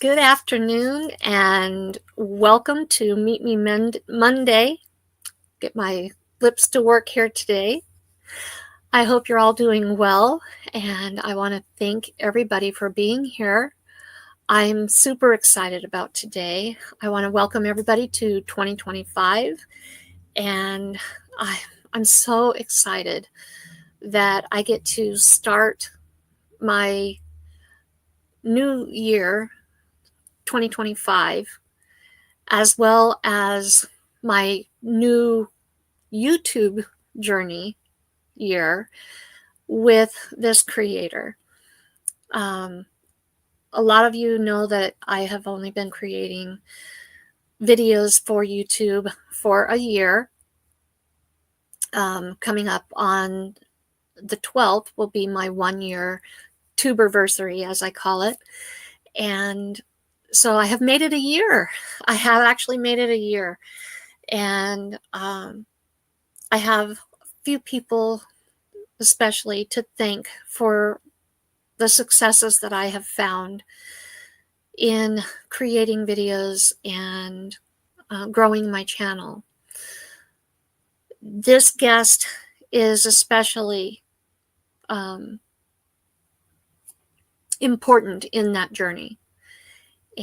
Good afternoon and welcome to Meet Me Monday. Get my lips to work here today. I hope you're all doing well, and I want to thank everybody for being here. I'm super excited about today. I want to welcome everybody to 2025, and I'm so excited that I get to start my new year 2025, as well as my new YouTube journey year with this creator. A lot of you know that I have only been creating videos for YouTube for a year. Coming up on the 12th will be my 1-year tuberversary, as I call it. And so I have made it a year. I have actually made it a year. And I have a few people especially to thank for the successes that I have found in creating videos and growing my channel. This guest is especially important in that journey.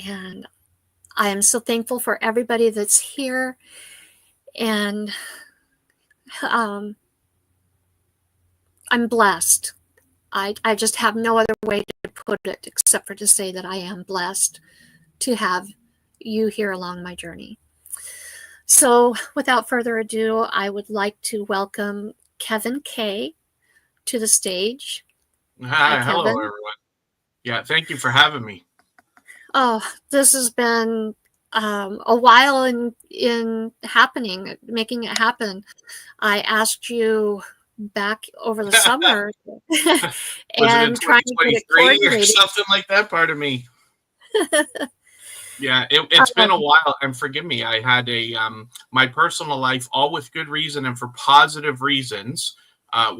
And I am so thankful for everybody that's here. And I'm blessed. I just have no other way to put it except for to say that I am blessed to have you here along my journey. So without further ado, I would like to welcome Kaye to the stage. Hi, hello everyone. Yeah, thank you for having me. Oh, this has been a while in happening, making it happen. I asked you back over the summer and trying to get it coordinated or something like that. Part of me. Yeah, it's been a while, and forgive me. I had my personal life, all with good reason and for positive reasons,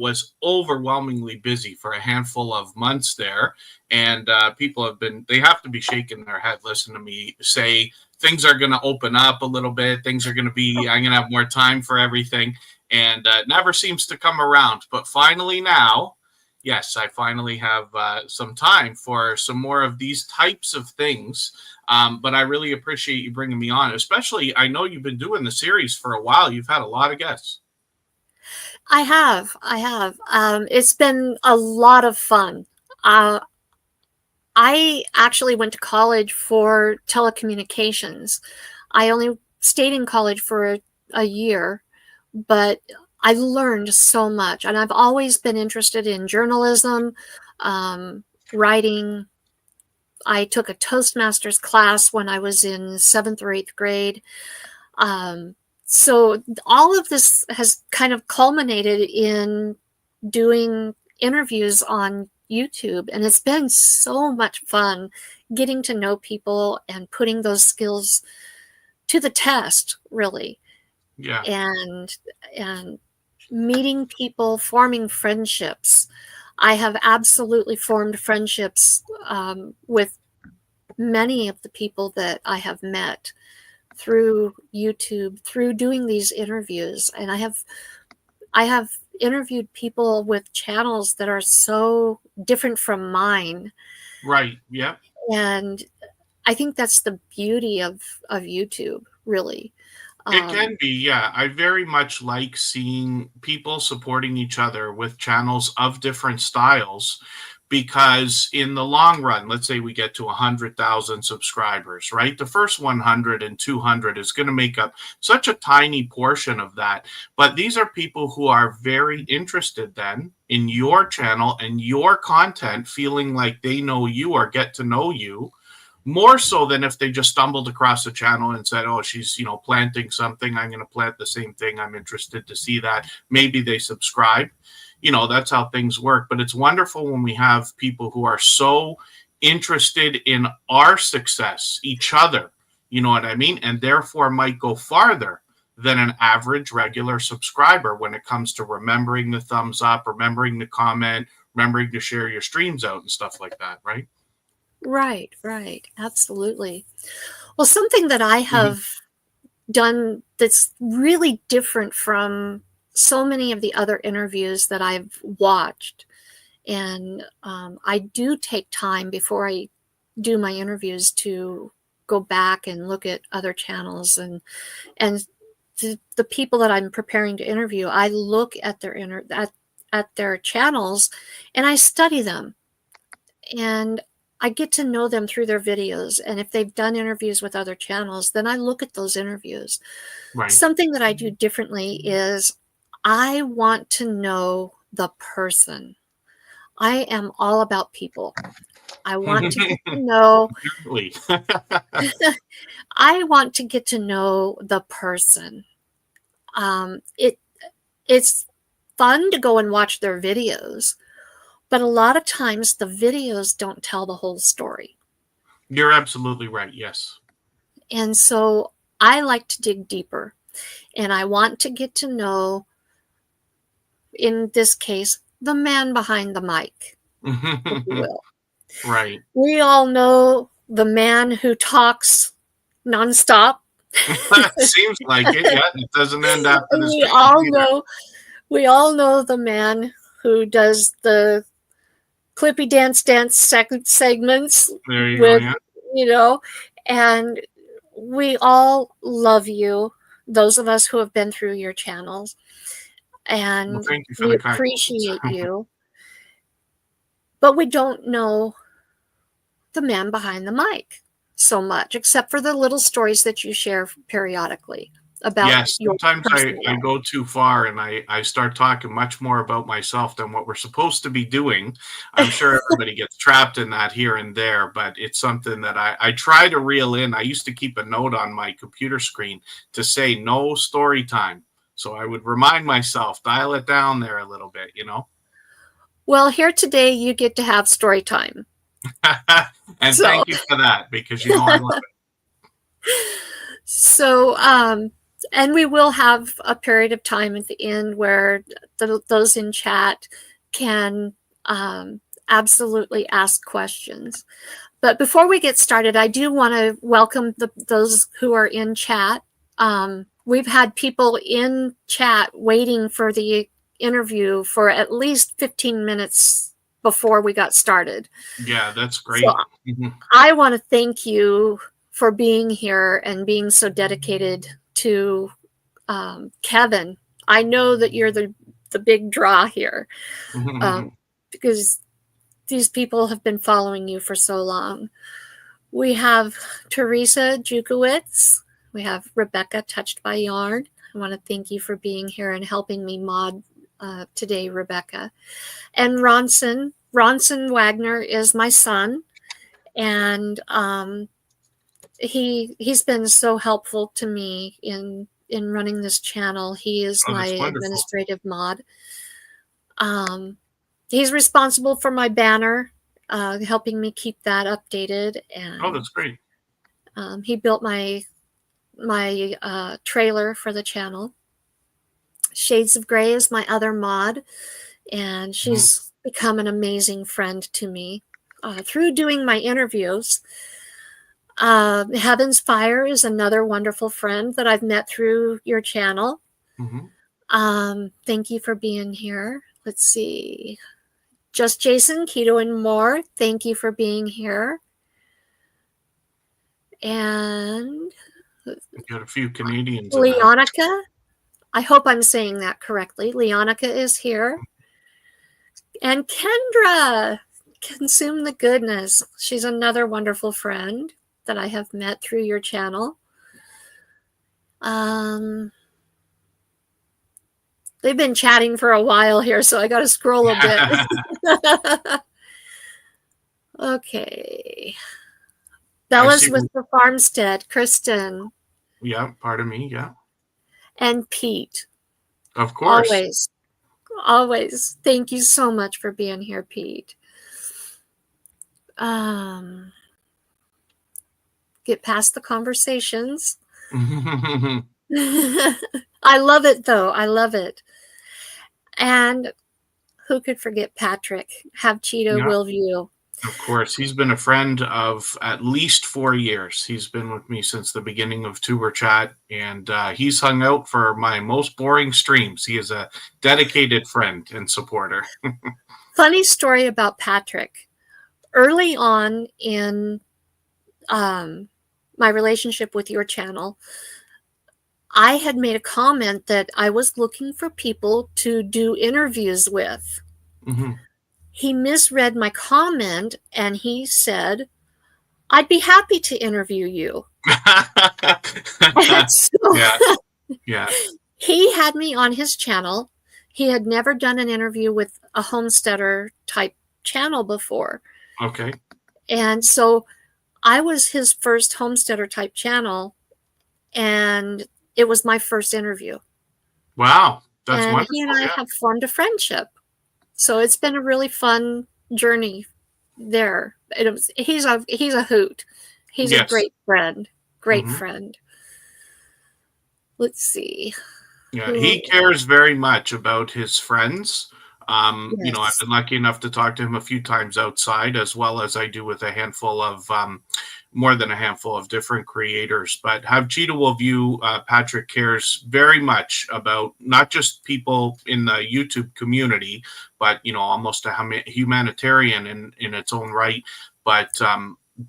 was overwhelmingly busy for a handful of months there. And people they have to be shaking their head, listen to me say things are going to open up a little bit. Things are going to be, I'm going to have more time for everything. And it never seems to come around. But finally now, yes, I finally have some time for some more of these types of things. But I really appreciate you bringing me on, especially I know you've been doing the series for a while. You've had a lot of guests. I have. It's been a lot of fun. I actually went to college for telecommunications. I only stayed in college for a year, but I learned so much. And I've always been interested in journalism, writing. I took a Toastmasters class when I was in 7th or 8th grade. So all of this has kind of culminated in doing interviews on YouTube, and it's been so much fun getting to know people and putting those skills to the test, really. Yeah. And meeting people, forming friendships. I have absolutely formed friendships with many of the people that I have met through YouTube, through doing these interviews. And I have interviewed people with channels that are so different from mine. Right. Yeah. And I think that's the beauty of YouTube, really. It can be, yeah. I very much like seeing people supporting each other with channels of different styles, because in the long run, let's say we get to 100,000 subscribers, right? The first 100 and 200 is going to make up such a tiny portion of that. But these are people who are very interested then in your channel and your content, feeling like they know you or get to know you more so than if they just stumbled across the channel and said, oh, she's, planting something. I'm going to plant the same thing. I'm interested to see that. Maybe they subscribe. That's how things work. But it's wonderful when we have people who are so interested in our success, each other, you know what I mean? And therefore might go farther than an average regular subscriber when it comes to remembering the thumbs up, remembering the comment, remembering to share your streams out and stuff like that, right? Right, right. Absolutely. Well, something that I have done that's really different from so many of the other interviews that I've watched, and I do take time before I do my interviews to go back and look at other channels, and the people that I'm preparing to interview, I look at their channels and I study them, and I get to know them through their videos. And if they've done interviews with other channels, then I look at those interviews. Right. Something that I do differently is I want to know the person. I am all about people. I want to get to know I want to get to know the person. It's fun to go and watch their videos, but a lot of times the videos don't tell the whole story. You're absolutely right. Yes. And so I like to dig deeper, and I want to get to know, in this case, the man behind the mic, if you will. Right. We all know the man who talks nonstop. Seems like it. Yeah, it doesn't end after this. We all know the man who does the clippy dance segments There you with, go. Yeah. you know, and we all love you, those of us who have been through your channels, and Well, thank you for we the kind appreciate you, but we don't know the man behind the mic so much, except for the little stories that you share periodically about Yes, your sometimes personal I life. go too far and I start talking much more about myself than what we're supposed to be doing. I'm sure everybody gets trapped in that here and there, but it's something that I try to reel in. I used to keep a note on my computer screen to say no story time. So I would remind myself, dial it down there a little bit, you know? Well, here today you get to have story time. And So, thank you for that, because you know I love it. so and we will have a period of time at the end where those in chat can absolutely ask questions. But before we get started, I do want to welcome those who are in chat. We've had people in chat waiting for the interview for at least 15 minutes before we got started. Yeah, that's great. So I want to thank you for being here and being so dedicated to Kevin. I know that you're the big draw here, because these people have been following you for so long. We have Teresa Jukowitz. We have Rebecca Touched by Yarn. I want to thank you for being here and helping me mod today, Rebecca. And Ronson Wagner is my son, and he's been so helpful to me in running this channel. He is my administrative mod. He's responsible for my banner, helping me keep that updated. And that's great. He built my trailer for the channel. Shades of Gray is my other mod, and she's become an amazing friend to me through doing my interviews. Heaven's Fire is another wonderful friend that I've met through your channel. Thank you for being here. Let's see. Just Jason, Keto and More, thank you for being here. And we've got a few Canadians. Leonica, I hope I'm saying that correctly. Leonica is here. And Kendra, Consume the Goodness. She's another wonderful friend that I have met through your channel. They've been chatting for a while here, so I got to scroll a bit. Okay. Bella's with the Farmstead, Kristen. Yeah, pardon me, yeah. And Pete. Of course. Always. Thank you so much for being here, Pete. Get past the conversations. I love it, though. I love it. And who could forget Patrick? Have Cheeto, will view. Of course, he's been a friend of at least 4 years. He's been with me since the beginning of Tuber Chat, and he's hung out for my most boring streams. He is a dedicated friend and supporter. Funny story about Patrick. Early on in my relationship with your channel, I had made a comment that I was looking for people to do interviews with. Mm-hmm. He misread my comment and he said, I'd be happy to interview you. So yeah. he had me on his channel. He had never done an interview with a homesteader type channel before. Okay. And so I was his first homesteader type channel, and it was my first interview. Wow. That's and wonderful. He and I have formed a friendship. So it's been a really fun journey there. He's a hoot. He's a great friend. Great friend. Let's see. Yeah, he cares very much about his friends. Yes. You know, I've been lucky enough to talk to him a few times outside, as well as I do with a handful of, more than a handful of different creators. But Have Cheetah Will View, Patrick cares very much about not just people in the YouTube community, but, you know, almost a humanitarian in its own right. But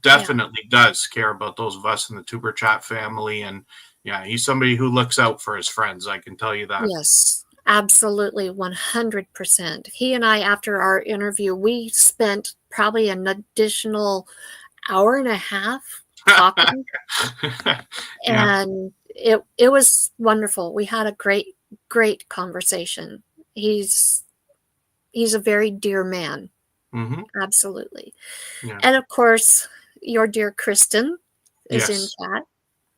definitely does care about those of us in the Tuber Chat family. And yeah, he's somebody who looks out for his friends. I can tell you that. Yes, absolutely, 100%. He and I, after our interview, we spent probably an additional hour and a half talking. And it was wonderful. We had a great conversation. He's a very dear man. Mm-hmm. Absolutely. Yeah. And of course, your dear Kristen is in chat.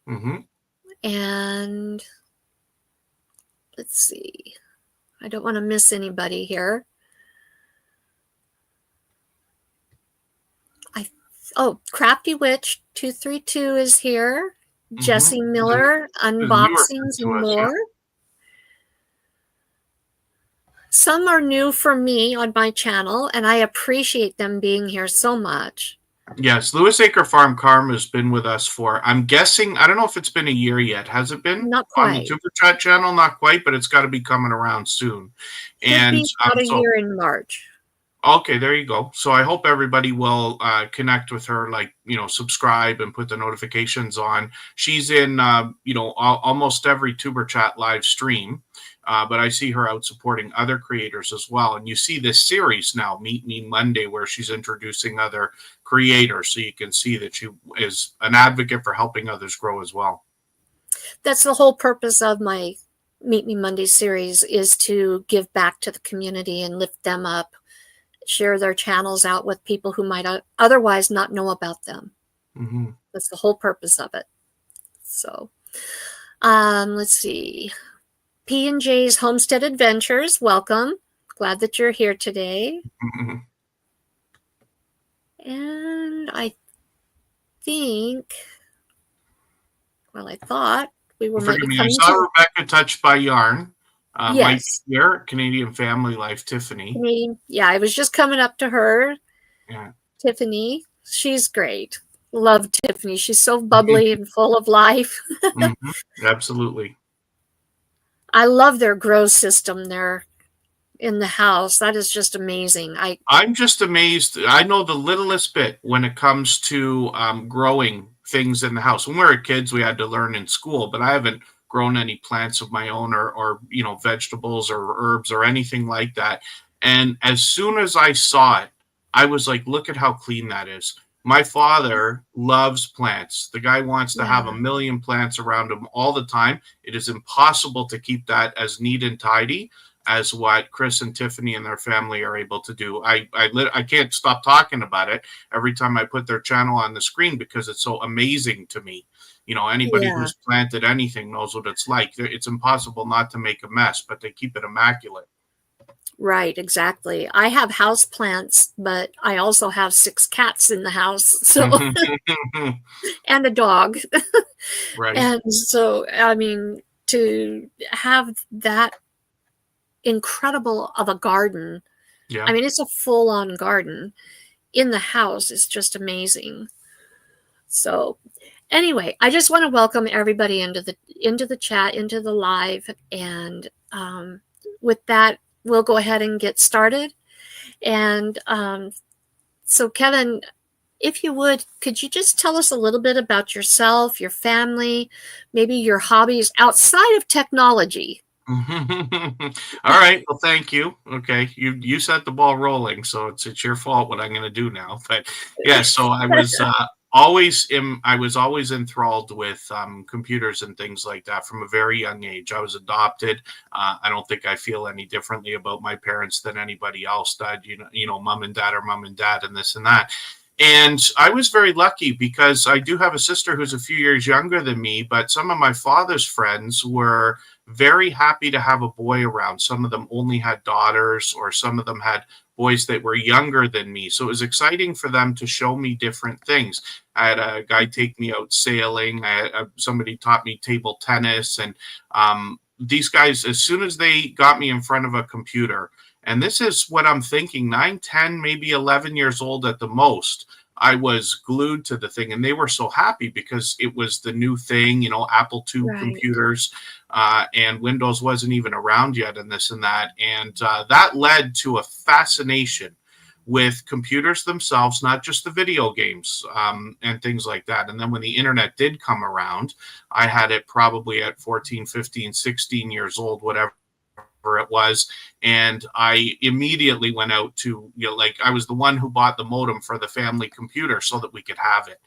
Mm-hmm. And let's see. I don't want to miss anybody here. Crafty Witch 232 is here. Mm-hmm. Jesse Miller, unboxings and more. Some are new for me on my channel, and I appreciate them being here so much. Yes, Lewis Acre Farm Karma has been with us for, I'm guessing, I don't know if it's been a year yet. Has it been? Not quite. On the Tuber Chat channel, not quite, but it's got to be coming around soon. Could be about a year in March. Okay, there you go. So I hope everybody will connect with her, like, you know, subscribe and put the notifications on. She's in, you know, almost every Tuber Chat live stream. But I see her out supporting other creators as well. And you see this series now, Meet Me Monday, where she's introducing other creators. So you can see that she is an advocate for helping others grow as well. That's the whole purpose of my Meet Me Monday series, is to give back to the community and lift them up, share their channels out with people who might otherwise not know about them. Mm-hmm. That's the whole purpose of it. So let's see. P&J's Homestead Adventures, welcome. Glad that you're here today. Mm-hmm. And I think, well, I thought we were maybe coming. I saw Rebecca Touched by Yarn. Yes. Mike here, Canadian Family Life, Tiffany. Yeah, I was just coming up to her. Yeah. Tiffany, she's great. Love Tiffany. She's so bubbly and full of life. Mm-hmm. Absolutely. I love their grow system there in the house. That is just amazing. I'm just amazed. I know the littlest bit when it comes to growing things in the house. When we were kids, we had to learn in school, but I haven't grown any plants of my own or you know, vegetables or herbs or anything like that. And as soon as I saw it, I was like, look at how clean that is. My father loves plants. The guy wants to have 1 million plants around him all the time. It is impossible to keep that as neat and tidy as what Chris and Tiffany and their family are able to do. I can't stop talking about it every time I put their channel on the screen because it's so amazing to me. You know, anybody who's planted anything knows what it's like. It's impossible not to make a mess, but they keep it immaculate. Right, exactly. I have house plants, but I also have 6 cats in the house, so and a dog. Right. And so, I mean, to have that incredible of a garden, I mean, it's a full-on garden, in the house is just amazing. So anyway, I just want to welcome everybody into the chat, into the live, and with that, we'll go ahead and get started. And so, Kevin, if you would, could you just tell us a little bit about yourself, your family, maybe your hobbies outside of technology? All right. Well, thank you. Okay, you set the ball rolling, so it's your fault what I'm going to do now. But yeah, so I was always enthralled with computers and things like that from a very young age. I was adopted. I don't think I feel any differently about my parents than anybody else did. Mom and dad are mom and dad, and this and that. And I was very lucky because I do have a sister who's a few years younger than me, but some of my father's friends were very happy to have a boy around. Some of them only had daughters, or some of them had boys that were younger than me. So it was exciting for them to show me different things. I had a guy take me out sailing. Somebody taught me table tennis. And these guys, as soon as they got me in front of a computer, and this is what I'm thinking, 9, 10, maybe 11 years old at the most, I was glued to the thing. And they were so happy because it was the new thing, Apple II computers, and Windows wasn't even around yet, and this and that. And that led to a fascination with computers themselves, not just the video games and things like that. And then when the internet did come around, I had it probably at 14, 15, 16 years old, whatever it was, and I immediately went out to, I was the one who bought the modem for the family computer so that we could have it.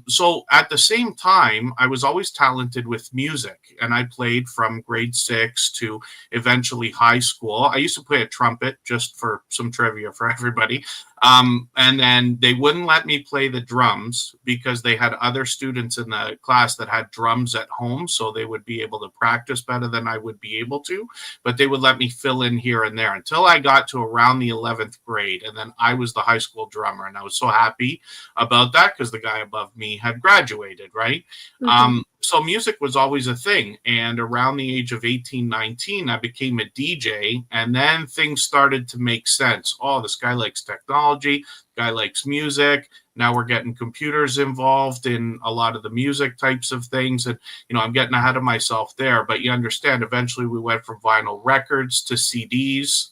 So at the same time, I was always talented with music, and I played from grade 6 to eventually high school. I used to play a trumpet, just for some trivia for everybody. And then they wouldn't let me play the drums because they had other students in the class that had drums at home, so they would be able to practice better than I would be able to. But they would let me fill in here and there until I got to around the 11th grade, and then I was the high school drummer, and I was so happy about that because the guy above me had graduated, right? Mm-hmm. So music was always a thing. And around the age of 18, 19, I became a DJ. And then things started to make sense. Oh, this guy likes technology. Guy likes music. Now we're getting computers involved in a lot of the music types of things. And, I'm getting ahead of myself there. But you understand, eventually we went from vinyl records to CDs.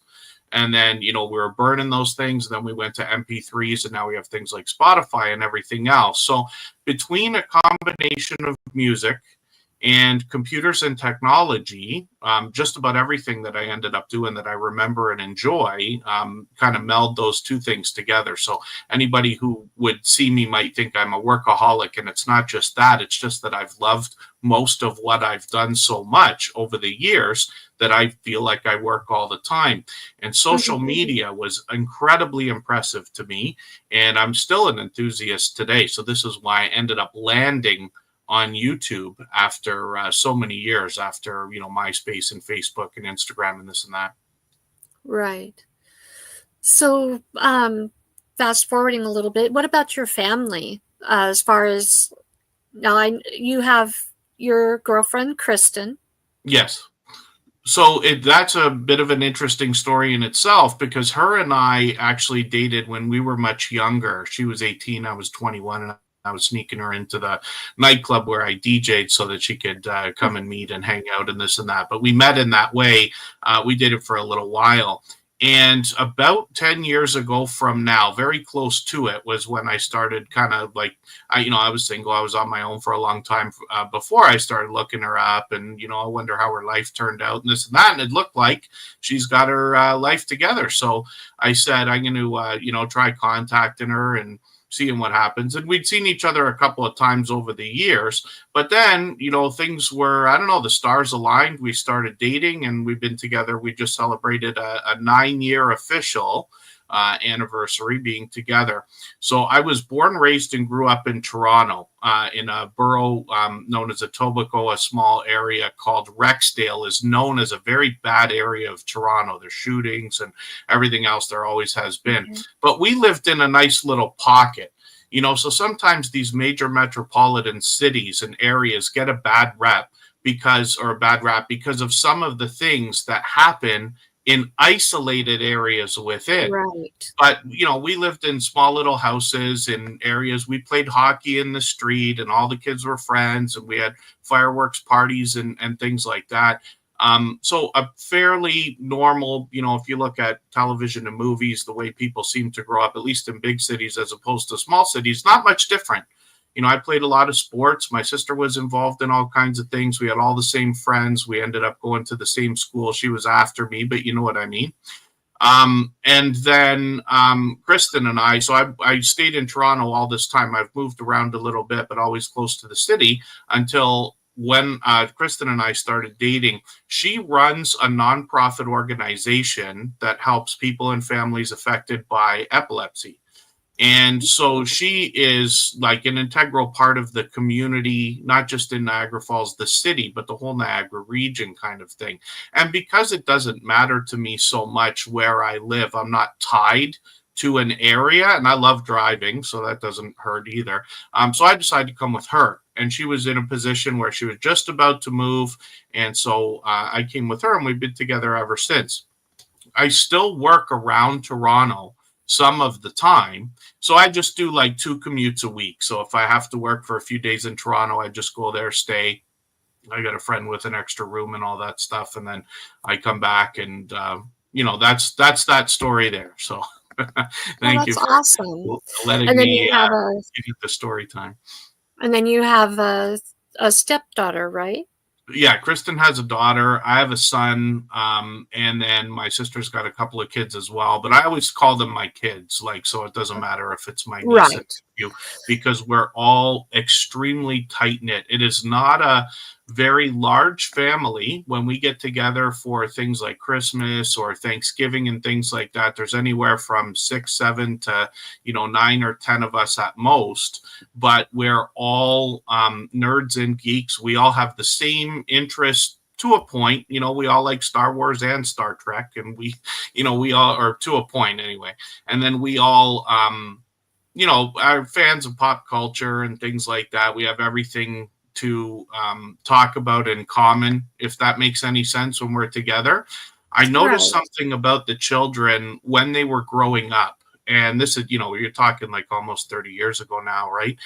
And then, we were burning those things. And then we went to MP3s, and now we have things like Spotify and everything else. So between a combination of music and computers and technology, just about everything that I ended up doing that I remember and enjoy kind of meld those two things together. So anybody who would see me might think I'm a workaholic, and it's not just that. It's just that I've loved most of what I've done so much over the years that I feel like I work all the time. And social media was incredibly impressive to me, and I'm still an enthusiast today. So this is why I ended up landing on YouTube after so many years, after, MySpace and Facebook and Instagram and this and that. Right. So fast forwarding a little bit, what about your family? As far as now, you have your girlfriend, Kristen. Yes. So that's a bit of an interesting story in itself, because her and I actually dated when we were much younger. She was 18, I was 21, and I was sneaking her into the nightclub where I DJ'd so that she could come and meet and hang out and this and that. But we met in that way. We did it for a little while. And about 10 years ago from now, very close to it, was when I started kind of like, I was single. I was on my own for a long time before I started looking her up. And, I wonder how her life turned out and this and that. And it looked like she's got her life together. So I said, I'm going to, try contacting her and seeing what happens. And we'd seen each other a couple of times over the years, but then, things were, I don't know, the stars aligned. We started dating, and we've been together. We just celebrated a 9-year official anniversary being together. So I was born, raised, and grew up in Toronto, in a borough known as Etobicoke. A small area called Rexdale is known as a very bad area of Toronto. There's shootings and everything else. There always has been. Mm-hmm. But we lived in a nice little pocket. So sometimes these major metropolitan cities and areas get a bad rap because of some of the things that happen in isolated areas within. Right. But, we lived in small little houses in areas. We played hockey in the street, and all the kids were friends, and we had fireworks parties and things like that. So a fairly normal, if you look at television and movies, the way people seem to grow up, at least in big cities as opposed to small cities, not much different. I played a lot of sports. My sister was involved in all kinds of things. We had all the same friends. We ended up going to the same school. She was after me, but you know what I mean. And then Kristen and I, so I stayed in Toronto all this time. I've moved around a little bit, but always close to the city until when Kristen and I started dating. She runs a nonprofit organization that helps people and families affected by epilepsy. And so she is like an integral part of the community, not just in Niagara Falls, the city, but the whole Niagara region kind of thing. And because it doesn't matter to me so much where I live, I'm not tied to an area, and I love driving, so that doesn't hurt either. So I decided to come with her, and she was in a position where she was just about to move. And so I came with her, and we've been together ever since. I still work around Toronto some of the time. So I just do like 2 commutes a week. So if I have to work for a few days in Toronto, I just go there, stay. I got a friend with an extra room and all that stuff. And then I come back and, that's that story there. So thank you for awesome. letting me give you the story time. And then you have a stepdaughter, right? Yeah, Kristen has a daughter. I have a son, and then my sister's got a couple of kids as well. But I always call them my kids, so it doesn't matter if it's my niece and nephew, because we're all extremely tight knit. It is not a very large family. When we get together for things like Christmas or Thanksgiving and things like that, there's anywhere from 6, 7 to 9 or 10 of us at most. But we're all nerds and geeks. We all have the same interest to a point. We all like Star Wars and Star Trek, and we all are, to a point anyway. And then we all are fans of pop culture and things like that. We have everything to talk about in common, if that makes any sense, when we're together. I noticed something about the children when they were growing up. And this is, you're talking like almost 30 years ago now, right?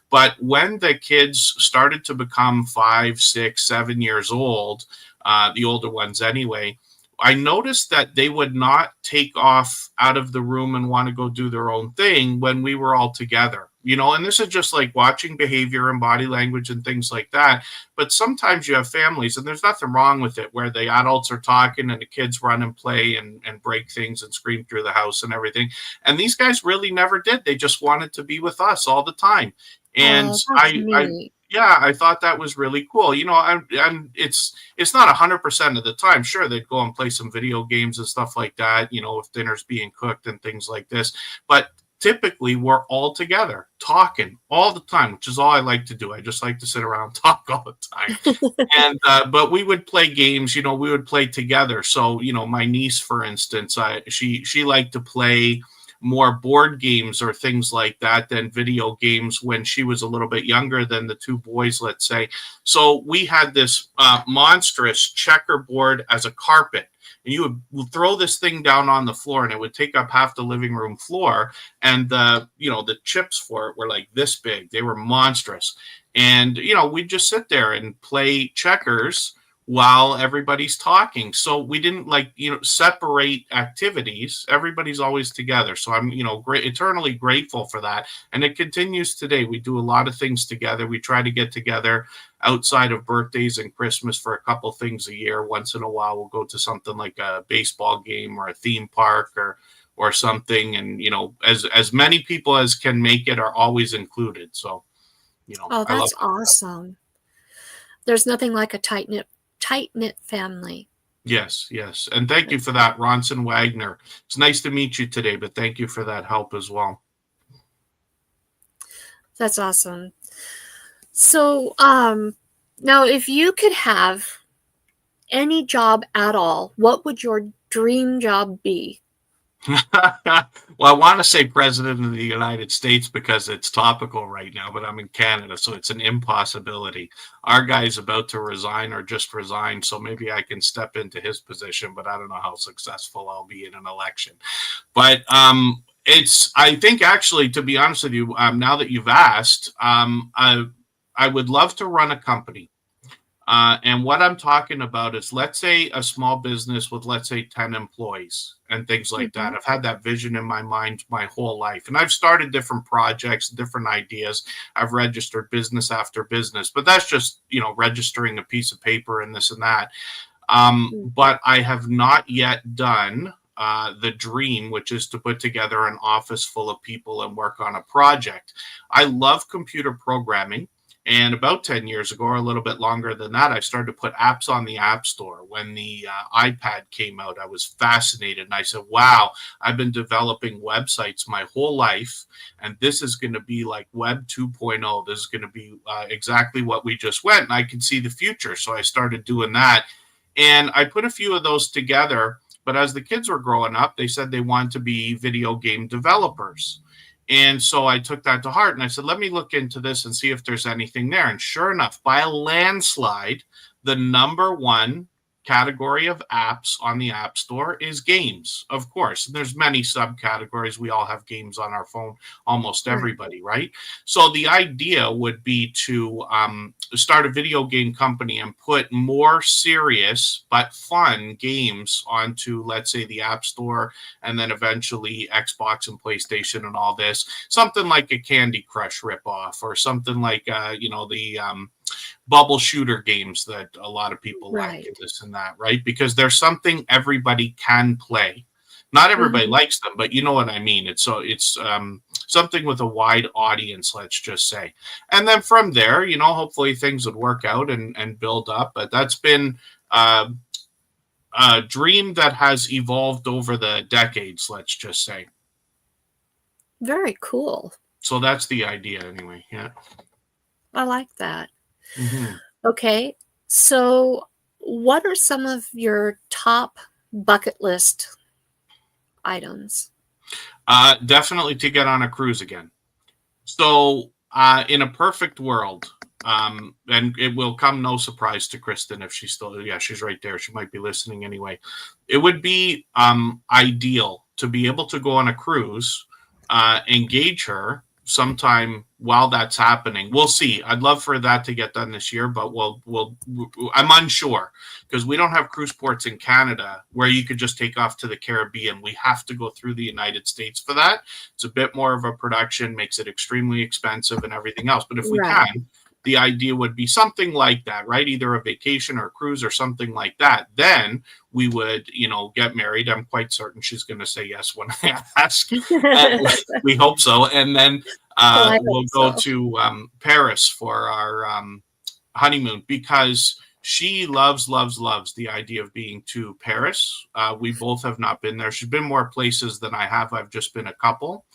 But when the kids started to become 5, 6, 7 years old, the older ones anyway, I noticed that they would not take off out of the room and want to go do their own thing when we were all together. And this is just like watching behavior and body language and things like that. But sometimes you have families, and there's nothing wrong with it, where the adults are talking and the kids run and play and break things and scream through the house and everything. And these guys really never did. They just wanted to be with us all the time. And I thought that was really cool. And it's not 100% of the time. Sure, they'd go and play some video games and stuff like that, if dinner's being cooked and things like this. But typically, we're all together talking all the time, which is all I like to do. I just like to sit around and talk all the time. And but we would play games. We would play together. So my niece, for instance, she liked to play more board games or things like that than video games when she was a little bit younger than the 2 boys, let's say. So we had this monstrous checkerboard as a carpet. And you would throw this thing down on the floor, and it would take up half the living room floor. And the chips for it were like this big. They were monstrous. And, we'd just sit there and play checkers while everybody's talking. So we didn't separate activities. Everybody's always together. So I'm, eternally grateful for that. And it continues today. We do a lot of things together. We try to get together outside of birthdays and Christmas for a couple things a year. Once in a while, we'll go to something like a baseball game or a theme park or something. And, as many people as can make it are always included. So, oh, that's awesome. There's nothing like a tight-knit family. Yes. And thank you for that, Ronson Wagner. It's nice to meet you today, but thank you for that help as well. That's awesome. So now, if you could have any job at all, what would your dream job be? Well, I want to say President of the United States because it's topical right now, but I'm in Canada, so it's an impossibility. Our guy's about to resign or just resigned, so maybe I can step into his position, but I don't know how successful I'll be in an election. But I think actually, to be honest with you, now that you've asked, I would love to run a company. And what I'm talking about is, let's say, a small business with, let's say, 10 employees and things like that. I've had that vision in my mind my whole life. And I've started different projects, different ideas. I've registered business after business, but that's just, registering a piece of paper and this and that. But I have not yet done the dream, which is to put together an office full of people and work on a project. I love computer programming. And about 10 years ago, or a little bit longer than that, I started to put apps on the App Store. When the iPad came out, I was fascinated. And I said, wow, I've been developing websites my whole life. And this is going to be like Web 2.0. This is going to be exactly what we just went. And I can see the future. So I started doing that. And I put a few of those together. But as the kids were growing up, they said they wanted to be video game developers. And so I took that to heart and I said, let me look into this and see if there's anything there. And sure enough, by a landslide, the number one category of apps on the App Store is games, of course. And there's many subcategories. We all have games on our phone, almost everybody, right? So the idea would be to start a video game company and put more serious but fun games onto, let's say, the App Store, and then eventually Xbox and PlayStation and all this. Something like a Candy Crush ripoff, or something like, the bubble shooter games that a lot of people like, and this and that, right? Because there's something everybody can play. Not everybody likes them, but you know what I mean. It's something with a wide audience, let's just say. And then from there, hopefully things would work out and build up. But that's been a dream that has evolved over the decades, let's just say. Very cool. So that's the idea anyway. Yeah. I like that. Okay. So what are some of your top bucket list items? Definitely to get on a cruise again. So in a perfect world, and it will come no surprise to Kristen if she's still, she's right there. She might be listening anyway. It would be ideal to be able to go on a cruise, engage her sometime while that's happening. We'll see. I'd love for that to get done this year, but I'm unsure because we don't have cruise ports in Canada where you could just take off to the Caribbean. We have to go through the United States for that. It's a bit more of a production, makes it extremely expensive and everything else. But if we can, the idea would be something like that, right? Either a vacation or a cruise or something like that. Then we would, get married. I'm quite certain she's going to say yes when I ask. We hope so. And then we'll go to Paris for our honeymoon because she loves the idea of being to Paris. We both have not been there. She's been more places than I have. I've just been a couple.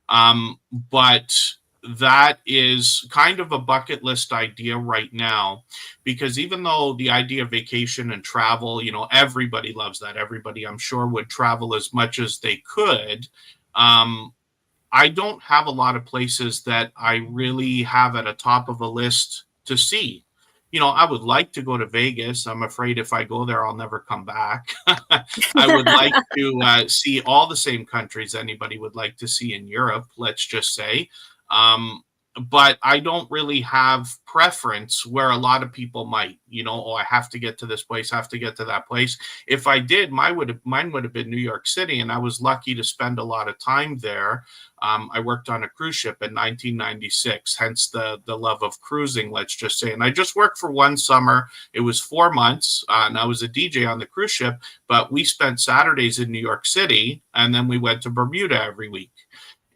But that is kind of a bucket list idea right now, because even though the idea of vacation and travel, everybody loves that. Everybody, I'm sure, would travel as much as they could. I don't have a lot of places that I really have at a top of a list to see. I would like to go to Vegas. I'm afraid if I go there, I'll never come back. I would like to see all the same countries anybody would like to see in Europe, let's just say. But I don't really have preference where a lot of people might, I have to get to this place, have to get to that place. If I did, mine would have been New York City, and I was lucky to spend a lot of time there. I worked on a cruise ship in 1996, hence the love of cruising, let's just say. And I just worked for one summer. It was 4 months, and I was a DJ on the cruise ship, but we spent Saturdays in New York City, and then we went to Bermuda every week.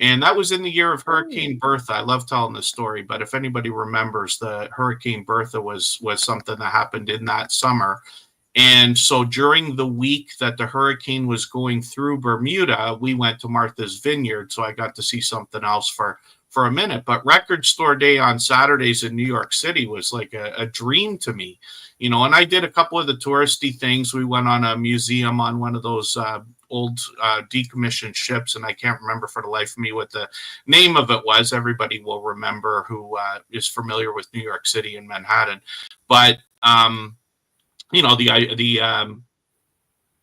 And that was in the year of Hurricane Bertha. I love telling this story, but if anybody remembers, the Hurricane Bertha was something that happened in that summer. And so during the week that the hurricane was going through Bermuda, we went to Martha's Vineyard. So I got to see something else for a minute. But Record Store Day on Saturdays in New York City was like a dream to me, and I did a couple of the touristy things. We went on a museum on one of those decommissioned ships, and I can't remember for the life of me what the name of it was. Everybody will remember who is familiar with New York City and Manhattan. But the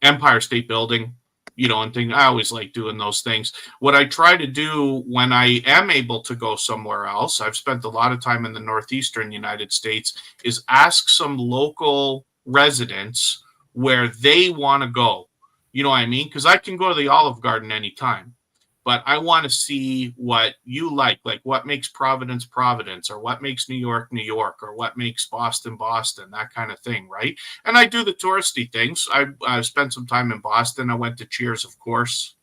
Empire State Building, and thing. I always like doing those things. What I try to do when I am able to go somewhere else, I've spent a lot of time in the northeastern United States, is ask some local residents where they want to go. You know what I mean? Because I can go to the Olive Garden anytime, but I want to see what you like what makes Providence, Providence, or what makes New York, New York, or what makes Boston, Boston, that kind of thing, right? And I do the touristy things. I spent some time in Boston. I went to Cheers, of course.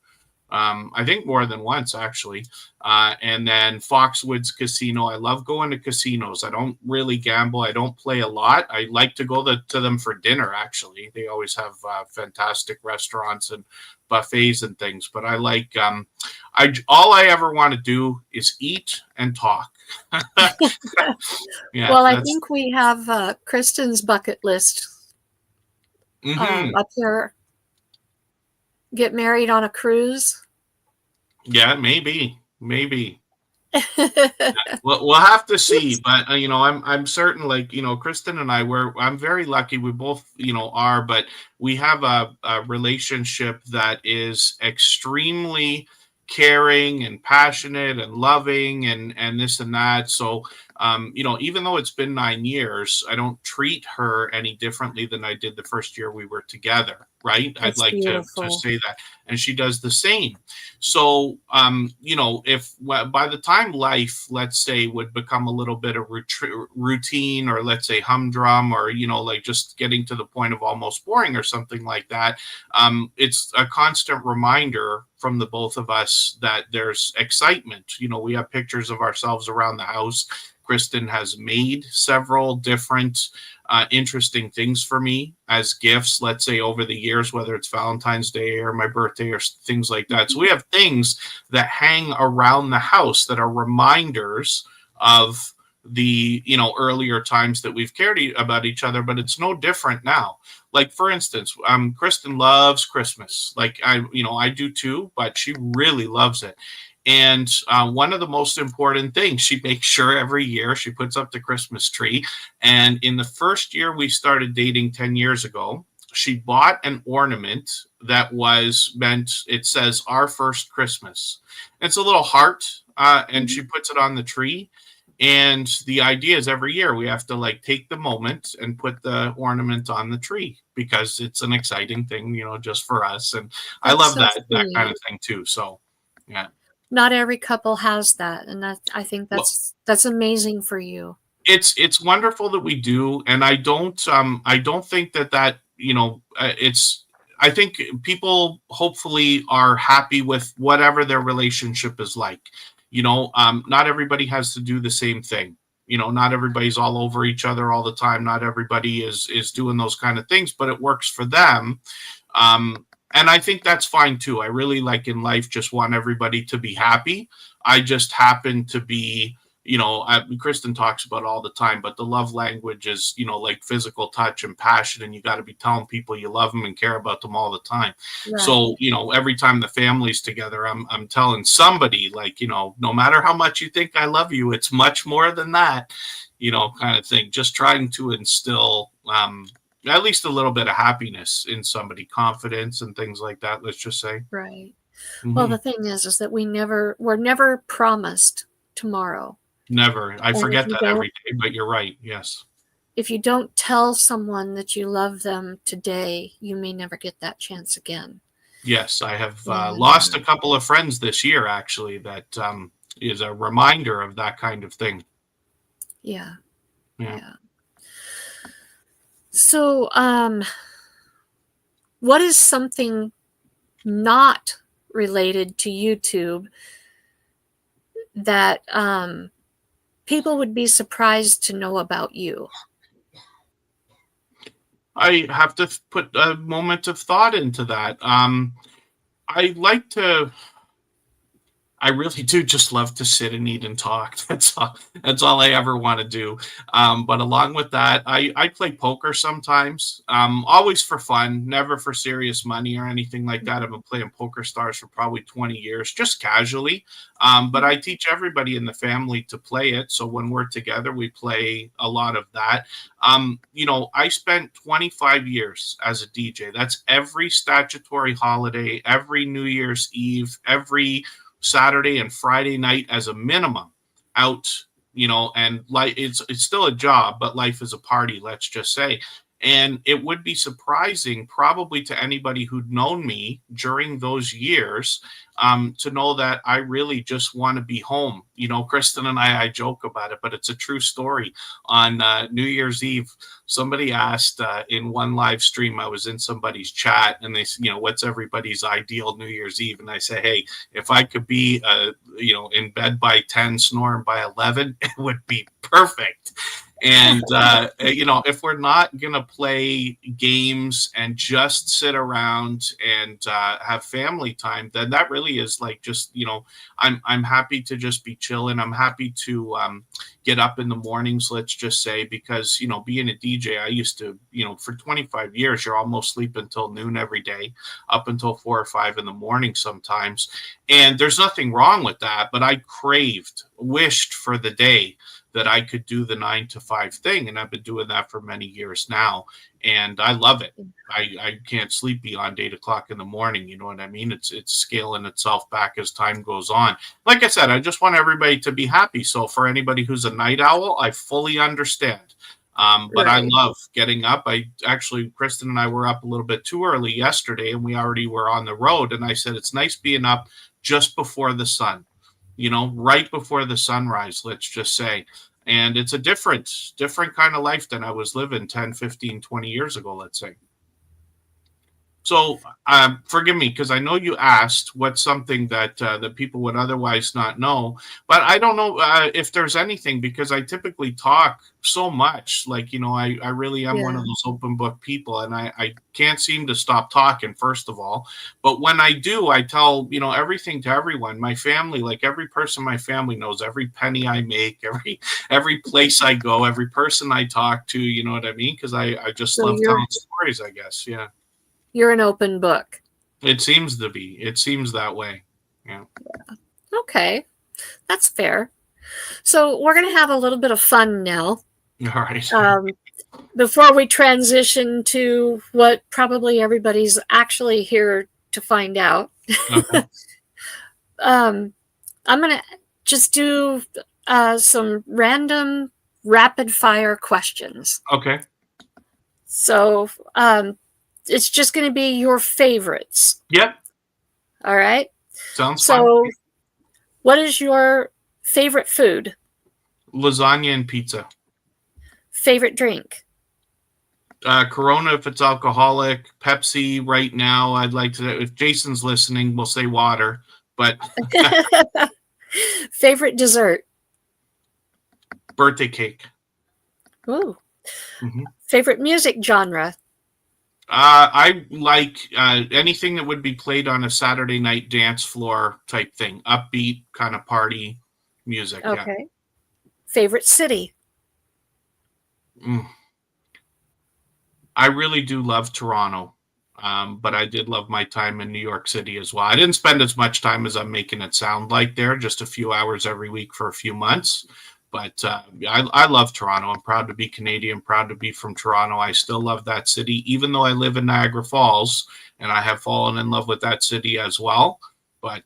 I think more than once, actually. And then Foxwoods Casino. I love going to casinos. I don't really gamble. I don't play a lot. I like to go to them for dinner, actually. They always have fantastic restaurants and buffets and things. But I like, all I ever want to do is eat and talk. Yeah, well, I think we have Kristen's bucket list up here. Get married on a cruise. Yeah, maybe. We'll have to see, but I'm certain, Kristen and I'm very lucky. We both are, but we have a relationship that is extremely caring and passionate and loving and this and that. So even though it's been 9 years, I don't treat her any differently than I did the first year we were together. Right. That's I'd like beautiful. to say that. And she does the same. So, if by the time life, let's say, would become a little bit of routine, or let's say humdrum, or, just getting to the point of almost boring or something like that, it's a constant reminder from the both of us that there's excitement. We have pictures of ourselves around the house. Kristen has made several different interesting things for me as gifts, let's say, over the years, whether it's Valentine's Day or my birthday or things like that. So we have things that hang around the house that are reminders of the earlier times that we've cared about each other, but it's no different now. Like, for instance, Kristen loves Christmas. Like I do too, but she really loves it. And one of the most important things, she makes sure every year she puts up the Christmas tree. And in the first year we started dating 10 years ago, she bought an ornament that it says "Our First Christmas." It's a little heart, and she puts it on the tree. And the idea is every year we have to take the moment and put the ornament on the tree, because it's an exciting thing, just for us. And I love that kind of thing too. So, yeah. Not every couple has that, and I think that's amazing for you. It's wonderful that we do, and I don't think that it's. I think people hopefully are happy with whatever their relationship is like. Not everybody has to do the same thing. Not everybody's all over each other all the time. Not everybody is doing those kind of things, but it works for them. And I think that's fine too. I really, in life, just want everybody to be happy. I just happen to be, Kristen talks about all the time, but the love language is, physical touch and passion. And you got to be telling people you love them and care about them all the time. Right. So, every time the family's together, I'm telling somebody, no matter how much you think I love you, it's much more than that, kind of thing. Just trying to instill, at least a little bit of happiness in somebody, confidence and things like that, let's just say. Right. Mm-hmm. Well, the thing is that we're never promised tomorrow. Never. I forget that every day, but you're right. Yes. If you don't tell someone that you love them today, you may never get that chance again. Yes. I have lost a couple of friends this year, actually, that is a reminder of that kind of thing. Yeah. So, what is something not related to YouTube that people would be surprised to know about you? I have to put a moment of thought into that. I I really do just love to sit and eat and talk. That's all I ever want to do. But along with that, I play poker sometimes, always for fun, never for serious money or anything like that. I've been playing Poker Stars for probably 20 years, just casually. But I teach everybody in the family to play it. So when we're together, we play a lot of that. I spent 25 years as a DJ. That's every statutory holiday, every New Year's Eve, every Saturday and Friday night as a minimum out, and like it's still a job, but life is a party, let's just say. And it would be surprising probably to anybody who'd known me during those years, to know that I really just want to be home. Kristen and I joke about it, but it's a true story. On New Year's Eve, somebody asked in one live stream, I was in somebody's chat, and they said, what's everybody's ideal New Year's Eve? And I say, hey, if I could be, in bed by 10, snoring by 11, it would be perfect. And, if we're not going to play games and just sit around and have family time, then that really is like just, I'm happy to just be chilling. I'm happy to get up in the mornings, let's just say, because, being a DJ, I used to, for 25 years, you're almost sleeping until noon every day, up until 4 or 5 in the morning sometimes. And there's nothing wrong with that, but I wished for the day that I could do the 9 to 5 thing. And I've been doing that for many years now. And I love it. I can't sleep beyond 8 o'clock in the morning. You know what I mean? It's scaling itself back as time goes on. Like I said, I just want everybody to be happy. So for anybody who's a night owl, I fully understand. But I love getting up. Kristen and I were up a little bit too early yesterday, and we already were on the road. And I said, it's nice being up just before the sun, right before the sunrise, let's just say. And it's a different kind of life than I was living 10, 15, 20 years ago, let's say. So forgive me, because I know you asked what's something that people would otherwise not know, but I don't know if there's anything, because I typically talk so much. Like, I really am one of those open book people, and I can't seem to stop talking, first of all. But when I do, I tell, everything to everyone. My family, like every person in my family knows every penny I make, every place I go, every person I talk to, you know what I mean? Because I just love telling stories, I guess. Yeah. You're an open book. It seems to be. It seems that way. Yeah. Okay. That's fair. So we're going to have a little bit of fun now. All right. Before we transition to what probably everybody's actually here to find out. Okay. I'm going to just do some random rapid fire questions. Okay. So, it's just going to be your favorites. Yep. All right. Sounds fun. So, what is your favorite food? Lasagna and pizza. Favorite drink? Corona if it's alcoholic. Pepsi right now. I'd like to, if Jason's listening, we'll say water. But favorite dessert? Birthday cake. Ooh. Mm-hmm. Favorite music genre? I like anything that would be played on a Saturday night dance floor type thing. Upbeat kind of party music. Okay. Yeah. Favorite city? I really do love Toronto, but I did love my time in New York City as well. I didn't spend as much time as I'm making it sound like there, just a few hours every week for a few months. But I love Toronto. I'm proud to be Canadian, proud to be from Toronto. I still love that city, even though I live in Niagara Falls, and I have fallen in love with that city as well. But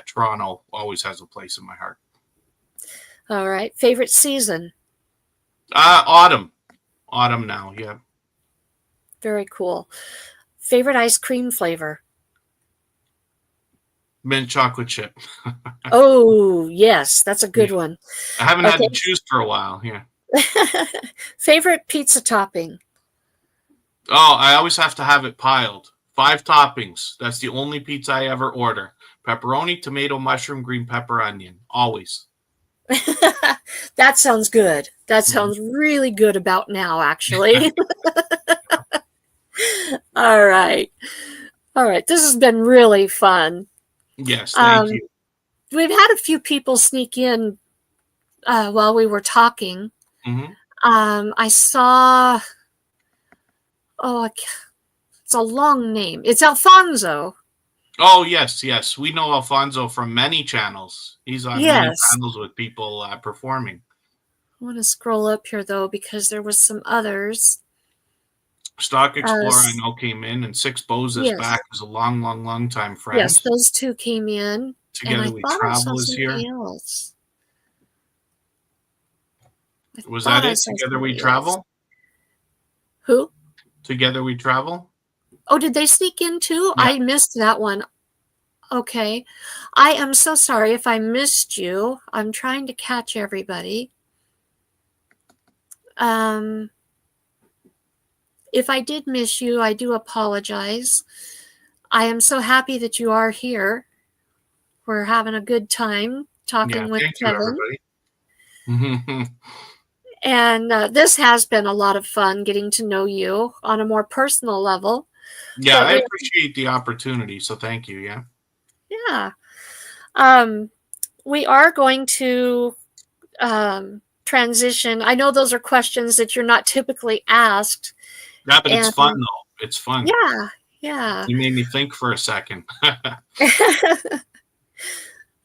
Toronto always has a place in my heart. All right. Favorite season? Autumn. Autumn now, yeah. Very cool. Favorite ice cream flavor? Mint chocolate chip. Oh, yes. That's a good one. I haven't had to choose for a while. Yeah. Favorite pizza topping? Oh, I always have to have it piled. 5 toppings. That's the only pizza I ever order. Pepperoni, tomato, mushroom, green pepper, onion. Always. That sounds good. That sounds really good about now, actually. All right. This has been really fun. Yes, thank you. we've had a few people sneak in while we were talking. Mm-hmm. I saw, oh, it's a long name. It's Alfonso. Oh, yes, yes. We know Alfonso from many channels. He's on many Yes. channels with people performing. I want to scroll up here, though, because there was some others. Stock Explorer, I know, came in, and Six Bows is Yes. back as a long, long, long time friend. Yes, those two came in. And I Together We thought I saw Travel is here. somebody else. Was that it? Together We Travel? Who? Together We Travel? Oh, did they sneak in too? Yeah. I missed that one. Okay. I am so sorry if I missed you. I'm trying to catch everybody. If I did miss you, I do apologize. I am so happy that you are here. We're having a good time talking with Kevin. Thank you, everybody. And this has been a lot of fun getting to know you on a more personal level. Yeah, I appreciate the opportunity, so thank you, yeah. Yeah. We are going to transition. I know those are questions that you're not typically asked. Yeah, but it's fun, though. It's fun. Yeah, yeah. You made me think for a second.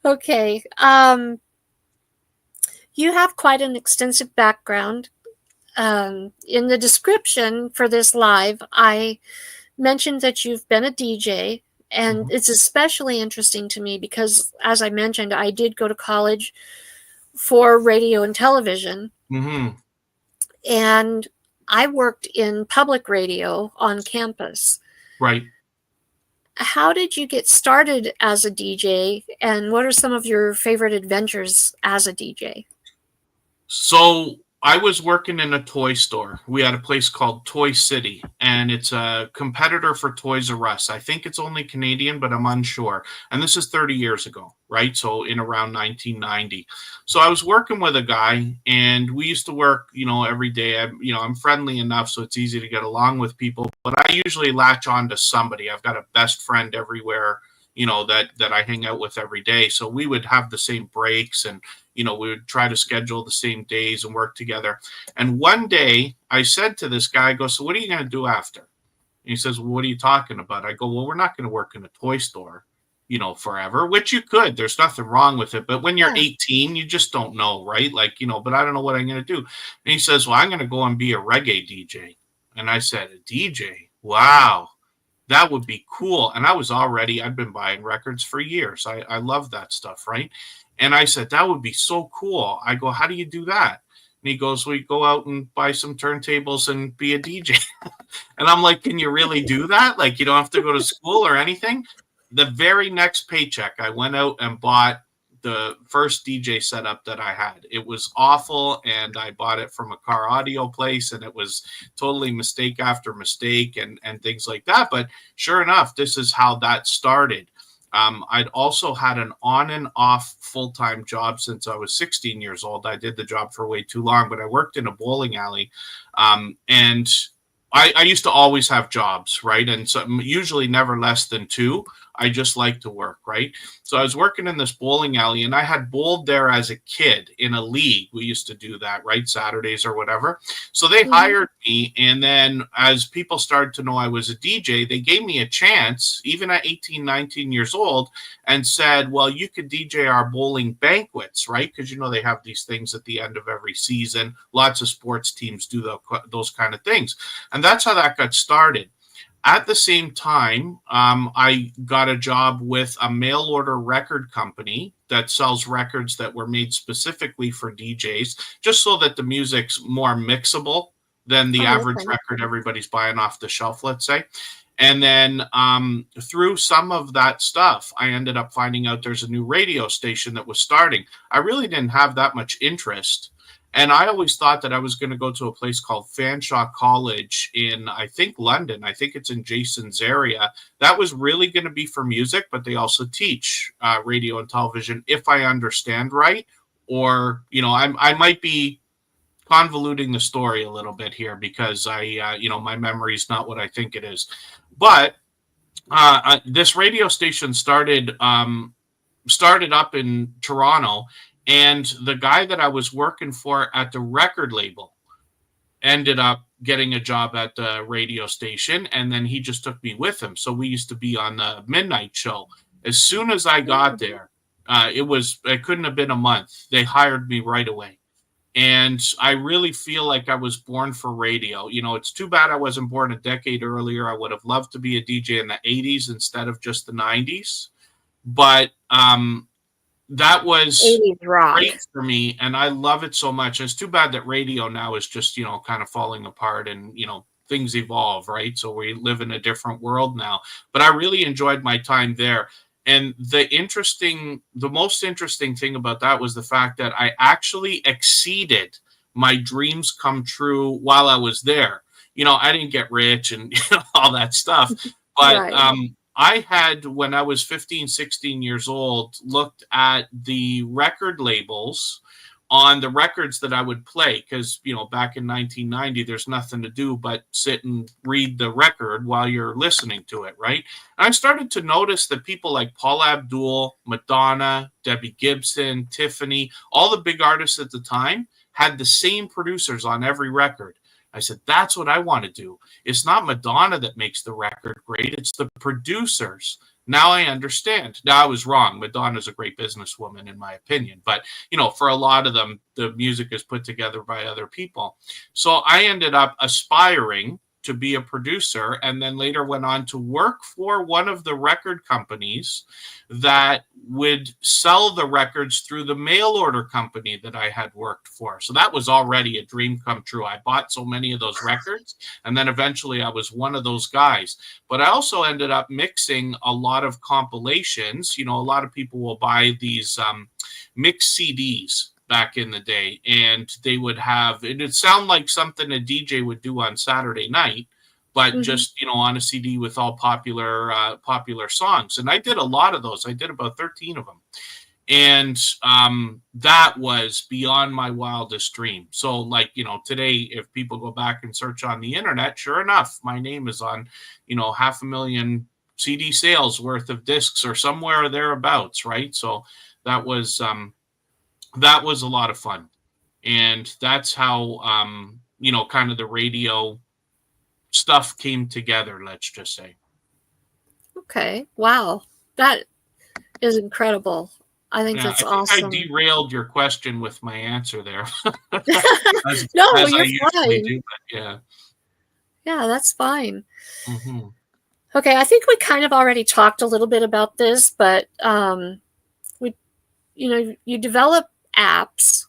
Okay. You have quite an extensive background. In the description for this live, I mentioned that you've been a DJ, and it's especially interesting to me because, as I mentioned, I did go to college for radio and television. Mm-hmm. And I worked in public radio on campus. Right. How did you get started as a DJ, and what are some of your favorite adventures as a DJ? So I was working in a toy store. We had a place called Toy City, and it's a competitor for Toys R Us. I think it's only Canadian, but I'm unsure. And this is 30 years ago, right? So in around 1990. So I was working with a guy, and we used to work, every day. I'm friendly enough, so it's easy to get along with people. But I usually latch on to somebody. I've got a best friend everywhere, that I hang out with every day. So we would have the same breaks, and we would try to schedule the same days and work together. And one day I said to this guy, I go, so what are you going to do after? And he says, well, what are you talking about? I go, well, we're not going to work in a toy store, forever, which you could. There's nothing wrong with it. But when you're 18, you just don't know, right? But I don't know what I'm going to do. And he says, well, I'm going to go and be a reggae DJ. And I said, a DJ? Wow. That would be cool. And I'd been buying records for years. I love that stuff, right? And I said, that would be so cool. I go, how do you do that? And he goes, well, you go out and buy some turntables and be a DJ. And I'm like, can you really do that? You don't have to go to school or anything? The very next paycheck, I went out and bought the first DJ setup that I had. It was awful, and I bought it from a car audio place, and it was totally mistake after mistake and things like that. But sure enough, this is how that started. I'd also had an on and off full-time job since I was 16 years old. I did the job for way too long, but I worked in a bowling alley. And I used to always have jobs, right? And so usually never less than 2. I just like to work, right? So I was working in this bowling alley, and I had bowled there as a kid in a league. We used to do that, right? Saturdays or whatever. So they hired me. And then as people started to know I was a DJ, they gave me a chance, even at 18, 19 years old, and said, well, you could DJ our bowling banquets, right? Because, they have these things at the end of every season. Lots of sports teams do those kind of things. And that's how that got started. At the same time, I got a job with a mail order record company that sells records that were made specifically for DJs, just so that the music's more mixable than the average record everybody's buying off the shelf, let's say. And then through some of that stuff, I ended up finding out there's a new radio station that was starting. I really didn't have that much interest. And I always thought that I was going to go to a place called Fanshawe College in, I think, London. I think it's in Jason's area. That was really going to be for music, but they also teach radio and television, if I understand right. Or, I might be convoluting the story a little bit here because my memory is not what I think it is. But this radio station started started up in Toronto, and the guy that I was working for at the record label ended up getting a job at the radio station, and then he just took me with him. So we used to be on the midnight show. As soon as I got there, it couldn't have been a month. They hired me right away. And I really feel like I was born for radio. You know, it's too bad I wasn't born a decade earlier. I would have loved to be a DJ in the 80s instead of just the 90s. But that was 80s rock. great for me, and I love it so much. It's too bad that radio now is just, kind of falling apart, and, things evolve, right? So we live in a different world now. But I really enjoyed my time there. And the most interesting thing about that was the fact that I actually exceeded my dreams come true while I was there. I didn't get rich and all that stuff, but Right. I had, when I was 15, 16 years old, looked at the record labels on the records that I would play, because, back in 1990, there's nothing to do but sit and read the record while you're listening to it, right? And I started to notice that people like Paula Abdul, Madonna, Debbie Gibson, Tiffany, all the big artists at the time had the same producers on every record. I said, that's what I want to do. It's not Madonna that makes the record great. It's the producers. Now I understand. Now I was wrong. Madonna's a great businesswoman, in my opinion. But, for a lot of them, the music is put together by other people. So I ended up aspiring to be a producer, and then later went on to work for one of the record companies that would sell the records through the mail order company that I had worked for. So that was already a dream come true. I bought so many of those records, and then eventually I was one of those guys. But I also ended up mixing a lot of compilations. A lot of people will buy these mixed CDs back in the day, and they would have, it'd sound like something a DJ would do on Saturday night, but just, on a CD with all popular songs. And I did a lot of those. I did about 13 of them. And that was beyond my wildest dream. So, like, today, if people go back and search on the internet, sure enough, my name is on, 500,000 CD sales worth of discs or somewhere thereabouts, right? So that was a lot of fun. And that's how, kind of the radio stuff came together, let's just say. Okay. Wow. That is incredible. I think that's awesome. I derailed your question with my answer there. No, as you're fine. Do, yeah. Yeah, that's fine. Mm-hmm. Okay, I think we kind of already talked a little bit about this, but you develop apps.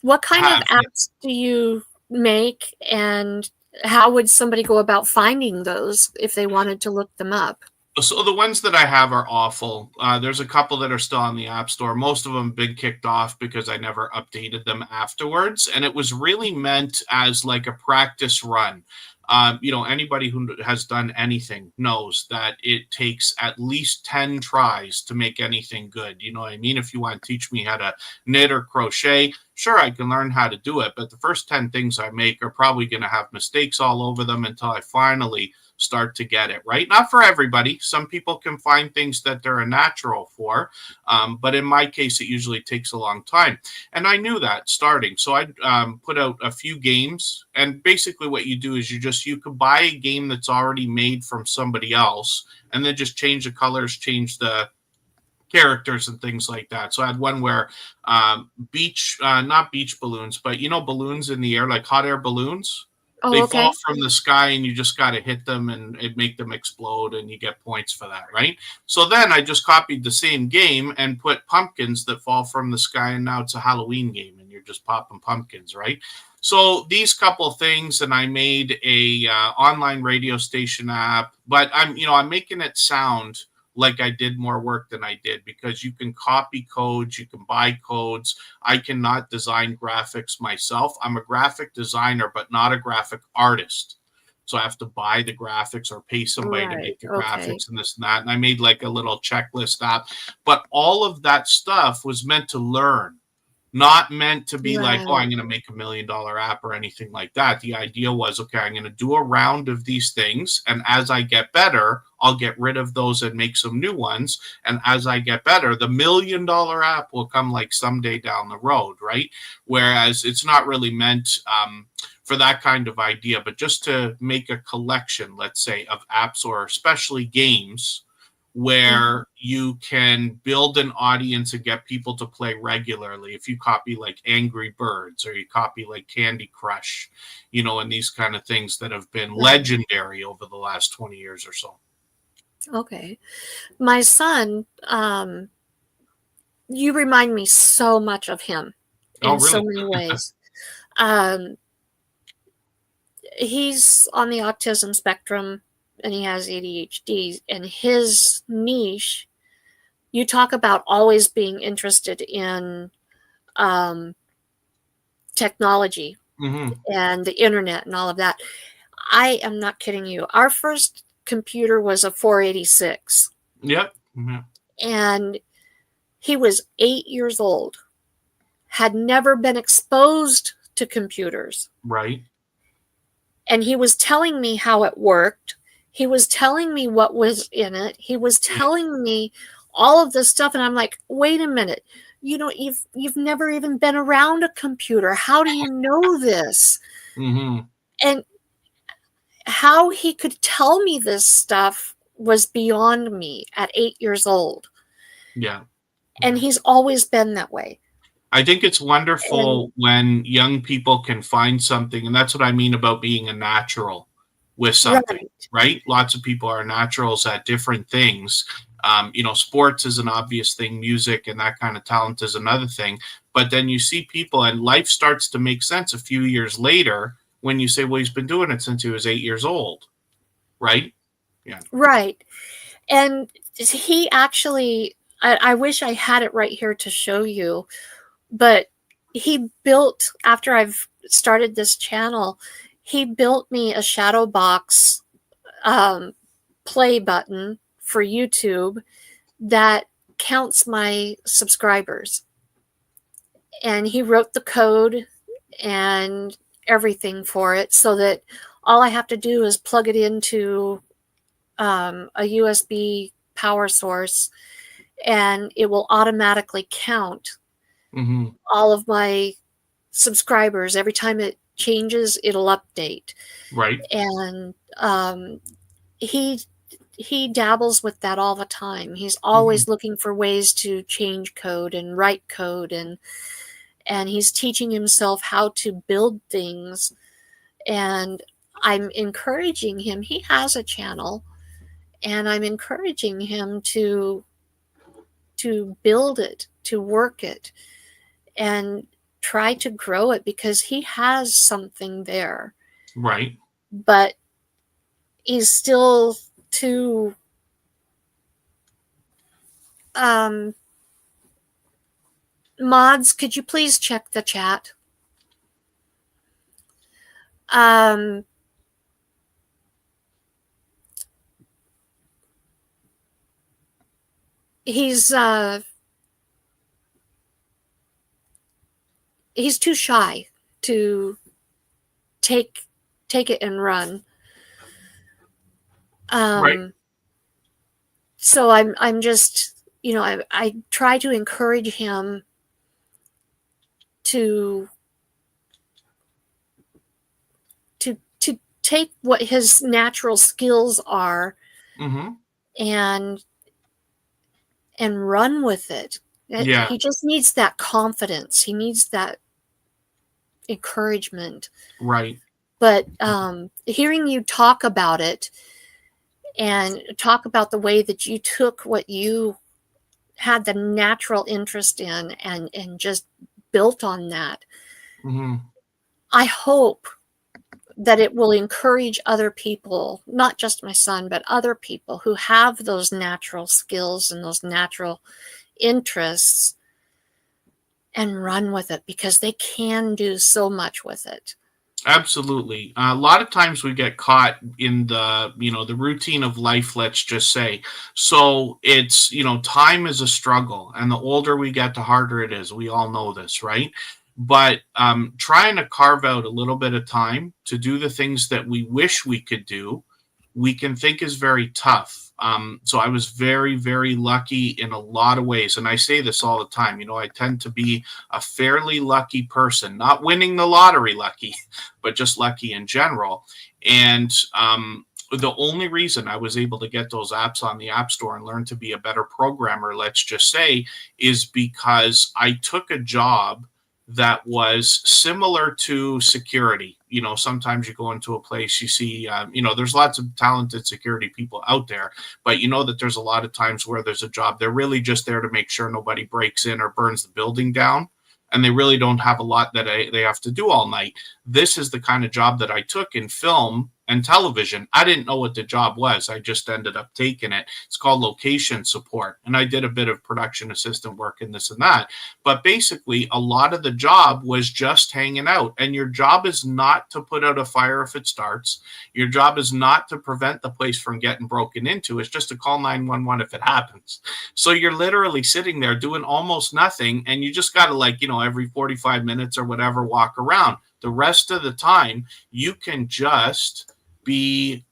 What kind of apps do you make, and how would somebody go about finding those if they wanted to look them up? So the ones that I have are awful. There's a couple that are still on the App Store. Most of them have been kicked off because I never updated them afterwards. And it was really meant as like a practice run. Anybody who has done anything knows that it takes at least 10 tries to make anything good. You know what I mean? If you want to teach me how to knit or crochet, sure, I can learn how to do it. But the first 10 things I make are probably going to have mistakes all over them until I finally start to get it right. Not for everybody. Some people can find things that they're a natural for. But in my case, it usually takes a long time. And I knew that starting. So I put out a few games. And basically what you do is you could buy a game that's already made from somebody else, and then just change the colors, change the characters and things like that. So I had one where not beach balloons, but balloons in the air, like hot air balloons. Oh, they okay. fall from the sky, and you just got to hit them and it make them explode, and you get points for that, right? So then I just copied the same game and put pumpkins that fall from the sky, and now it's a Halloween game, and you're just popping pumpkins, right? So these couple things, and I made a online radio station app, but I'm making it sound like I did more work than I did, because you can copy codes, you can buy codes. I cannot design graphics myself. I'm a graphic designer, but not a graphic artist. So I have to buy the graphics or pay somebody to make the graphics and this and that. And I made like a little checklist app. But all of that stuff was meant to learn. not meant to be like, oh, Right. I'm going to make $1 million app or anything like that. The idea was, okay, I'm going to do a round of these things. And as I get better, I'll get rid of those and make some new ones. And as I get better, the $1 million app will come like someday down the road, right? Whereas it's not really meant for that kind of idea, but just to make a collection, let's say, of apps or especially games where you can build an audience and get people to play regularly. If you copy like Angry Birds or you copy like Candy Crush, and these kind of things that have been legendary over the last 20 years or so. Okay. My son, you remind me so much of him in so many ways. He's on the autism spectrum and he has ADHD, and his niche, you talk about always being interested in technology and the internet and all of that. I am not kidding you. Our first computer was a 486. Yep. Mm-hmm. And he was 8 years old, had never been exposed to computers. Right. And he was telling me how it worked. He was telling me what was in it. He was telling me all of this stuff. And I'm like, wait a minute. You've never even been around a computer. How do you know this? Mm-hmm. And how he could tell me this stuff was beyond me at 8 years old. Yeah. And he's always been that way. I think it's wonderful when young people can find something, and that's what I mean about being a natural with something, right? Lots of people are naturals at different things. Sports is an obvious thing, music and that kind of talent is another thing. But then you see people and life starts to make sense a few years later when you say, well, he's been doing it since he was 8 years old, right? Yeah. Right. And he actually, I wish I had it right here to show you, but he built, after I've started this channel, he built me a shadow box play button for YouTube that counts my subscribers. And he wrote the code and everything for it so that all I have to do is plug it into a USB power source and it will automatically count all of my subscribers. Every time it changes, it'll update. Right. And he dabbles with that all the time. He's always looking for ways to change code and write code, and he's teaching himself how to build things. And I'm encouraging him. He has a channel, and I'm encouraging him to build it, to work it, and try to grow it because he has something there. Right. But he's still too mods, could you please check the chat? He's too shy to take it and run. Right. So I'm just, I try to encourage him to take what his natural skills are and run with it. Yeah. He just needs that confidence. He needs that encouragement. Right. But hearing you talk about it and talk about the way that you took what you had the natural interest in and just built on that, I hope that it will encourage other people, not just my son, but other people who have those natural skills and those natural interests and run with it, because they can do so much with it. Absolutely. A lot of times we get caught in the, the routine of life, let's just say. So it's, time is a struggle, and the older we get, the harder it is. We all know this, right? But trying to carve out a little bit of time to do the things that we wish we could do, we can think is very tough. So I was very, very lucky in a lot of ways. And I say this all the time. I tend to be a fairly lucky person, not winning the lottery lucky, but just lucky in general. And the only reason I was able to get those apps on the App Store and learn to be a better programmer, let's just say, is because I took a job that was similar to security. Sometimes you go into a place, you see, there's lots of talented security people out there, but that there's a lot of times where there's a job, they're really just there to make sure nobody breaks in or burns the building down. And they really don't have a lot that they have to do all night. This is the kind of job that I took in film and television. I didn't know what the job was. I just ended up taking it. It's called location support. And I did a bit of production assistant work and this and that. But basically, a lot of the job was just hanging out. And your job is not to put out a fire if it starts. Your job is not to prevent the place from getting broken into. It's just to call 911 if it happens. So you're literally sitting there doing almost nothing. And you just got to every 45 minutes or whatever, walk around. The rest of the time, you can just be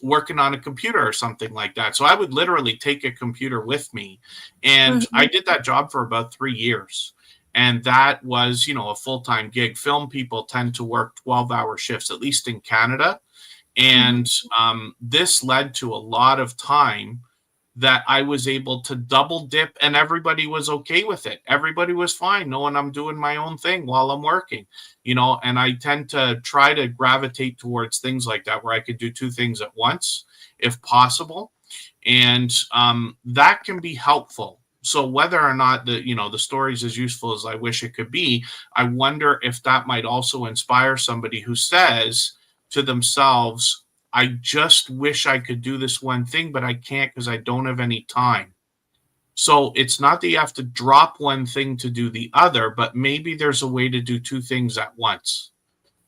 working on a computer or something like that. So I would literally take a computer with me. And I did that job for about 3 years. And that was, a full-time gig. Film people tend to work 12-hour shifts, at least in Canada. And this led to a lot of time that I was able to double dip, and everybody was okay with it. Everybody was fine knowing I'm doing my own thing while I'm working, and I tend to try to gravitate towards things like that where I could do two things at once if possible. And that can be helpful. So whether or not the story is as useful as I wish it could be, I wonder if that might also inspire somebody who says to themselves, I just wish I could do this one thing, but I can't because I don't have any time. So it's not that you have to drop one thing to do the other, but maybe there's a way to do two things at once.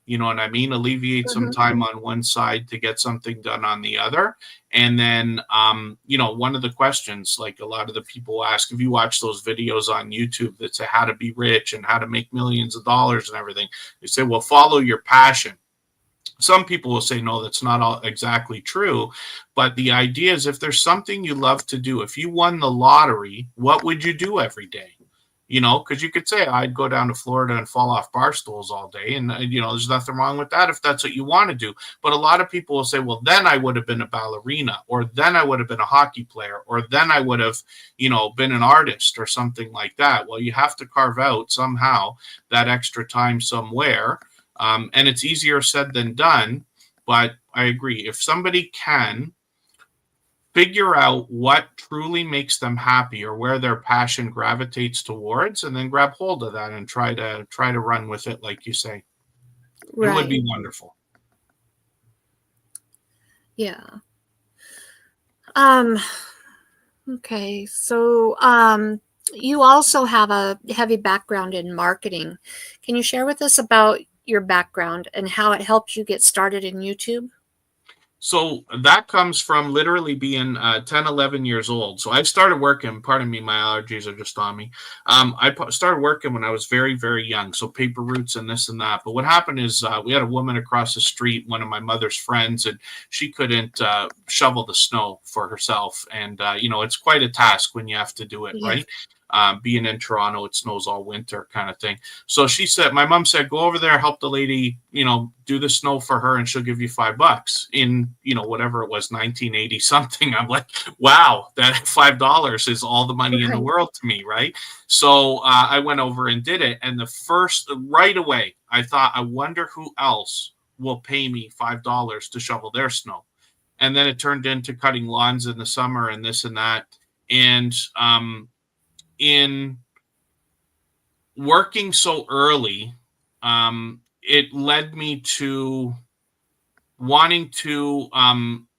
You know what I mean? Alleviate some time on one side to get something done on the other. And then, one of the questions, like a lot of the people ask, if you watch those videos on YouTube that say how to be rich and how to make millions of dollars and everything, they say, well, follow your passion. Some people will say, no, that's not all exactly true. But the idea is if there's something you love to do, if you won the lottery, what would you do every day? Because you could say, I'd go down to Florida and fall off bar stools all day. And, there's nothing wrong with that if that's what you want to do. But a lot of people will say, well, then I would have been a ballerina, or then I would have been a hockey player, or then I would have, been an artist or something like that. Well, you have to carve out somehow that extra time somewhere. And it's easier said than done, but I agree. If somebody can figure out what truly makes them happy or where their passion gravitates towards, and then grab hold of that and try to run with it, like you say, it would be wonderful. Yeah. Okay. So, you also have a heavy background in marketing. Can you share with us about your background and how it helped you get started in YouTube? So that comes from literally being 10, 11 years old. So I started working, pardon me, my allergies are just on me. I started working when I was very, very young. So paper routes and this and that. But what happened is we had a woman across the street, one of my mother's friends, and she couldn't shovel the snow for herself. And, it's quite a task when you have to do it, right? Being in Toronto, it snows all winter kind of thing. So my mom said, go over there, help the lady, do the snow for her, and she'll give you $5 in, whatever it was, 1980 something. I'm like, wow, that $5 is all the money in the world to me, right? So I went over and did it. And right away, I thought, I wonder who else will pay me $5 to shovel their snow. And then it turned into cutting lawns in the summer and this and that. And in working so early, it led me to wanting to,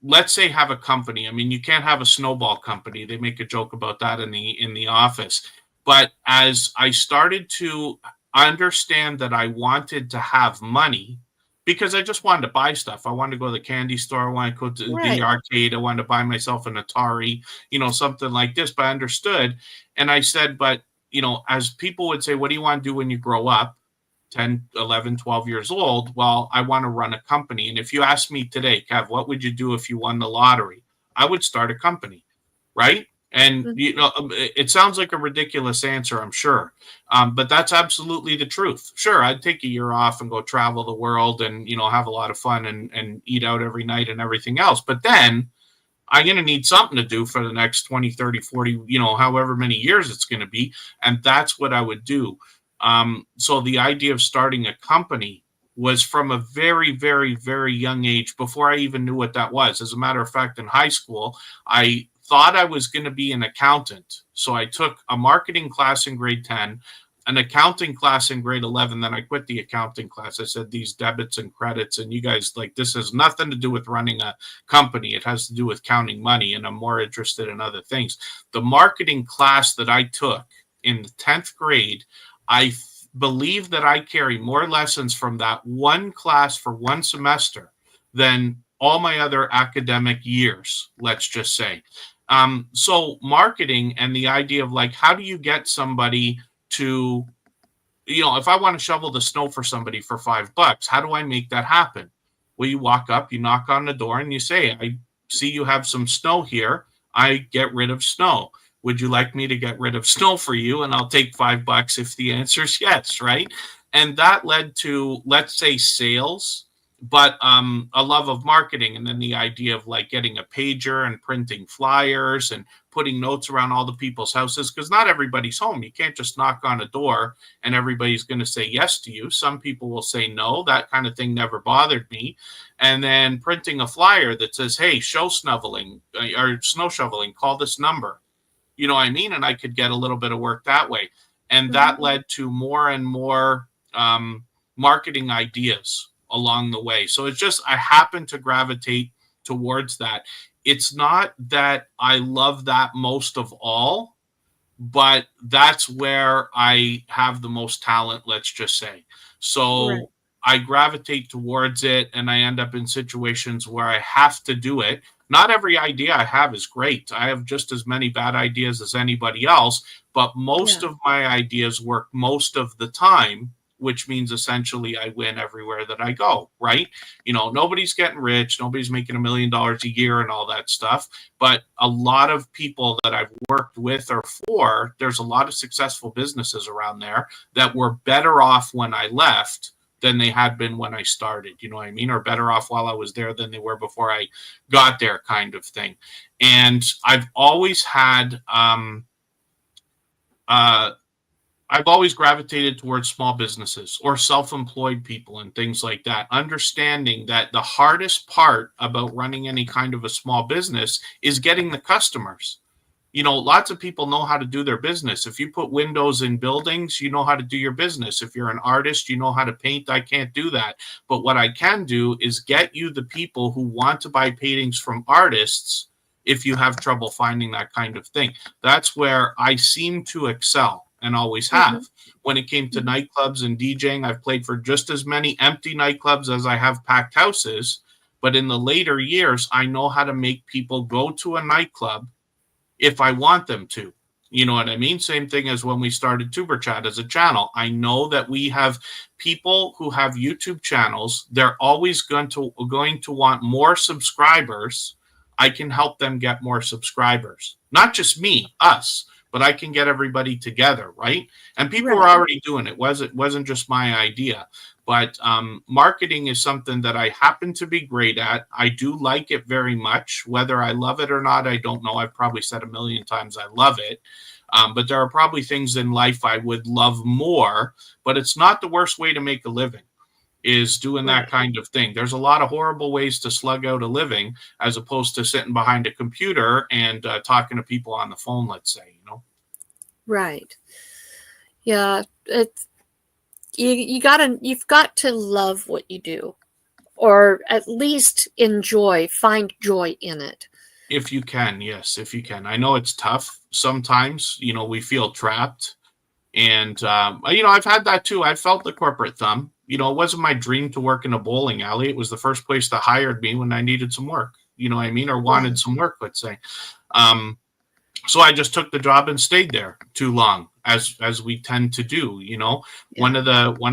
let's say, have a company. I mean, you can't have a snowball company. They make a joke about that in the office. But as I started to understand that I wanted to have money, because I just wanted to buy stuff. I wanted to go to the candy store. I wanted to go to the arcade. I wanted to buy myself an Atari, something like this. But I understood. And I said, but, as people would say, what do you want to do when you grow up? 10, 11, 12 years old. Well, I want to run a company. And if you ask me today, Kev, what would you do if you won the lottery? I would start a company, right? And, it sounds like a ridiculous answer, I'm sure. But that's absolutely the truth. Sure, I'd take a year off and go travel the world and, have a lot of fun and eat out every night and everything else. But then I'm going to need something to do for the next 20, 30, 40, however many years it's going to be. And that's what I would do. So the idea of starting a company was from a very, very, very young age, before I even knew what that was. As a matter of fact, in high school, I thought I was going to be an accountant. So I took a marketing class in grade 10, an accounting class in grade 11. Then I quit the accounting class. I said, these debits and credits, and you guys, this has nothing to do with running a company. It has to do with counting money, and I'm more interested in other things. The marketing class that I took in the 10th grade, I believe that I carry more lessons from that one class for one semester than all my other academic years, let's just say. So marketing and the idea of how do you get somebody to, if I want to shovel the snow for somebody for $5, how do I make that happen? Well, you walk up, you knock on the door, and you say, I see you have some snow here. I get rid of snow. Would you like me to get rid of snow for you? And I'll take $5 if the answer is yes, right? And that led to, let's say, sales, but a love of marketing. And then the idea of getting a pager and printing flyers and putting notes around all the people's houses, because not everybody's home. You can't just knock on a door and everybody's going to say yes to you. Some people will say no. That kind of thing never bothered me. And then printing a flyer that says, hey, snow shoveling, call this number. You know what I mean? And I could get a little bit of work that way. And that led to more and more marketing ideas along the way. So it's just, I happen to gravitate towards that. It's not that I love that most of all, but that's where I have the most talent, let's just say. So I gravitate towards it, and I end up in situations where I have to do it. Not every idea I have is great. I have just as many bad ideas as anybody else, but most of my ideas work most of the time, which means essentially I win everywhere that I go, right? Nobody's getting rich, nobody's making $1 million a year and all that stuff, but a lot of people that I've worked with or for, there's a lot of successful businesses around there that were better off when I left than they had been when I started, you know what I mean? Or better off while I was there than they were before I got there, kind of thing. And I've always had, I've always gravitated towards small businesses or self-employed people and things like that, understanding that the hardest part about running any kind of a small business is getting the customers. Lots of people know how to do their business. If you put windows in buildings, you know how to do your business. If you're an artist, you know how to paint. I can't do that. But what I can do is get you the people who want to buy paintings from artists if you have trouble finding that kind of thing. That's where I seem to excel and always have. When it came to nightclubs and DJing, I've played for just as many empty nightclubs as I have packed houses. But in the later years, I know how to make people go to a nightclub if I want them to. You know what I mean? Same thing as when we started Tuber Chat as a channel. I know that we have people who have YouTube channels. They're always going to want more subscribers. I can help them get more subscribers. Not just me, us, but I can get everybody together, right? And people are already doing it. It wasn't just my idea. But marketing is something that I happen to be great at. I do like it very much. Whether I love it or not, I don't know. I've probably said 1,000,000 times I love it. But there are probably things in life I would love more. But it's not the worst way to make a living, is doing that kind of thing. There's a lot of horrible ways to slug out a living as opposed to sitting behind a computer and talking to people on the phone, let's say, Right. Yeah. You've got to love what you do, or at least find joy in it. If you can, yes, if you can. I know it's tough. Sometimes, we feel trapped. And, I've had that too. I felt the corporate thumb. You know, it wasn't my dream to work in a bowling alley. It was the first place that hired me when I needed some work, you know what I mean? Or Yeah. wanted some work, let's say. So I just took the job and stayed there too long, as we tend to do. You know, Yeah. one of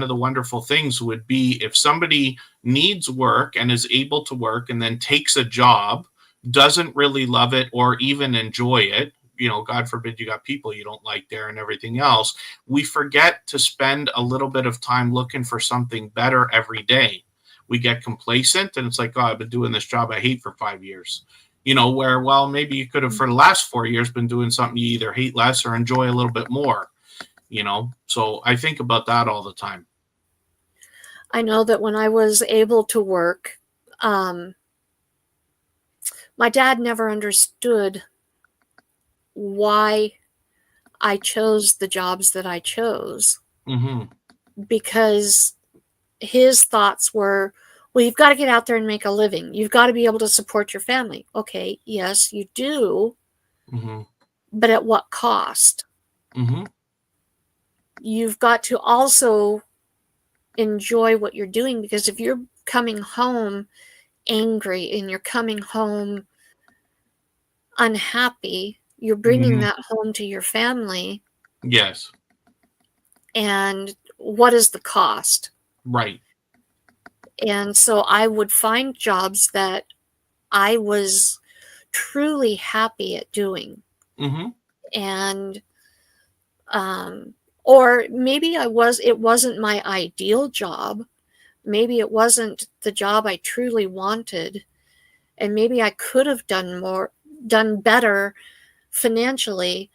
the wonderful things would be if somebody needs work and is able to work and then takes a job, doesn't really love it or even enjoy it. You know, God forbid you got people you don't like there and everything else. We forget to spend a little bit of time looking for something better every day. We get complacent and it's like, oh, I've been doing this job I hate for 5 years. You know, where, well, maybe you could have for the last 4 years been doing something you either hate less or enjoy a little bit more, you know? So I think about that all the time. I know that when I was able to work, my dad never understood why I chose the jobs that I chose. Mm-hmm. Because his thoughts were, well, you've got to get out there and make a living. You've got to be able to support your family. Okay, yes, you do. Mm-hmm. But at what cost? Mm-hmm. You've got to also enjoy what you're doing, because if you're coming home angry and you're coming home unhappy, you're bringing Mm-hmm. that home to your family. Yes. And what is the cost? Right. And so I would find jobs that I was truly happy at doing. Mm-hmm. And or maybe it wasn't my ideal job. Maybe it wasn't the job I truly wanted. And maybe I could have done better financially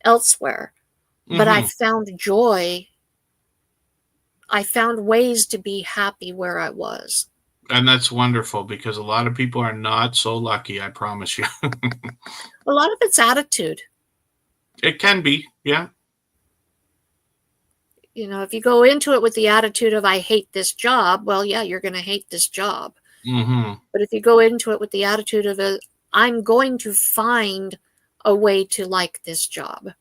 elsewhere. But I Mm-hmm. found joy. I found ways to be happy where I was. And that's wonderful because a lot of people are not so lucky, I promise you. A lot of it's attitude. It can be, yeah. You know, if you go into it with the attitude of, I hate this job, well, yeah, you're going to hate this job. Mm-hmm. But if you go into it with the attitude of, I'm going to find a way to like this job.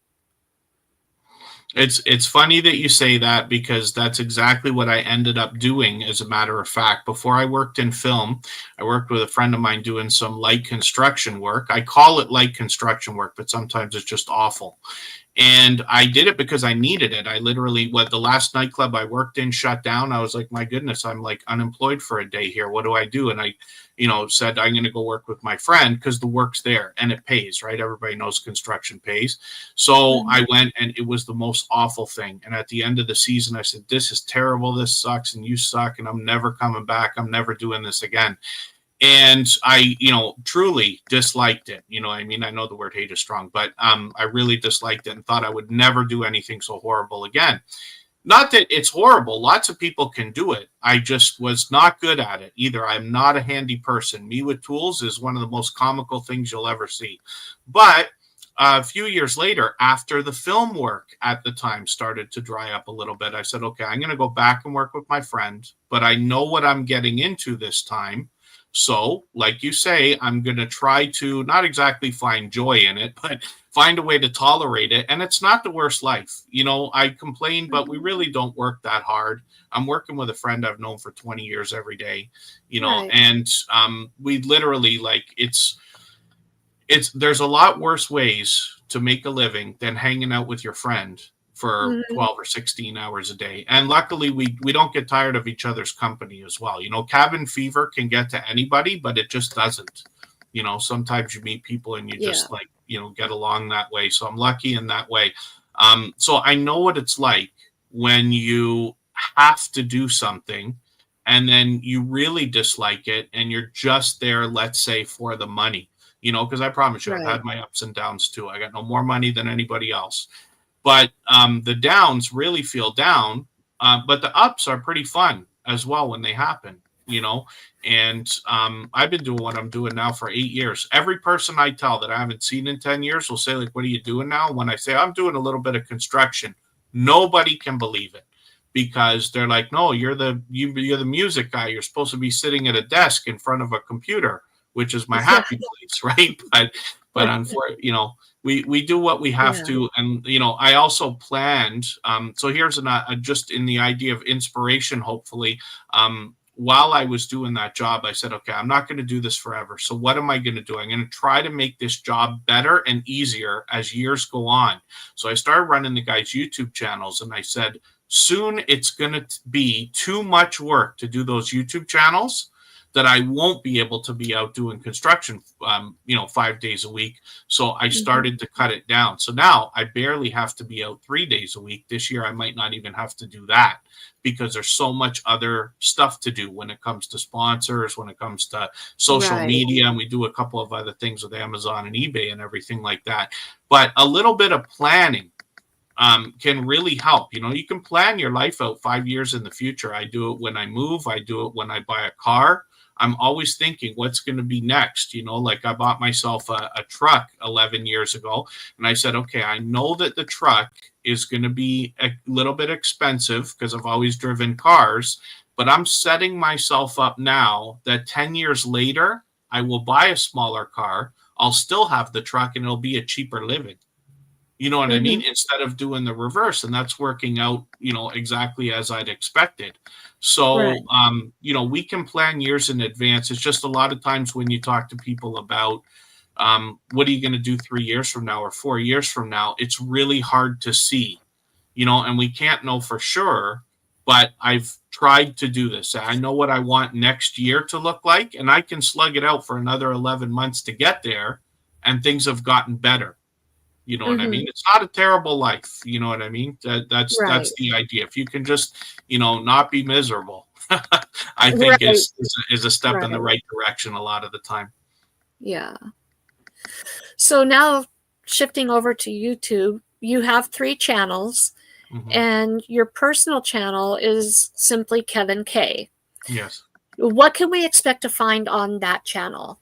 It's funny that you say that because that's exactly what I ended up doing, as a matter of fact. Before I worked in film, I worked with a friend of mine doing some light construction work. I call it light construction work, but sometimes it's just awful. And I did it because I needed it. I literally, the last nightclub I worked in shut down. I was like, my goodness, I'm like unemployed for a day here. What do I do? And I, said, I'm going to go work with my friend because the work's there and it pays, right? Everybody knows construction pays. So I went and it was the most awful thing. And at the end of the season, I said, this is terrible. This sucks. And you suck. And I'm never coming back. I'm never doing this again. And I, truly disliked it. I mean, I know the word hate is strong, but I really disliked it and thought I would never do anything so horrible again. Not that it's horrible. Lots of people can do it. I just was not good at it either. I'm not a handy person. Me with tools is one of the most comical things you'll ever see. But a few years later, after the film work at the time started to dry up a little bit, I said, okay, I'm going to go back and work with my friend, but I know what I'm getting into this time. So, like you say, I'm going to try to not exactly find joy in it, but find a way to tolerate it. And it's not the worst life. I complain, but we really don't work that hard. I'm working with a friend I've known for 20 years every day, Right. and we literally there's a lot worse ways to make a living than hanging out with your friend for 12 or 16 hours a day. And luckily we don't get tired of each other's company as well. Cabin fever can get to anybody, but it just doesn't. Sometimes you meet people and you just get along that way. So I'm lucky in that way. So I know what it's like when you have to do something and then you really dislike it and you're just there, let's say, for the money, because I promise you, I've had my ups and downs too. I got no more money than anybody else. But the downs really feel down, but the ups are pretty fun as well when they happen, And I've been doing what I'm doing now for 8 years. Every person I tell that I haven't seen in 10 years will say, like, what are you doing now? When I say I'm doing a little bit of construction, nobody can believe it because they're like, no, you're the music guy. You're supposed to be sitting at a desk in front of a computer. which is my Yeah. happy place, right? But unfortunately, we do what we have Yeah. to. And, I also planned, so here's just in the idea of inspiration, hopefully, while I was doing that job, I said, okay, I'm not going to do this forever. So what am I going to do? I'm going to try to make this job better and easier as years go on. So I started running the guys' YouTube channels, and I said, soon it's going to be too much work to do those YouTube channels, that I won't be able to be out doing construction, 5 days a week. So I started to cut it down. So now I barely have to be out 3 days a week. This year, I might not even have to do that, because there's so much other stuff to do when it comes to sponsors, when it comes to social media. And we do a couple of other things with Amazon and eBay and everything like that. But a little bit of planning can really help. You can plan your life out 5 years in the future. I do it when I move. I do it when I buy a car. I'm always thinking what's going to be next. Like I bought myself a truck 11 years ago, and I said, okay, I know that the truck is going to be a little bit expensive because I've always driven cars, but I'm setting myself up now that 10 years later, I will buy a smaller car. I'll still have the truck, and it'll be a cheaper living. You know what I mean? Instead of doing the reverse. And that's working out, exactly as I'd expected. So, we can plan years in advance. It's just a lot of times when you talk to people about what are you going to do 3 years from now or 4 years from now, it's really hard to see, and we can't know for sure. But I've tried to do this. I know what I want next year to look like, and I can slug it out for another 11 months to get there, and things have gotten better. You know what I mean? It's not a terrible life. You know what I mean? That's the idea. If you can just, not be miserable, I think is a step in the right direction a lot of the time. Yeah. So now shifting over to YouTube, you have 3 channels, and your personal channel is simply Kevin Kaye. Yes. What can we expect to find on that channel?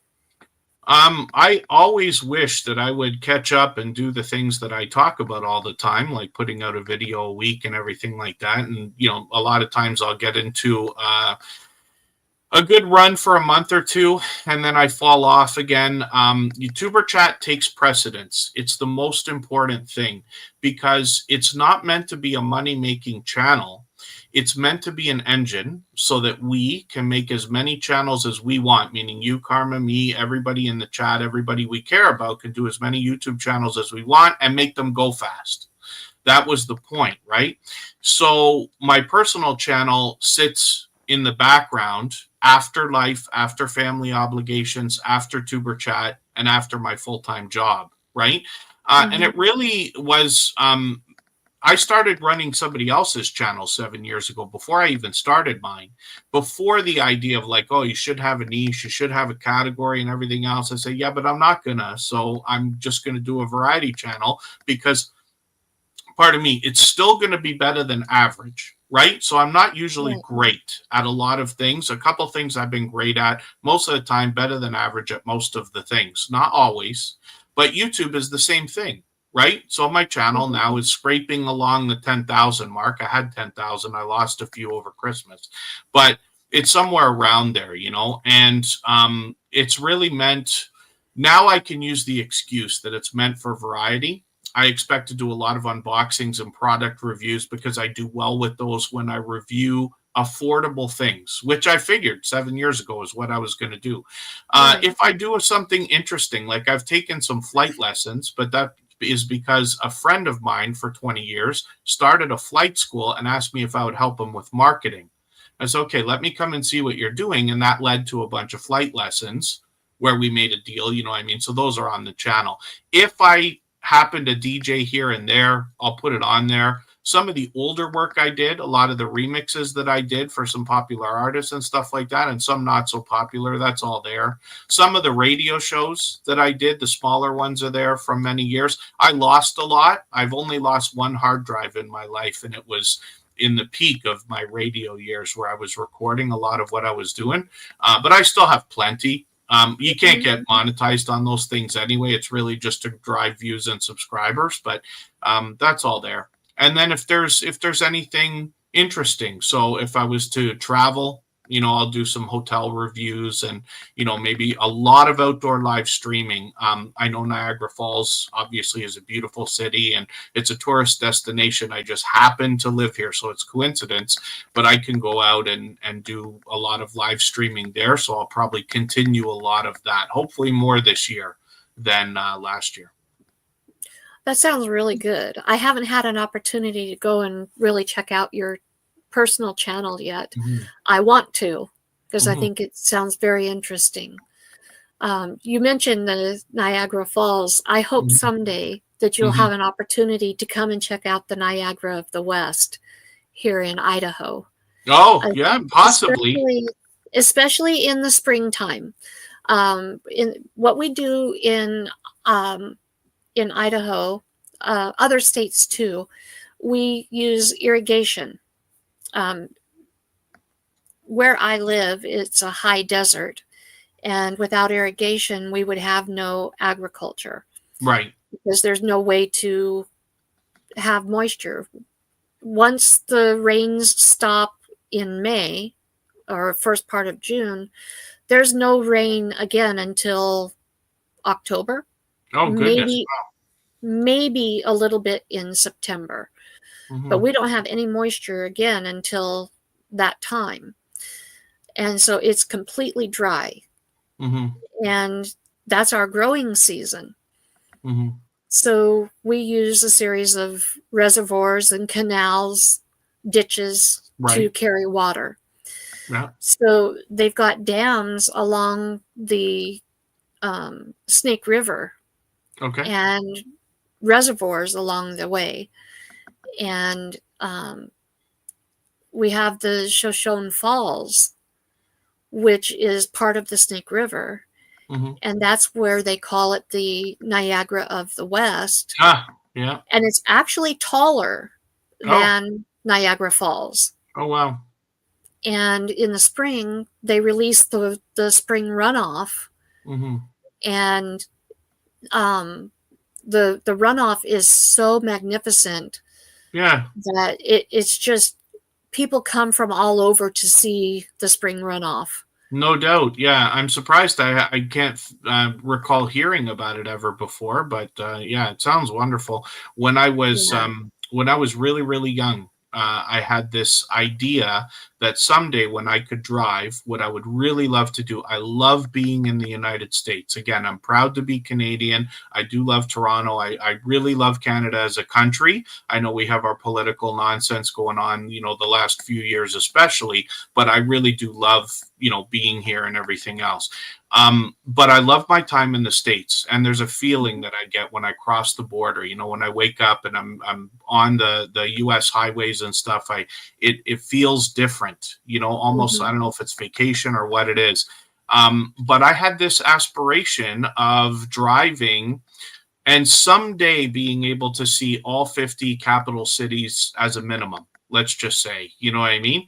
I always wish that I would catch up and do the things that I talk about all the time, like putting out a video a week and everything like that. And, a lot of times I'll get into a good run for a month or two, and then I fall off again. YouTuber chat takes precedence. It's the most important thing, because it's not meant to be a money-making channel. It's meant to be an engine so that we can make as many channels as we want, meaning you, Karma, me, everybody in the chat, everybody we care about can do as many YouTube channels as we want and make them go fast. That was the point, right? So my personal channel sits in the background after life, after family obligations, after Tuber Chat, and after my full-time job, right? And it really was... I started running somebody else's channel 7 years ago, before I even started mine, before the idea of like, oh, you should have a niche, you should have a category and everything else. I say, yeah, but I'm not gonna. So I'm just going to do a variety channel, because, pardon me, it's still going to be better than average, right? So I'm not usually great at a lot of things. A couple of things I've been great at, most of the time better than average at most of the things, not always. But YouTube is the same thing. Right? So my channel now is scraping along the 10,000 mark. I had 10,000. I lost a few over Christmas, but it's somewhere around there, and it's really meant, now I can use the excuse that it's meant for variety. I expect to do a lot of unboxings and product reviews, because I do well with those when I review affordable things, which I figured 7 years ago is what I was going to do. If I do something interesting, like I've taken some flight lessons, but that is because a friend of mine for 20 years started a flight school and asked me if I would help him with marketing. I said, okay, let me come and see what you're doing. And that led to a bunch of flight lessons where we made a deal, you know what I mean? So those are on the channel. If I happen to DJ here and there, I'll put it on there. Some of the older work I did, a lot of the remixes that I did for some popular artists and stuff like that, and some not so popular, that's all there. Some of the radio shows that I did, the smaller ones, are there from many years. I lost a lot. I've only lost one hard drive in my life, and it was in the peak of my radio years where I was recording a lot of what I was doing. But I still have plenty. You can't get monetized on those things anyway. It's really just to drive views and subscribers, but that's all there. And then if there's anything interesting, so if I was to travel, I'll do some hotel reviews and, maybe a lot of outdoor live streaming. I know Niagara Falls obviously is a beautiful city and it's a tourist destination. I just happen to live here, so it's coincidence, but I can go out and do a lot of live streaming there. So I'll probably continue a lot of that, hopefully more this year than last year. That sounds really good. I haven't had an opportunity to go and really check out your personal channel yet. Mm-hmm. I want to, because Mm-hmm. I think it sounds very interesting. You mentioned the Niagara Falls. I hope Mm-hmm. someday that you'll Mm-hmm. have an opportunity to come and check out the Niagara of the West here in Idaho. Oh, yeah, possibly. Especially in the springtime. In what we do in Idaho, other states too, we use irrigation. Where I live, it's a high desert, and without irrigation, we would have no agriculture. Right. Because there's no way to have moisture. Once the rains stop in May or first part of June, there's no rain again until October. Oh, goodness. Maybe a little bit in September. Mm-hmm. But we don't have any moisture again until that time. And so it's completely dry. Mm-hmm. And that's our growing season. Mm-hmm. So we use a series of reservoirs and canals, ditches to carry water. Yeah. So they've got dams along the Snake River. Okay. And reservoirs along the way. And we have the Shoshone Falls, which is part of the Snake River. Mm-hmm. And that's where they call it the Niagara of the West. Yeah. And it's actually taller than Niagara Falls. Oh, wow. And in the spring, they release the spring runoff. Mm-hmm. And the runoff is so magnificent. Yeah. That it's just, people come from all over to see the spring runoff. No doubt. Yeah, I'm surprised. I can't recall hearing about it ever before, but yeah, it sounds wonderful. When I was really, really young, I had this idea that someday when I could drive, what I would really love to do, I love being in the United States. Again, I'm proud to be Canadian. I do love Toronto. I really love Canada as a country. I know we have our political nonsense going on, the last few years especially, but I really do love, being here and everything else. But I love my time in the States, and there's a feeling that I get when I cross the border. When I wake up and I'm on the U.S. highways and stuff, it feels different. Almost, mm-hmm. I don't know if it's vacation or what it is. But I had this aspiration of driving and someday being able to see all 50 capital cities as a minimum. Let's just say, you know what I mean?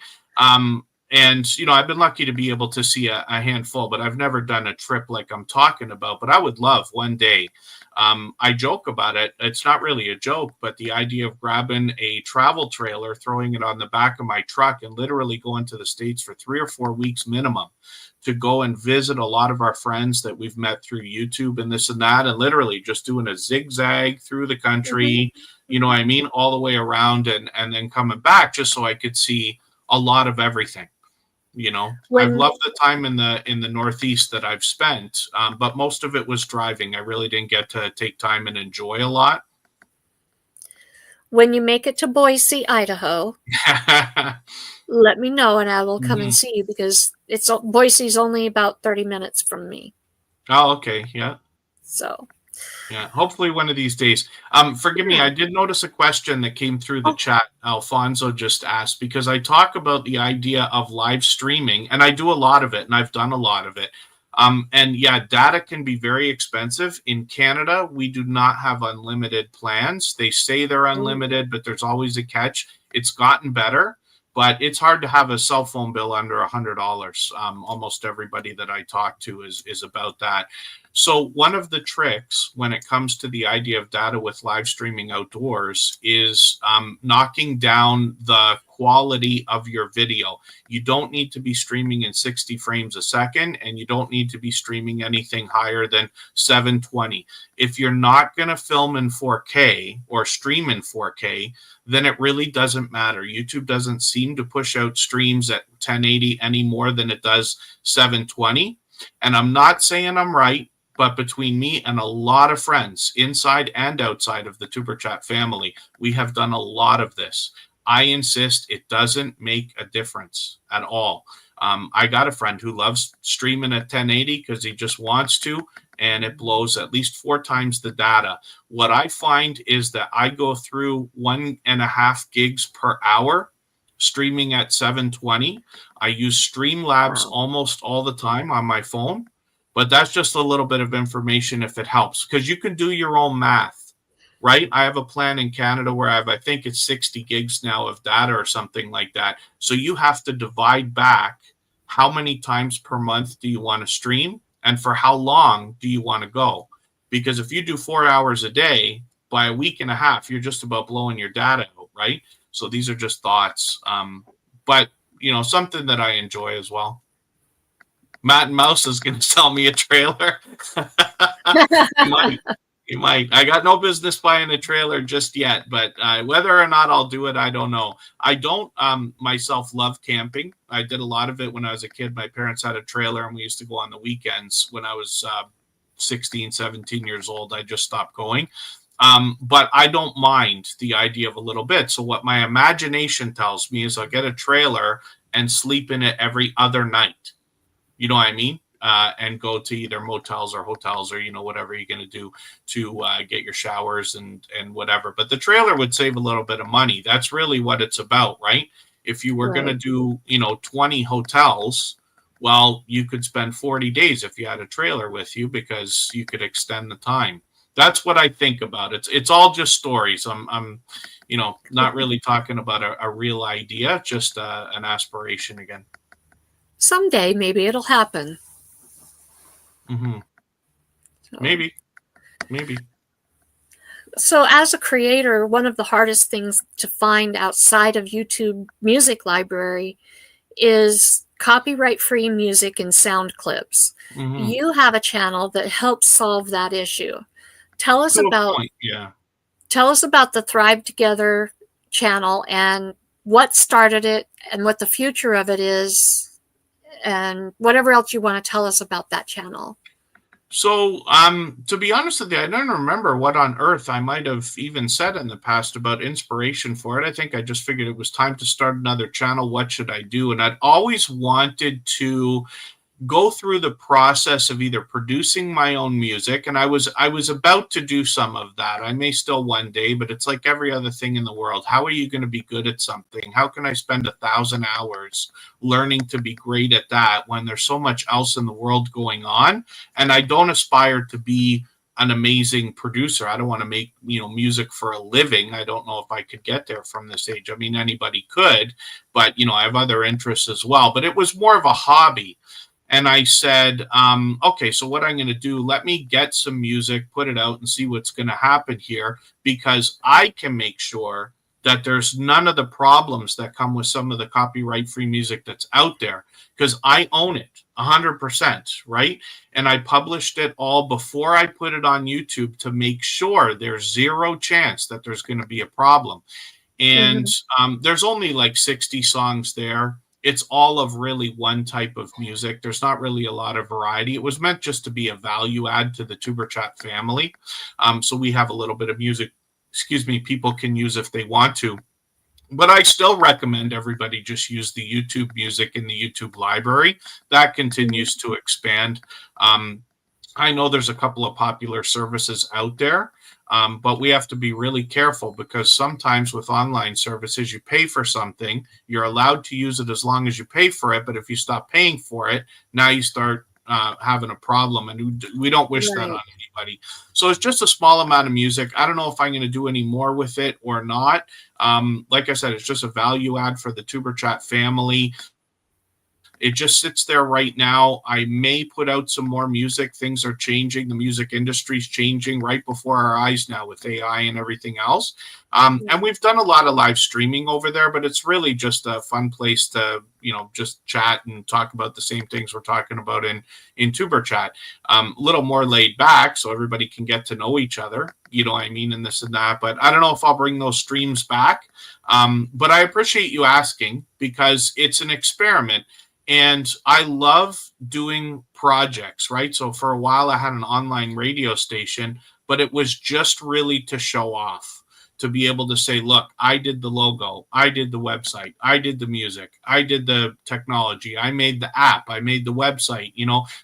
And, I've been lucky to be able to see a handful, but I've never done a trip like I'm talking about. But I would love one day. I joke about it. It's not really a joke, but the idea of grabbing a travel trailer, throwing it on the back of my truck, and literally going to the States for 3 or 4 weeks minimum to go and visit a lot of our friends that we've met through YouTube and this and that, and literally just doing a zigzag through the country, mm-hmm. You know what I mean, all the way around and then coming back just so I could see a lot of everything. I've loved the time in the Northeast that I've spent, but most of it was driving. I really didn't get to take time and enjoy a lot. When you make it to Boise, Idaho, let me know and I will come mm-hmm. and see you, because Boise's only about 30 minutes from me. Oh, okay. Yeah. So. Yeah, hopefully one of these days. Forgive me, I did notice a question that came through the chat. Alfonso just asked, because I talk about the idea of live streaming, and I do a lot of it, and I've done a lot of it. And yeah, data can be very expensive. In Canada, we do not have unlimited plans. They say they're unlimited, but there's always a catch. It's gotten better, but it's hard to have a cell phone bill under $100. Almost everybody that I talk to is about that. So one of the tricks when it comes to the idea of data with live streaming outdoors is knocking down the quality of your video. You don't need to be streaming in 60 frames a second, and you don't need to be streaming anything higher than 720. If you're not going to film in 4K or stream in 4K, then it really doesn't matter. YouTube doesn't seem to push out streams at 1080 any more than it does 720. And I'm not saying I'm right, but between me and a lot of friends inside and outside of the Tuber Chat family, we have done a lot of this. I insist it doesn't make a difference at all. I got a friend who loves streaming at 1080 because he just wants to, and it blows at least 4 times the data. What I find is that I go through 1.5 gigs per hour streaming at 720. I use Streamlabs almost all the time on my phone, but that's just a little bit of information if it helps, because you can do your own math, right? I have a plan in Canada where I think it's 60 gigs now of data or something like that. So you have to divide back how many times per month do you want to stream and for how long do you want to go? Because if you do 4 hours a day, by a week and a half, you're just about blowing your data out, right? So these are just thoughts, but something that I enjoy as well. Matt and Mouse is going to sell me a trailer. He might. I got no business buying a trailer just yet, but whether or not I'll do it, I don't know. I don't myself love camping. I did a lot of it when I was a kid. My parents had a trailer, and we used to go on the weekends. When I was 16, 17 years old, I just stopped going. But I don't mind the idea of a little bit. So what my imagination tells me is I'll get a trailer and sleep in it every other night. You know what I mean? And go to either motels or hotels or, whatever you're going to do to get your showers and whatever. But the trailer would save a little bit of money. That's really what it's about, right? If you were going to do, 20 hotels, well, you could spend 40 days if you had a trailer with you because you could extend the time. That's what I think about. It's all just stories. I'm not really talking about a real idea, just an aspiration again. Someday, maybe it'll happen. Mm-hmm. So. Maybe. So as a creator, one of the hardest things to find outside of YouTube Music Library is copyright-free music and sound clips. Mm-hmm. You have a channel that helps solve that issue. Tell us about the Thrive Together channel and what started it and what the future of it is and whatever else you want to tell us about that channel. So, to be honest with you, I don't remember what on earth I might have even said in the past about inspiration for it. I think I just figured it was time to start another channel. What should I do? And I'd always wanted to go through the process of either producing my own music, and I was about to do some of that. I may still one day, but it's like every other thing in the world. How are you going to be good at something? How can I spend 1,000 hours learning to be great at that when there's so much else in the world going on? And I don't aspire to be an amazing producer. I don't want to make music for a living. I don't know if I could get there from this age. I mean, anybody could, but I have other interests as well. But it was more of a hobby. And I said, okay, so what I'm going to do, let me get some music, put it out and see what's going to happen here, because I can make sure that there's none of the problems that come with some of the copyright-free music that's out there, because I own it 100%, right? And I published it all before I put it on YouTube to make sure there's zero chance that there's going to be a problem. And there's only like 60 songs there. It's all of really one type of music. There's not really a lot of variety. It was meant just to be a value add to the Tuber Chat family. So we have a little bit of music, people can use if they want to. But I still recommend everybody just use the YouTube music in the YouTube library. That continues to expand. I know there's a couple of popular services out there. But we have to be really careful, because sometimes with online services, you pay for something, you're allowed to use it as long as you pay for it. But if you stop paying for it, now you start having a problem, and we don't wish that on anybody. So it's just a small amount of music. I don't know if I'm going to do any more with it or not. Like I said, it's just a value add for the Tuber Chat family. It just sits there right now. I may put out some more music. Things are changing. The music industry is changing right before our eyes now with AI and everything else. And we've done a lot of live streaming over there, but it's really just a fun place to, just chat and talk about the same things we're talking about in Tuber Chat. A little more laid back so everybody can get to know each other, and this and that. But I don't know if I'll bring those streams back. But I appreciate you asking, because it's an experiment. And I love doing projects, right? So for a while I had an online radio station, but it was just really to show off, to be able to say, look, I did the logo, I did the website, I did the music, I did the technology, I made the app, I made the website,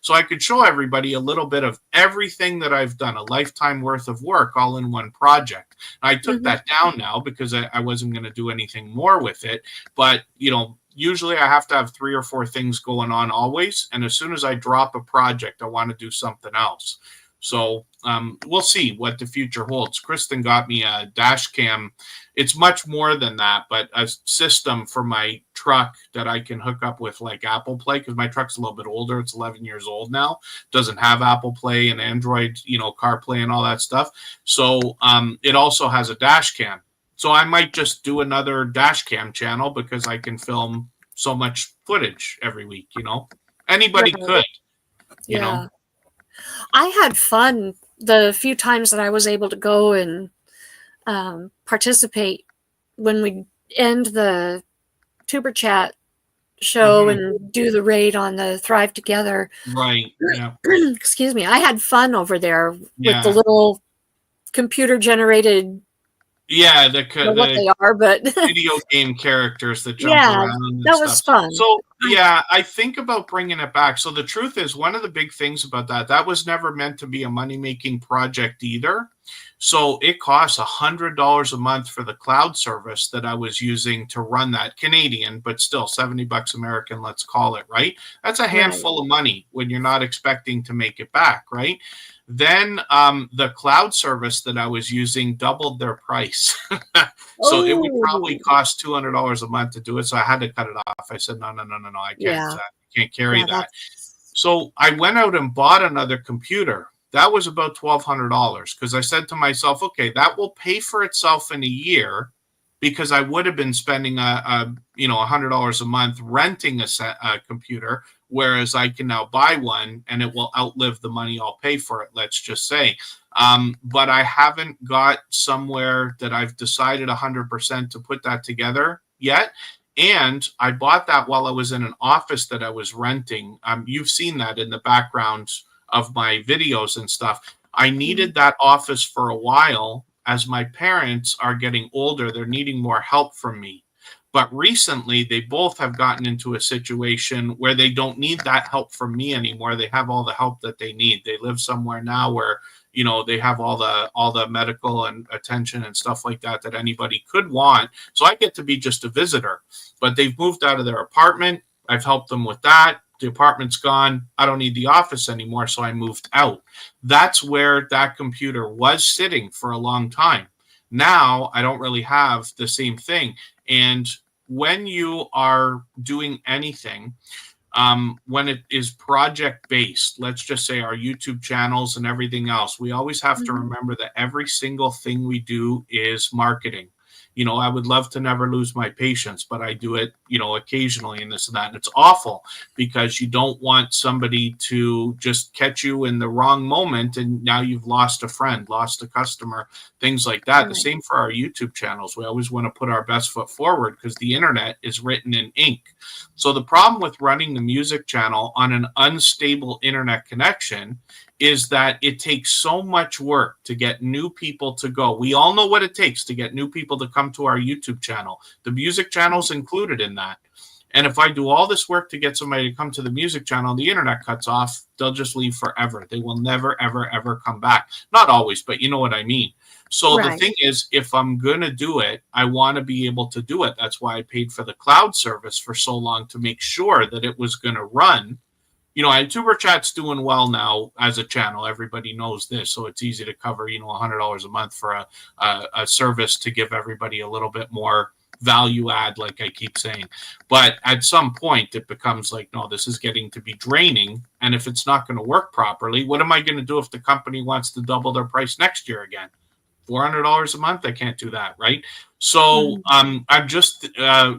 so I could show everybody a little bit of everything that I've done, a lifetime worth of work all in one project. I took that down now because I wasn't going to do anything more with it. But, usually I have to have 3 or 4 things going on always. And as soon as I drop a project, I want to do something else. So we'll see what the future holds. Kristen got me a dash cam. It's much more than that, but a system for my truck that I can hook up with like Apple Play, because my truck's a little bit older. It's 11 years old now. Doesn't have Apple Play and Android, CarPlay and all that stuff. So it also has a dash cam. So I might just do another dash cam channel because I can film so much footage every week, Anybody could, you know. I had fun the few times that I was able to go and participate when we end the Tuber Chat show and do the raid on the Thrive Together. Right. Yeah. Excuse me. I had fun over there with the little computer generated. Yeah, what they are, but video game characters that jump around. And that was fun. So yeah, I think about bringing it back. So the truth is, one of the big things about that was never meant to be a money-making project either. So it costs $100 a month for the cloud service that I was using to run that. Canadian, but still $70 American, let's call it, right? That's a handful of money when you're not expecting to make it back, right? Then the cloud service that I was using doubled their price. So it would probably cost $200 a month to do it. So I had to cut it off. I said, no, I can't carry that. So I went out and bought another computer. That was about $1,200 because I said to myself, okay, that will pay for itself in a year, because I would have been spending $100 a month renting a computer, whereas I can now buy one and it will outlive the money I'll pay for it, let's just say. But I haven't got somewhere that I've decided 100% to put that together yet. And I bought that while I was in an office that I was renting. You've seen that in the background of my videos and stuff. I needed that office for a while. As my parents are getting older, they're needing more help from me. But recently, they both have gotten into a situation where they don't need that help from me anymore. They have all the help that they need. They live somewhere now where, they have all the medical and attention and stuff like that anybody could want. So I get to be just a visitor. But they've moved out of their apartment. I've helped them with that. The apartment's gone. I don't need the office anymore, so I moved out. That's where that computer was sitting for a long time. Now I don't really have the same thing. And when you are doing anything, when it is project-based, let's just say our YouTube channels and everything else, we always have to remember that every single thing we do is marketing. I would love to never lose my patience, but I do it, occasionally and this and that. And it's awful because you don't want somebody to just catch you in the wrong moment. And now you've lost a friend, lost a customer, things like that. Right. The same for our YouTube channels. We always want to put our best foot forward because the internet is written in ink. So the problem with running the music channel on an unstable internet connection is that it takes so much work to get new people to go. We all know what it takes to get new people to come to our YouTube channel. The music channel's included in that. And if I do all this work to get somebody to come to the music channel and the internet cuts off, they'll just leave forever. They will never, ever, ever come back. Not always, but you know what I mean. So The thing is, if I'm going to do it, I want to be able to do it. That's why I paid for the cloud service for so long, to make sure that it was going to run. Tuber Chat's doing well now as a channel. Everybody knows this, so it's easy to cover, $100 a month for a service to give everybody a little bit more value add, like I keep saying. But at some point, it becomes like, no, this is getting to be draining. And if it's not going to work properly, what am I going to do if the company wants to double their price next year again? $400 a month? I can't do that, right? So I'm just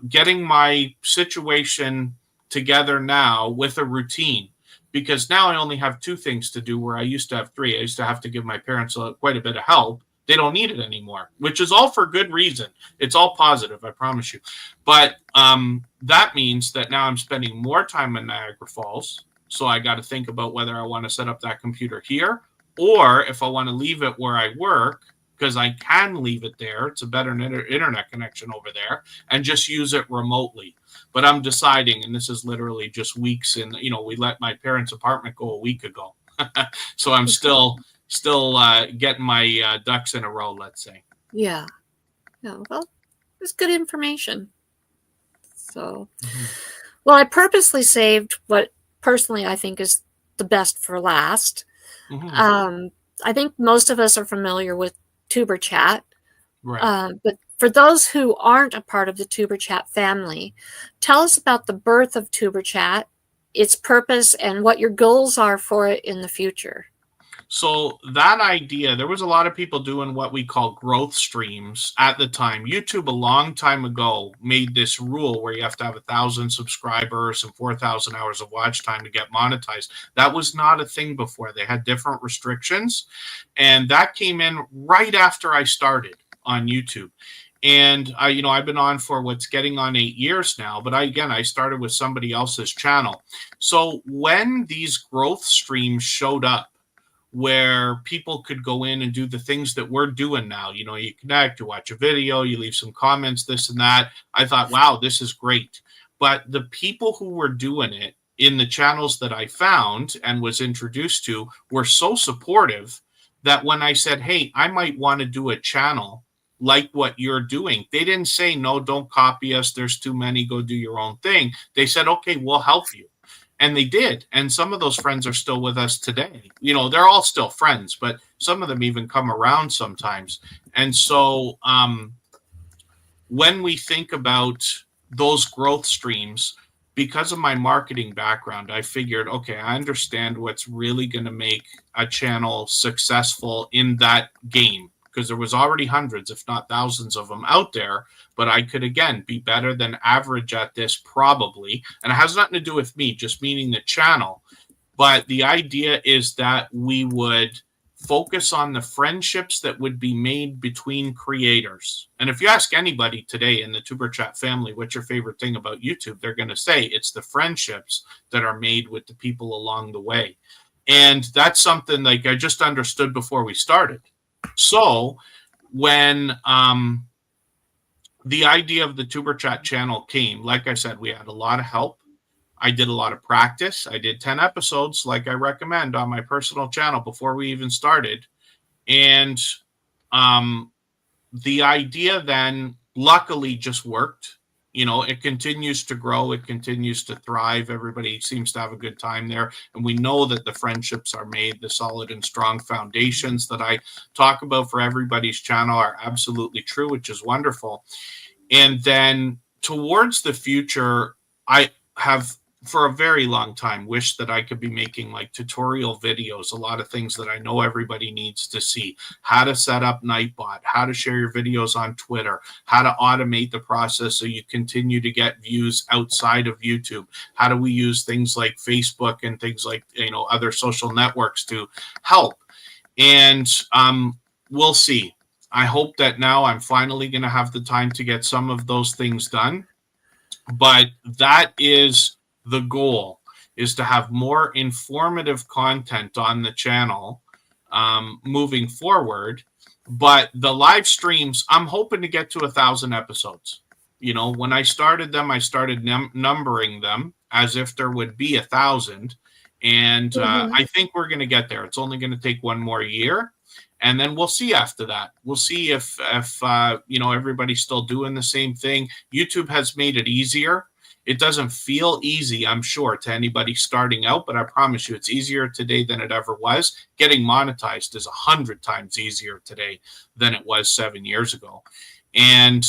getting my situation together now with a routine, because now I only have 2 things to do where I used to have 3. I used to have to give my parents quite a bit of help. They don't need it anymore, which is all for good reason. It's all positive, I promise you. But that means that now I'm spending more time in Niagara Falls. So I got to think about whether I want to set up that computer here, or if I want to leave it where I work, because I can leave it there. It's a better internet connection over there, and just use it remotely. But I'm deciding, and this is literally just weeks in, we let my parents' apartment go a week ago. So I'm still getting my ducks in a row, let's say. Yeah. Well, it's good information. So, well, I purposely saved what personally I think is the best for last. I think most of us are familiar with Tuber Chat. Right. But for those who aren't a part of the Tuber Chat family, tell us about the birth of Tuber Chat, its purpose, and what your goals are for it in the future. So that idea, there was a lot of people doing what we call growth streams at the time. YouTube a long time ago made this rule where you have to have 1,000 subscribers and 4,000 hours of watch time to get monetized. That was not a thing before. They had different restrictions, and that came in right after I started on YouTube. And I've been on for what's getting on 8 years now, but I started with somebody else's channel. So when these growth streams showed up, where people could go in and do the things that we're doing now. You connect, you watch a video, you leave some comments, this and that. I thought, wow, this is great. But the people who were doing it in the channels that I found and was introduced to were so supportive that when I said, hey, I might want to do a channel like what you're doing, they didn't say, no, don't copy us. There's too many. Go do your own thing. They said, okay, we'll help you. And they did. And some of those friends are still with us today. They're all still friends, but some of them even come around sometimes. And so when we think about those growth streams, because of my marketing background, I figured, okay, I understand what's really going to make a channel successful in that game, because there was already hundreds, if not thousands of them out there. But I could, again, be better than average at this probably. And it has nothing to do with me, just meaning the channel. But the idea is that we would focus on the friendships that would be made between creators. And if you ask anybody today in the Tuber Chat family, what's your favorite thing about YouTube, they're going to say it's the friendships that are made with the people along the way. And that's something like I just understood before we started. So when the idea of the Tuber Chat channel came, like I said, we had a lot of help. I did a lot of practice. I did 10 episodes like I recommend on my personal channel before we even started. And the idea then luckily just worked. It continues to grow. It continues to thrive. Everybody seems to have a good time there. And we know that the friendships are made. The solid and strong foundations that I talk about for everybody's channel are absolutely true, which is wonderful. And then towards the future, I have for a very long time wished that I could be making like tutorial videos, a lot of things that I know everybody needs to see: how to set up Nightbot, how to share your videos on Twitter, how to automate the process so you continue to get views outside of YouTube, how do we use things like Facebook and things like other social networks to help. And we'll see. I hope that now I'm finally going to have the time to get some of those things done. But that is the goal, is to have more informative content on the channel moving forward. But the live streams, I'm hoping to get to 1,000 episodes. When I started them, I started numbering them as if there would be 1,000. And I think we're going to get there. It's only going to take one more year. And then we'll see after that. We'll see if everybody's still doing the same thing. YouTube has made it easier. It doesn't feel easy, I'm sure, to anybody starting out, but I promise you it's easier today than it ever was. Getting monetized is 100 times easier today than it was 7 years ago. And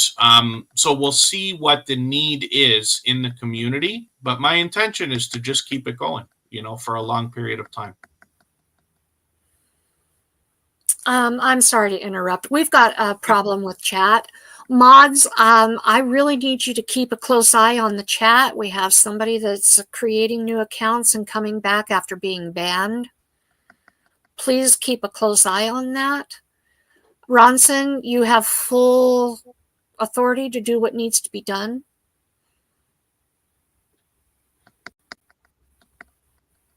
so we'll see what the need is in the community. But my intention is to just keep it going, for a long period of time. I'm sorry to interrupt. We've got a problem with chat. Mods, I really need you to keep a close eye on the chat. We have somebody that's creating new accounts and coming back after being banned. Please keep a close eye on that. Ronson, you have full authority to do what needs to be done.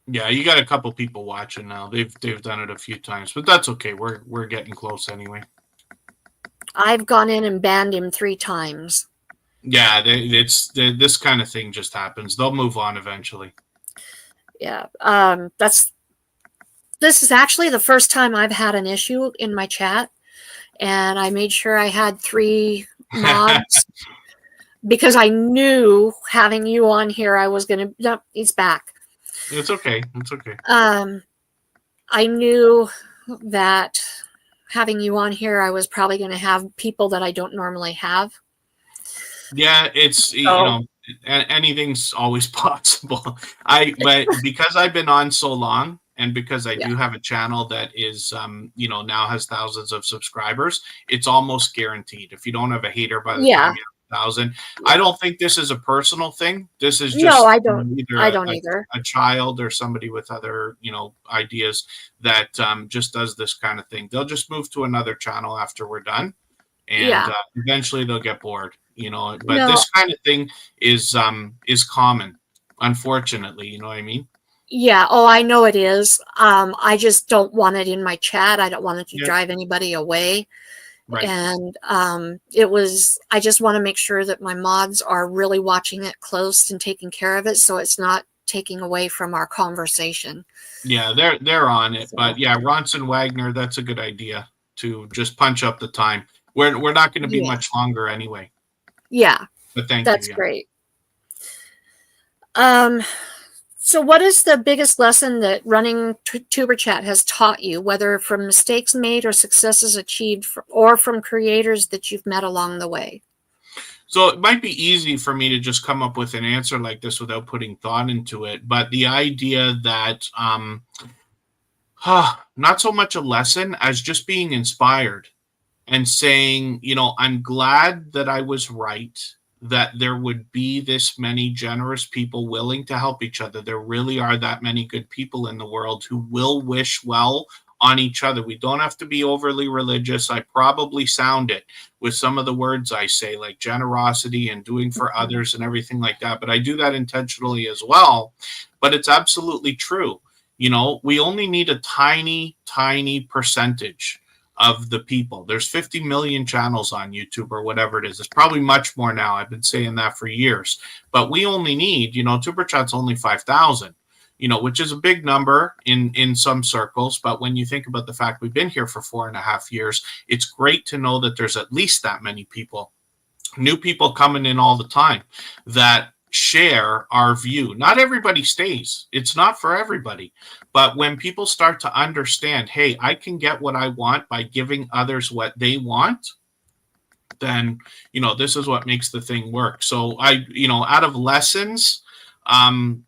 Yeah, you got a couple people watching now. They've done it a few times, but that's okay. We're getting close anyway. I've gone in and banned him 3 times. Yeah, this kind of thing just happens. They'll move on eventually. Yeah, this is actually the first time I've had an issue in my chat, and I made sure I had 3 mods because I knew having you on here, I was going to. No, he's back. It's okay. It's okay. I knew that having you on here, I was probably going to have people that I don't normally have. Yeah, it's anything's always possible. But because I've been on so long, and because I do have a channel that is now has thousands of subscribers, it's almost guaranteed. If you don't have a hater by the time you have 1,000, I don't think this is a personal thing. This is just I don't either. A child or somebody with other ideas that just does this kind of thing. They'll just move to another channel after we're done, and eventually they'll get bored. But this kind of thing is common, unfortunately. You know what I mean? Yeah. Oh, I know it is. I just don't want it in my chat. I don't want it to drive anybody away. Right. And I just want to make sure that my mods are really watching it close and taking care of it, so it's not taking away from our conversation. Yeah, they're on it. So. But yeah, Ronson Wagner, that's a good idea to just punch up the time. We're not going to be much longer anyway. Yeah, but thank that's you. Great. So what is the biggest lesson that running Tuber Chat has taught you, whether from mistakes made or successes achieved, or from creators that you've met along the way? So it might be easy for me to just come up with an answer like this without putting thought into it. But the idea that not so much a lesson as just being inspired and saying, I'm glad that I was right, that there would be this many generous people willing to help each other. There really are that many good people in the world who will wish well on each other. We don't have to be overly religious. I probably sound it with some of the words I say, like generosity and doing for others and everything like that. But I do that intentionally as well. But it's absolutely true. We only need a tiny, tiny percentage of the people. There's 50 million channels on YouTube or whatever it is. It's probably much more now. I've been saying that for years. But we only need, Tuber Chat's only 5,000, which is a big number in some circles. But when you think about the fact we've been here for 4.5 years, it's great to know that there's at least that many people, new people coming in all the time that share our view. Not everybody stays. It's not for everybody. But when people start to understand, hey, I can get what I want by giving others what they want, then, this is what makes the thing work. So out of lessons, I'm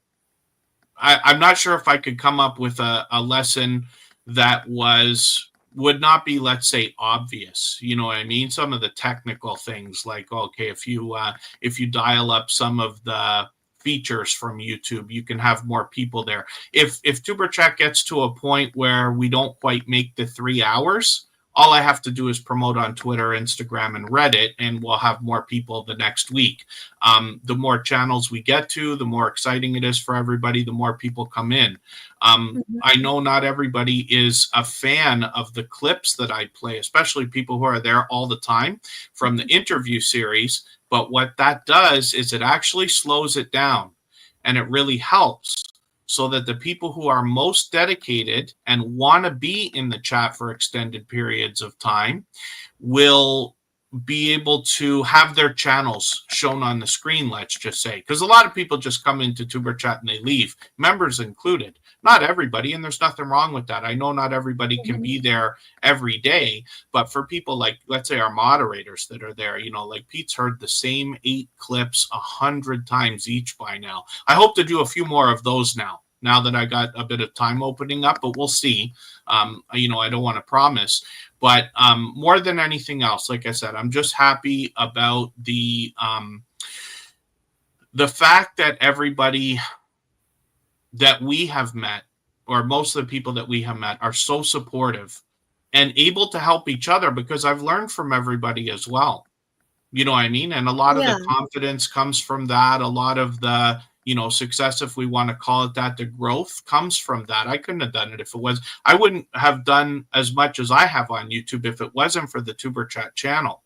not sure if I could come up with a lesson that would not be, let's say, obvious. You know what I mean? Some of the technical things like, okay, if you dial up some of the features from YouTube, you can have more people there. If Tuber Chat gets to a point where we don't quite make the 3 hours, all I have to do is promote on Twitter, Instagram, and Reddit, and we'll have more people the next week. The more channels we get to, the more exciting it is for everybody, the more people come in. I know not everybody is a fan of the clips that I play, especially people who are there all the time from the interview series. But what that does is it actually slows it down, and it really helps, so that the people who are most dedicated and want to be in the chat for extended periods of time will be able to have their channels shown on the screen, let's just say, because a lot of people just come into Tuber Chat and they leave, members included. Not everybody, and there's nothing wrong with that. I know not everybody can be there every day, but for people like, let's say, our moderators that are there, like Pete's heard the same 8 clips 100 times each by now. I hope to do a few more of those now that I got a bit of time opening up, but we'll see. I don't want to promise. But more than anything else, like I said, I'm just happy about the fact that everybody that we have met, or most of the people that we have met, are so supportive and able to help each other, because I've learned from everybody as well. You know what I mean? And a lot of the confidence comes from that. A lot of the success, if we want to call it that, the growth comes from that. I couldn't have done it if it was. I wouldn't have done as much as I have on YouTube if it wasn't for the Tuber Chat channel.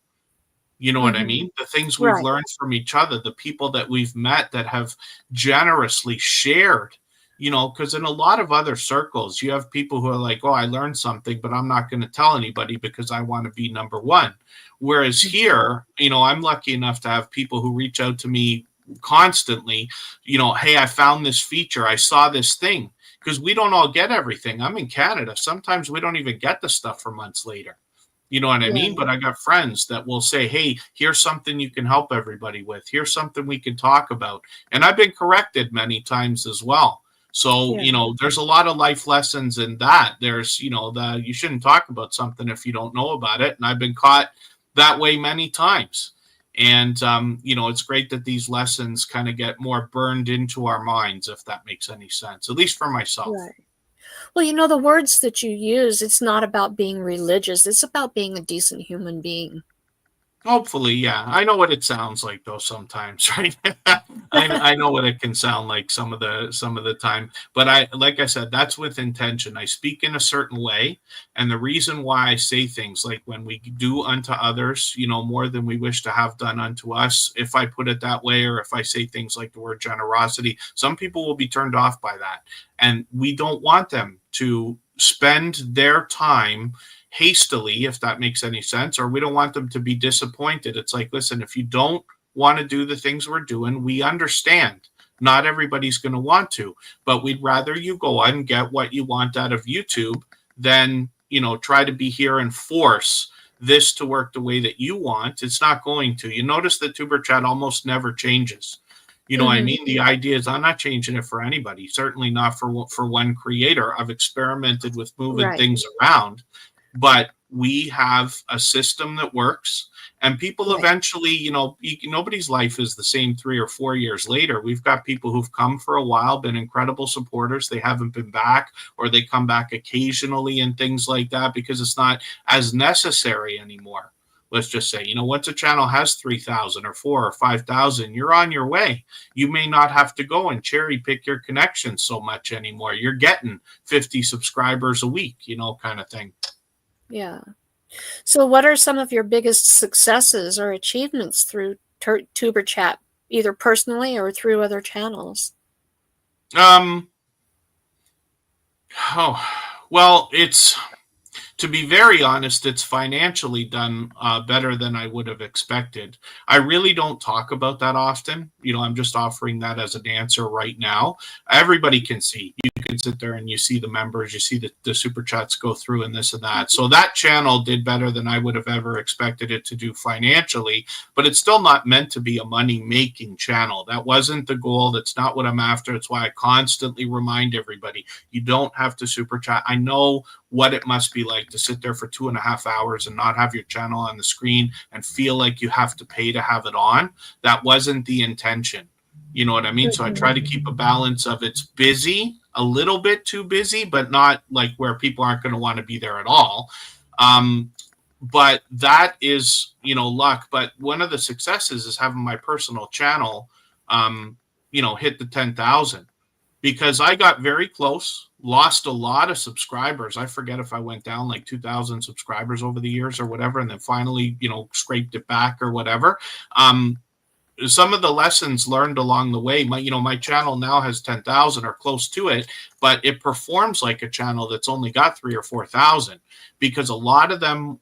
You know what I mean? The things we've learned from each other, the people that we've met that have generously shared, because in a lot of other circles, you have people who are like, oh, I learned something, but I'm not going to tell anybody because I want to be number one. Whereas here, I'm lucky enough to have people who reach out to me constantly, hey, I found this feature, I saw this thing, because we don't all get everything. I'm in Canada. Sometimes we don't even get the stuff for months later. You know what I mean? But I got friends that will say, hey, here's something you can help everybody with. Here's something we can talk about. And I've been corrected many times as well. So, there's a lot of life lessons in that. There's, you shouldn't talk about something if you don't know about it. And I've been caught that way many times. And, it's great that these lessons kind of get more burned into our minds, if that makes any sense, at least for myself. Right. Well, the words that you use, it's not about being religious. It's about being a decent human being. Hopefully, yeah. I know what it sounds like, though, sometimes, right? I know what it can sound like some of the time. But like I said, that's with intention. I speak in a certain way. And the reason why I say things like, when we do unto others, more than we wish to have done unto us, if I put it that way, or if I say things like the word generosity, some people will be turned off by that. And we don't want them to spend their time hastily, if that makes any sense, or we don't want them to be disappointed. It's like, listen, if you don't want to do the things we're doing, we understand. Not everybody's going to want to, but we'd rather you go on and get what you want out of YouTube than, try to be here and force this to work the way that you want. It's not going to. You notice that Tuber Chat almost never changes. You know what I mean? The idea is, I'm not changing it for anybody, certainly not for one creator. I've experimented with moving things around, but we have a system that works, and people eventually, nobody's life is the same 3 or 4 years later. We've got people who've come for a while, been incredible supporters. They haven't been back, or they come back occasionally and things like that, because it's not as necessary anymore. Let's just say, once a channel has 3,000 or 4,000 or 5,000, you're on your way. You may not have to go and cherry pick your connections so much anymore. You're getting 50 subscribers a week, kind of thing. Yeah. So what are some of your biggest successes or achievements through Tuber Chat, either personally or through other channels? Well, to be very honest, it's financially done better than I would have expected. I really don't talk about that often. I'm just offering that as an answer right now. Everybody can see. You can sit there and you see the members, you see the super chats go through and this and that. So that channel did better than I would have ever expected it to do financially, but it's still not meant to be a money-making channel. That wasn't the goal. That's not what I'm after. It's why I constantly remind everybody, you don't have to super chat. I know what it must be like to sit there for 2.5 hours and not have your channel on the screen and feel like you have to pay to have it on. That wasn't the intention. You know what I mean? So I try to keep a balance of, it's busy, a little bit too busy, but not like where people aren't going to want to be there at all. But that is, luck. But one of the successes is having my personal channel, hit the 10,000. Because I got very close, lost a lot of subscribers. I forget if I went down like 2,000 subscribers over the years or whatever, and then finally, scraped it back or whatever. some of the lessons learned along the way, my channel now has 10,000 or close to it, but it performs like a channel that's only got 3 or 4,000, because a lot of them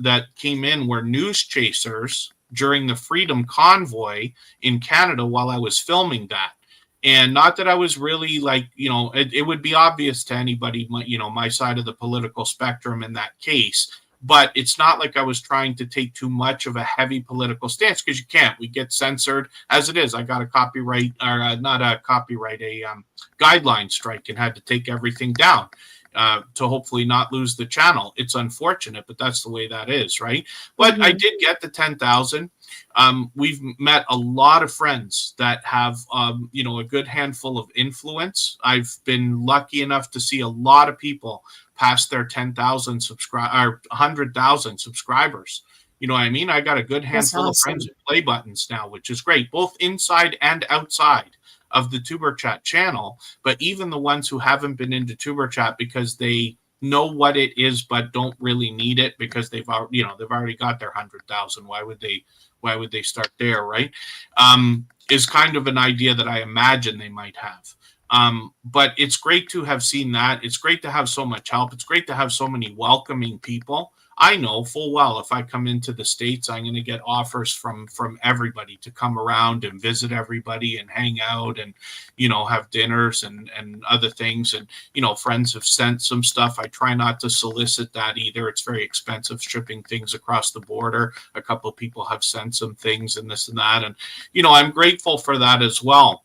that came in were news chasers during the Freedom Convoy in Canada while I was filming that. And not that I was really like, it would be obvious to anybody, my side of the political spectrum in that case. But it's not like I was trying to take too much of a heavy political stance, because you can't. We get censored as it is. I got a copyright, or not a copyright, a guideline strike, and had to take everything down to hopefully not lose the channel. It's unfortunate, but that's the way that is, right? But I did get the 10,000. We've met a lot of friends that have, a good handful of influence. I've been lucky enough to see a lot of people past their 10,000 or 100,000 subscribers. You know what I mean? I got a good handful of friends at Play Buttons now, which is great, both inside and outside of the Tuber Chat channel. But even the ones who haven't been into Tuber Chat because they know what it is but don't really need it, because they've already got their 100,000. Why would they start there, right? Is kind of an idea that I imagine they might have. But it's great to have seen that. It's great to have so much help. It's great to have so many welcoming people. I know full well if I come into the States, I'm going to get offers from everybody to come around and visit everybody and hang out and, have dinners and other things. And, friends have sent some stuff. I try not to solicit that either. It's very expensive shipping things across the border. A couple of people have sent some things and this and that. And, I'm grateful for that as well.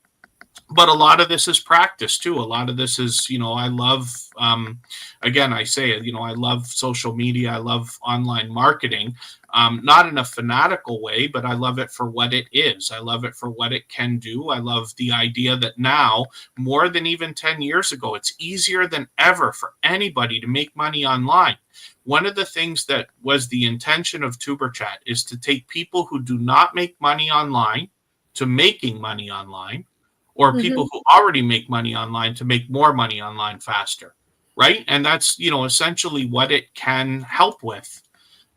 But a lot of this is practice too. A lot of this is, I love, again, I say it, I love social media. I love online marketing, not in a fanatical way, but I love it for what it is. I love it for what it can do. I love the idea that now, more than even 10 years ago, it's easier than ever for anybody to make money online. One of the things that was the intention of Tuber Chat is to take people who do not make money online to making money online, or people who already make money online to make more money online faster, right? And that's, essentially what it can help with,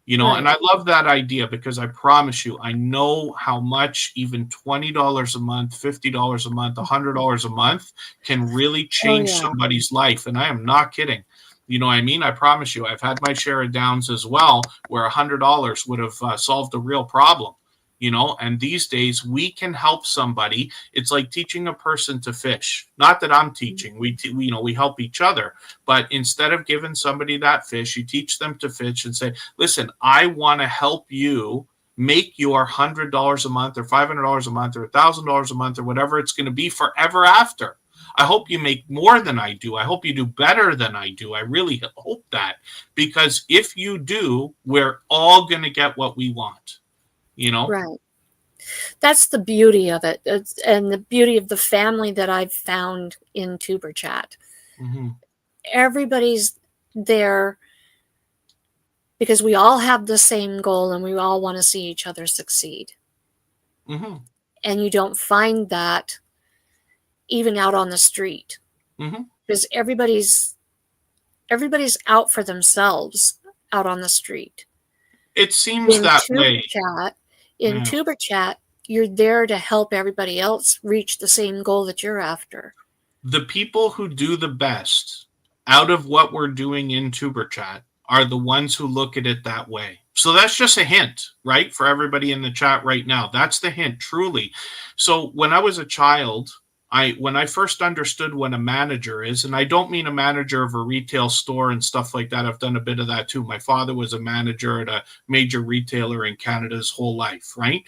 right. And I love that idea, because I promise you, I know how much even $20 a month, $50 a month, $100 a month can really change somebody's life. And I am not kidding. You know what I mean? I promise you, I've had my share of downs as well, where $100 would have solved a real problem. And these days we can help somebody. It's like teaching a person to fish. Not that I'm teaching, we help each other. But instead of giving somebody that fish, you teach them to fish and say, listen, I want to help you make your $100 a month or $500 a month or $1,000 a month or whatever it's going to be forever after. I hope you make more than I do. I hope you do better than I do. I really hope that, because if you do, we're all going to get what we want. Right. That's the beauty of it, and the beauty of the family that I've found in Tuber Chat. Everybody's there because we all have the same goal, and we all want to see each other succeed. And you don't find that even out on the street, because everybody's out for themselves out on the street. It seems that way. In Tuber Chat, you're there to help everybody else reach the same goal that you're after. The people who do the best out of what we're doing in Tuber Chat are the ones who look at it that way. So that's just a hint, right? For everybody in the chat right now. That's the hint, truly. So when I was a child, when I first understood what a manager is, and I don't mean a manager of a retail store and stuff like that. I've done a bit of that too. My father was a manager at a major retailer in Canada his whole life, right?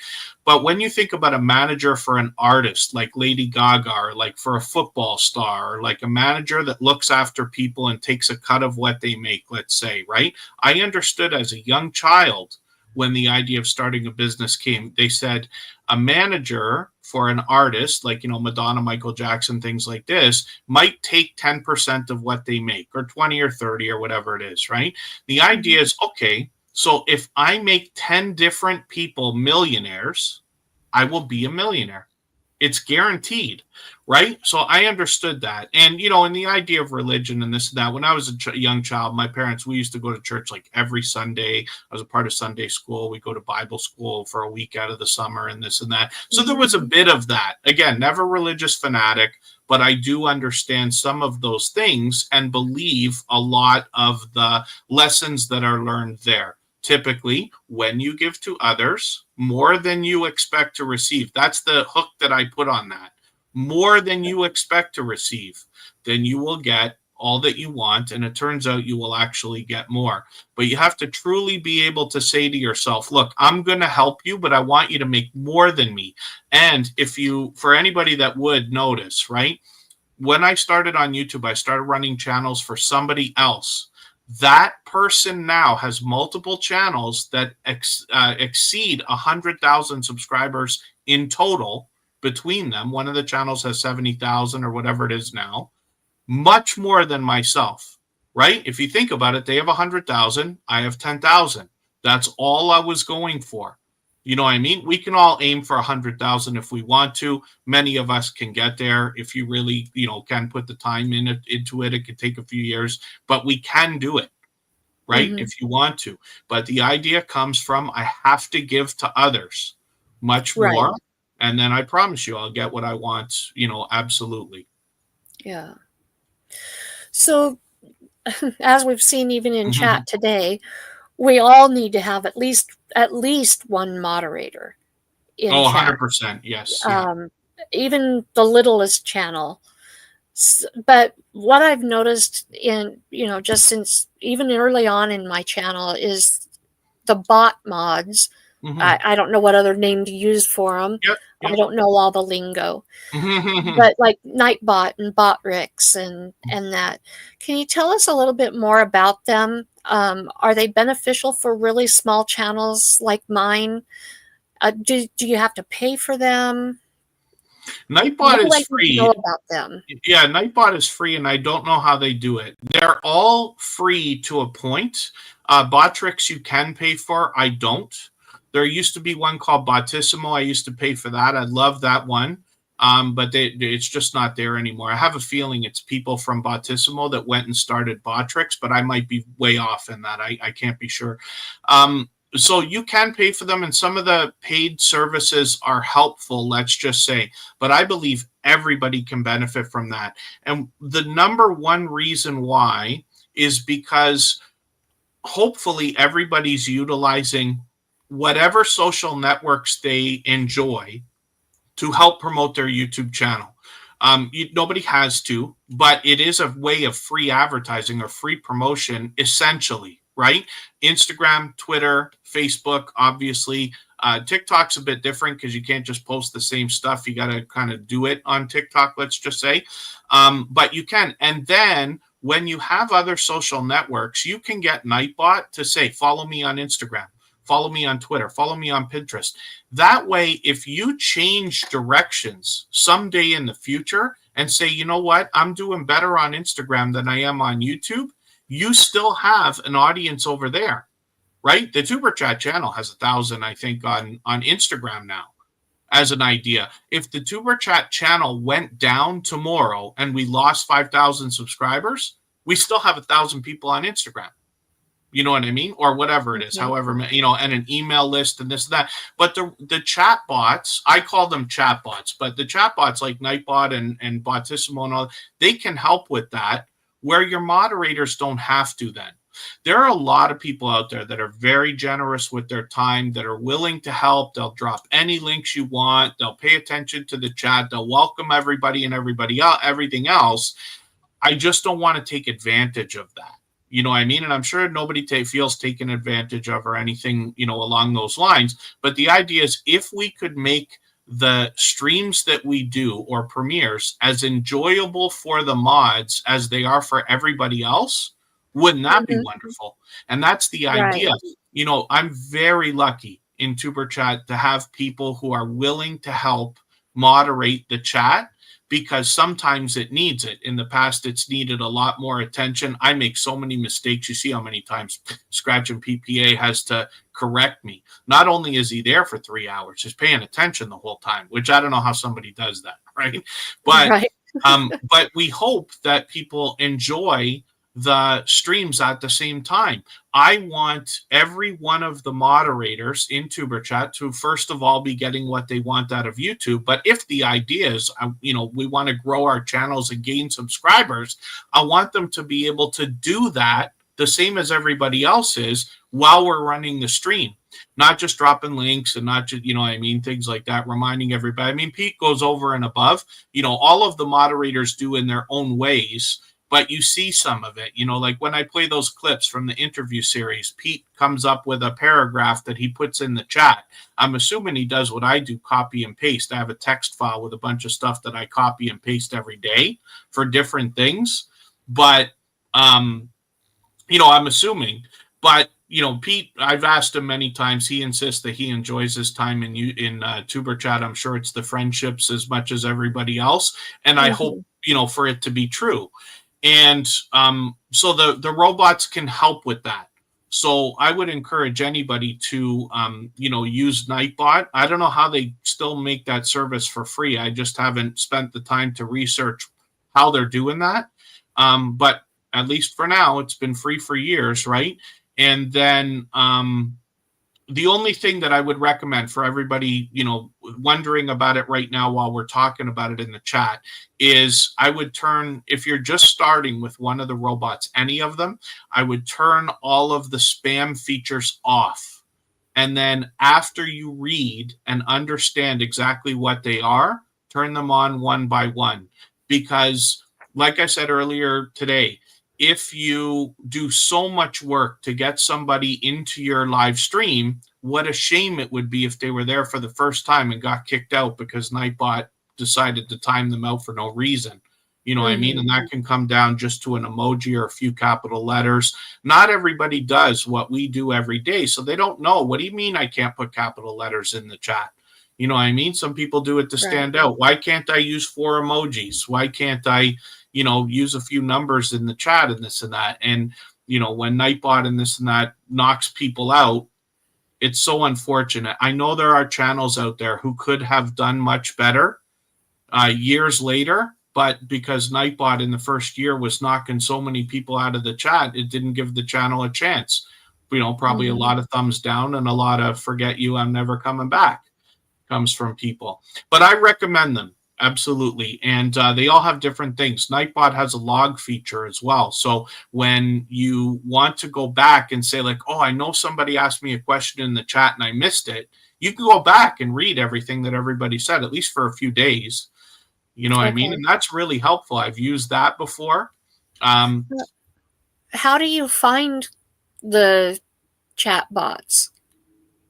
But when you think about a manager for an artist like Lady Gaga, or like for a football star, or like a manager that looks after people and takes a cut of what they make, let's say, right? I understood as a young child, when the idea of starting a business came, they said a manager for an artist like, Madonna, Michael Jackson, things like this, might take 10% of what they make, or 20 or 30 or whatever it is, right? The idea is, okay, so if I make 10 different people millionaires, I will be a millionaire. It's guaranteed, right? So I understood that. And, you know, and the idea of religion and this and that, when I was a young child, my parents, we used to go to church like every Sunday. I was a part of Sunday school. We go to Bible school for a week out of the summer and this and that. So there was a bit of that. Again, never religious fanatic, but I do understand some of those things and believe a lot of the lessons that are learned there. Typically, when you give to others more than you expect to receive, that's the hook that I put on that. More than you expect to receive, then you will get all that you want. And it turns out you will actually get more. But you have to truly be able to say to yourself, look, I'm going to help you, but I want you to make more than me. And if you, for anybody that would notice, right? When I started on YouTube, I started running channels for somebody else. That person now has multiple channels that exceed 100,000 subscribers in total between them. One of the channels has 70,000 or whatever it is now, much more than myself, right? If you think about it, they have 100,000, I have 10,000. That's all I was going for. You know what I mean? We can all aim for 100,000 if we want to. Many of us can get there if you really, you know, can put the time into it. It could take a few years, but we can do it, right? If you want to. But the idea comes from I have to give to others much more. Right. And then I promise you I'll get what I want, you know, absolutely. Yeah. So as we've seen even in chat today, we all need to have at least one moderator in chat. 100%. Yes. Even the littlest channel. But what I've noticed in, you know, just since even early on in my channel is the bot mods. I don't know what other name to use for them. Yep. I don't know all the lingo. But like Nightbot and Botrix and that. Can you tell us a little bit more about them? Are they beneficial for really small channels like mine? Do you have to pay for them? Nightbot is free. Know about them. Yeah, Nightbot is free, and I don't know how they do it. They're all free to a point. Botrix you can pay for. I don't. There used to be one called Bottissimo. I used to pay for that. I love that one. But it's just not there anymore. I have a feeling it's people from Bottissimo that went and started Botrix, but I might be way off in that. I can't be sure. So you can pay for them, and some of the paid services are helpful, let's just say. But I believe everybody can benefit from that. And the number one reason why is because hopefully everybody's utilizing whatever social networks they enjoy to help promote their YouTube channel. Nobody has to, but it is a way of free advertising or free promotion, essentially, right? Instagram, Twitter, Facebook, obviously. TikTok's a bit different because you can't just post the same stuff. You got to kind of do it on TikTok, let's just say. But you can. And then when you have other social networks, you can get Nightbot to say, follow me on Instagram. Follow me on Twitter. Follow me on Pinterest. That way, if you change directions someday in the future and say, you know what, I'm doing better on Instagram than I am on YouTube, you still have an audience over there, right? The Tuber Chat channel has 1,000, I think, on Instagram now, as an idea. If the Tuber Chat channel went down tomorrow and we lost 5,000 subscribers, we still have 1,000 people on Instagram. You know what I mean? Or whatever it is, however, you know, and an email list and this and that. But the chat bots, I call them chat bots, but the chat bots like Nightbot and Bottissimo and all, they can help with that, where your moderators don't have to then. There are a lot of people out there that are very generous with their time, that are willing to help. They'll drop any links you want. They'll pay attention to the chat. They'll welcome everybody and everybody else, everything else. I just don't want to take advantage of that. You know what I mean? And I'm sure nobody feels taken advantage of or anything, you know, along those lines. But the idea is if we could make the streams that we do or premieres as enjoyable for the mods as they are for everybody else, wouldn't that be wonderful? And that's the idea. Right. You know, I'm very lucky in Tuber Chat to have people who are willing to help moderate the chat, because sometimes it needs it. In the past, it's needed a lot more attention. I make so many mistakes. You see how many times Scratch and PPA has to correct me. Not only is he there for 3 hours, he's paying attention the whole time, which I don't know how somebody does that, right? But Right. but we hope that people enjoy the streams at the same time. I want every one of the moderators in TuberChat to first of all be getting what they want out of YouTube. But if the idea is, we want to grow our channels and gain subscribers, I want them to be able to do that the same as everybody else is while we're running the stream. Not just dropping links and not just, things like that, reminding everybody. I mean, Pete goes over and above, all of the moderators do in their own ways, but you see some of it, like when I play those clips from the interview series, Pete comes up with a paragraph that he puts in the chat. I'm assuming he does what I do, copy and paste. I have a text file with a bunch of stuff that I copy and paste every day for different things. But, I'm assuming, but Pete, I've asked him many times. He insists that he enjoys his time in TuberChat. I'm sure it's the friendships as much as everybody else, and I hope for it to be true. And so the robots can help with that. So I would encourage anybody to use Nightbot. I don't know how they still make that service for free. I just haven't spent the time to research how they're doing that. But at least for now, it's been free for years, right? And then the only thing that I would recommend for everybody, wondering about it right now while we're talking about it in the chat, is I would turn, if you're just starting with one of the robots, any of them, I would turn all of the spam features off. And then after you read and understand exactly what they are, turn them on one by one. Because like I said earlier today, if you do so much work to get somebody into your live stream, what a shame it would be if they were there for the first time and got kicked out because Nightbot decided to time them out for no reason. You know what I mean? And that can come down just to an emoji or a few capital letters. Not everybody does what we do every day, so they don't know. What do you mean I can't put capital letters in the chat? You know what I mean? Some people do it to stand out. Why can't I use 4 emojis? Why can't I use a few numbers in the chat and this and that? And, when Nightbot and this and that knocks people out, it's so unfortunate. I know there are channels out there who could have done much better years later, but because Nightbot in the first year was knocking so many people out of the chat, it didn't give the channel a chance. Probably a lot of thumbs down and a lot of forget you, I'm never coming back comes from people. But I recommend them. Absolutely. And they all have different things. Nightbot has a log feature as well. So when you want to go back and say like, oh, I know somebody asked me a question in the chat and I missed it, you can go back and read everything that everybody said, at least for a few days. You know what I mean? And that's really helpful. I've used that before. How do you find the chat bots?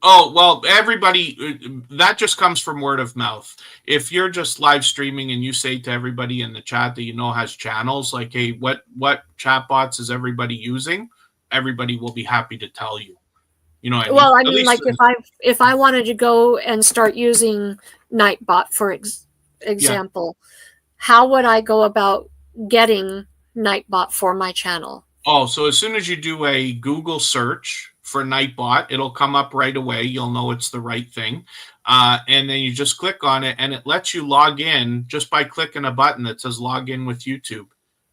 Oh, well, everybody, that just comes from word of mouth. If you're just live streaming and you say to everybody in the chat that has channels, like, hey, what chat bots is everybody using? Everybody will be happy to tell you. You know what I mean? Well, I mean, like if I wanted to go and start using Nightbot, for example, how would I go about getting Nightbot for my channel? Oh, so as soon as you do a Google search for Nightbot, it'll come up right away. You'll know it's the right thing. And then you just click on it and it lets you log in just by clicking a button that says log in with YouTube.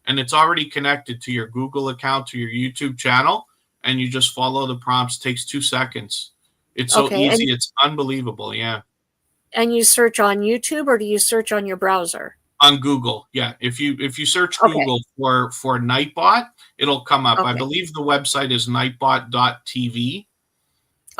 And it's already connected to your Google account, to your YouTube channel. And you just follow the prompts. It takes 2 seconds. It's so easy. It's unbelievable. Yeah. And you search on YouTube or do you search on your browser? On Google, yeah. If you search Google for Nightbot, it'll come up. I believe the website is nightbot.tv.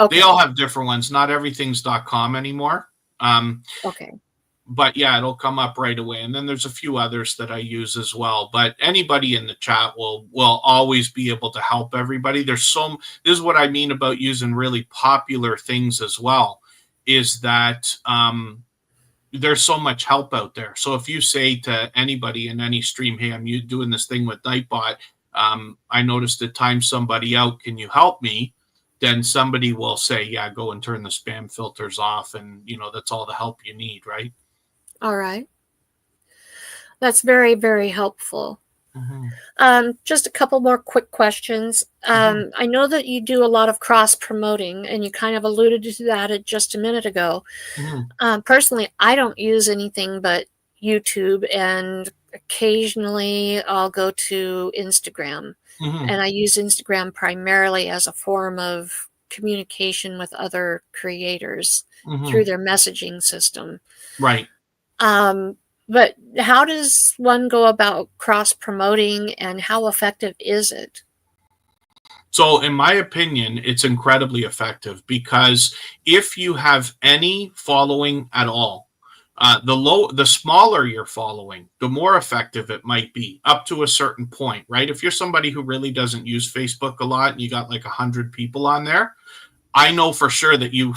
They all have different ones. Not everything's .com anymore. But yeah, it'll come up right away. And then there's a few others that I use as well. But anybody in the chat will always be able to help everybody. This is what I mean about using really popular things as well, is that there's so much help out there. So if you say to anybody in any stream, hey, I'm doing this thing with Nightbot, I noticed it timed somebody out, can you help me? Then somebody will say, yeah, go and turn the spam filters off. And, that's all the help you need, right? All right. That's very, very helpful. Just a couple more quick questions. I know that you do a lot of cross promoting, and you kind of alluded to that just a minute ago. Personally, I don't use anything but YouTube, and occasionally I'll go to Instagram. And I use Instagram primarily as a form of communication with other creators through their messaging system. Right. But how does one go about cross promoting, and how effective is it? So, in my opinion, it's incredibly effective because if you have any following at all, the smaller your following, the more effective it might be up to a certain point, right? If you're somebody who really doesn't use Facebook a lot and you got like 100 people on there, I know for sure that you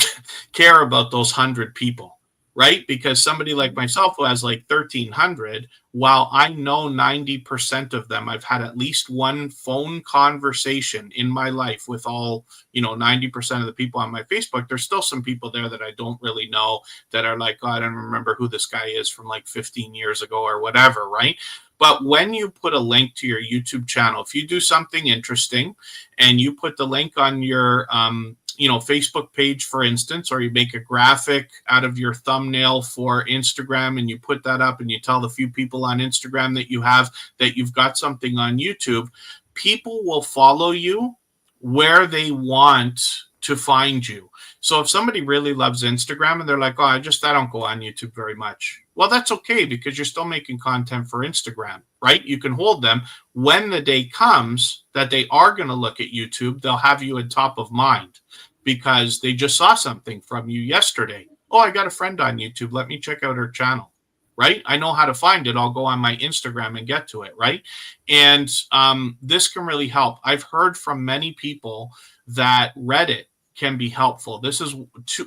care about those 100 people, right? Because somebody like myself who has like 1,300, while I know 90% of them, I've had at least one phone conversation in my life with all, 90% of the people on my Facebook. There's still some people there that I don't really know that are like, oh, I don't remember who this guy is from like 15 years ago or whatever, right? But when you put a link to your YouTube channel, if you do something interesting and you put the link on your Facebook page, for instance, or you make a graphic out of your thumbnail for Instagram and you put that up and you tell the few people on Instagram that you have that you've got something on YouTube, people will follow you where they want to find you. So if somebody really loves Instagram and they're like, oh, I don't go on YouTube very much. Well, that's okay because you're still making content for Instagram, right? You can hold them. When the day comes that they are going to look at YouTube, they'll have you at top of mind because they just saw something from you yesterday. Oh, I got a friend on YouTube. Let me check out her channel, right? I know how to find it. I'll go on my Instagram and get to it, right? And this can really help. I've heard from many people that Reddit can be helpful. This is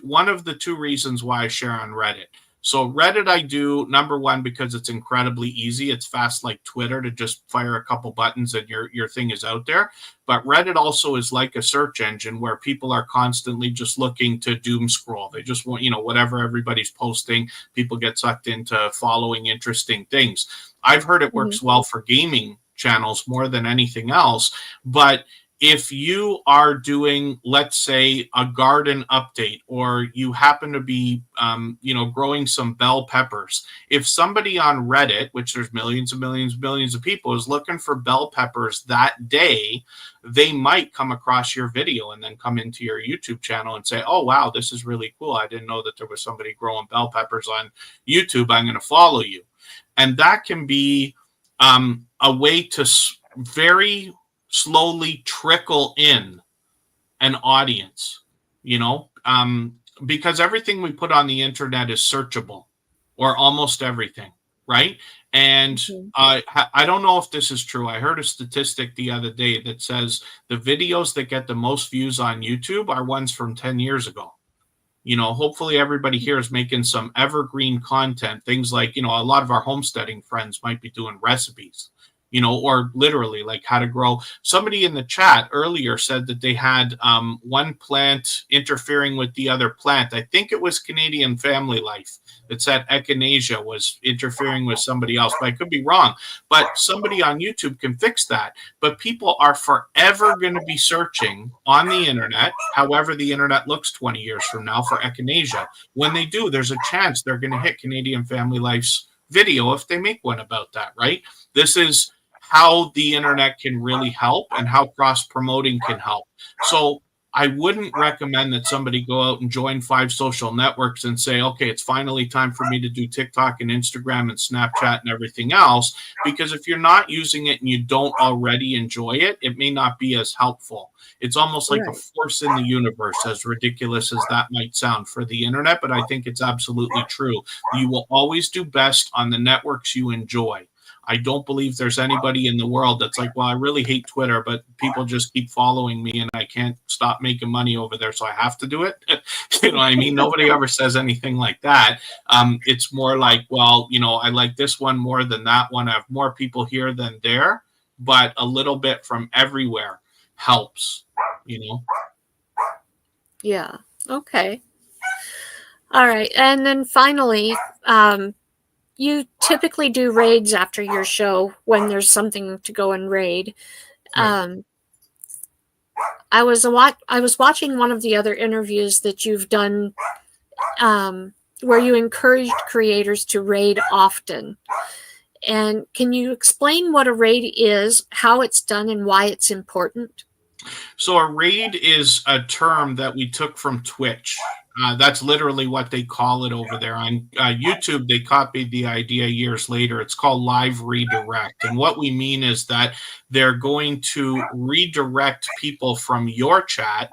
one of the two reasons why I share on Reddit. So Reddit I do, number one, because it's incredibly easy. It's fast like Twitter to just fire a couple buttons and your thing is out there. But Reddit also is like a search engine where people are constantly just looking to doom scroll. They just want, whatever everybody's posting, people get sucked into following interesting things. I've heard it works well for gaming channels more than anything else. But if you are doing, let's say, a garden update, or you happen to be, growing some bell peppers, if somebody on Reddit, which there's millions and millions and millions of people, is looking for bell peppers that day, they might come across your video and then come into your YouTube channel and say, oh, wow, this is really cool. I didn't know that there was somebody growing bell peppers on YouTube. I'm going to follow you. And that can be a way to very slowly trickle in an audience, because everything we put on the internet is searchable, or almost everything, right? And I don't know if this is true. I heard a statistic the other day that says the videos that get the most views on YouTube are ones from 10 years ago. Hopefully everybody here is making some evergreen content, things like, a lot of our homesteading friends might be doing recipes, or literally like how to grow. Somebody in the chat earlier said that they had one plant interfering with the other plant. I think it was Canadian Family Life that said echinacea was interfering with somebody else, but I could be wrong. But somebody on YouTube can fix that. But people are forever going to be searching on the internet, however the internet looks 20 years from now, for echinacea. When they do, there's a chance they're going to hit Canadian Family Life's video if they make one about that, right? This is how the internet can really help and how cross-promoting can help. So I wouldn't recommend that somebody go out and join 5 social networks and say, okay, it's finally time for me to do TikTok and Instagram and Snapchat and everything else, because if you're not using it and you don't already enjoy it, it may not be as helpful. It's almost like a force in the universe, as ridiculous as that might sound for the internet, but I think it's absolutely true. You will always do best on the networks you enjoy. I don't believe there's anybody in the world that's like, well, I really hate Twitter, but people just keep following me and I can't stop making money over there, so I have to do it. You know what I mean? Nobody ever says anything like that. It's more like, well, I like this one more than that one. I have more people here than there, but a little bit from everywhere helps, Yeah. Okay. All right. And then finally, you typically do raids after your show when there's something to go and raid. Right. I was watching one of the other interviews that you've done, where you encouraged creators to raid often. And can you explain what a raid is, how it's done, and why it's important? So a raid is a term that we took from Twitch. That's literally what they call it over there. On YouTube, they copied the idea years later. It's called live redirect. And what we mean is that they're going to redirect people from your chat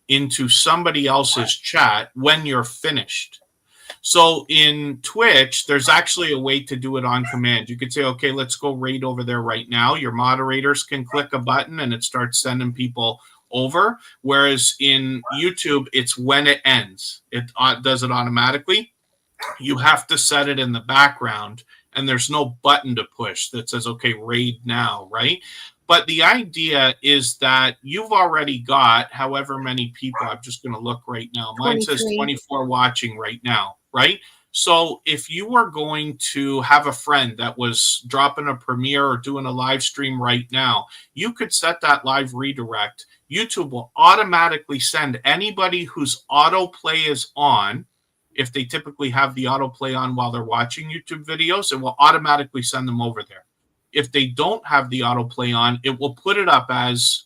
into somebody else's chat when you're finished. So in Twitch, there's actually a way to do it on command. You could say, okay, let's go raid over there right now. Your moderators can click a button and it starts sending people over. Whereas in YouTube, it's when it ends. It does it automatically. You have to set it in the background and there's no button to push that says, okay, raid now, right? But the idea is that you've already got however many people. I'm just going to look right now. Mine says 24 watching right now, right? So if you were going to have a friend that was dropping a premiere or doing a live stream right now, you could set that live redirect. YouTube will automatically send anybody whose autoplay is on. If they typically have the autoplay on while they're watching YouTube videos, it will automatically send them over there. If they don't have the autoplay on, it will put it up as,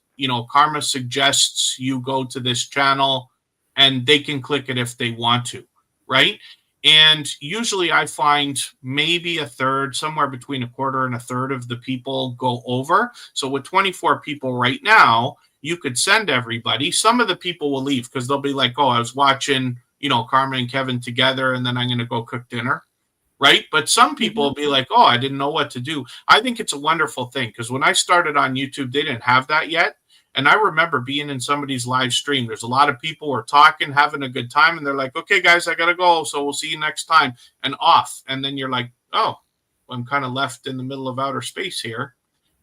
Karma suggests you go to this channel and they can click it if they want to, right? And usually I find maybe a third, somewhere between a quarter and a third of the people go over. So with 24 people right now, you could send everybody. Some of the people will leave because they'll be like, oh, I was watching, Karma and Kevin together and then I'm going to go cook dinner. Right. But some people will be like, oh, I didn't know what to do. I think it's a wonderful thing because when I started on YouTube, they didn't have that yet. And I remember being in somebody's live stream. There's a lot of people who are talking, having a good time. And they're like, okay, guys, I got to go. So we'll see you next time, and off. And then you're like, oh, I'm kind of left in the middle of outer space here.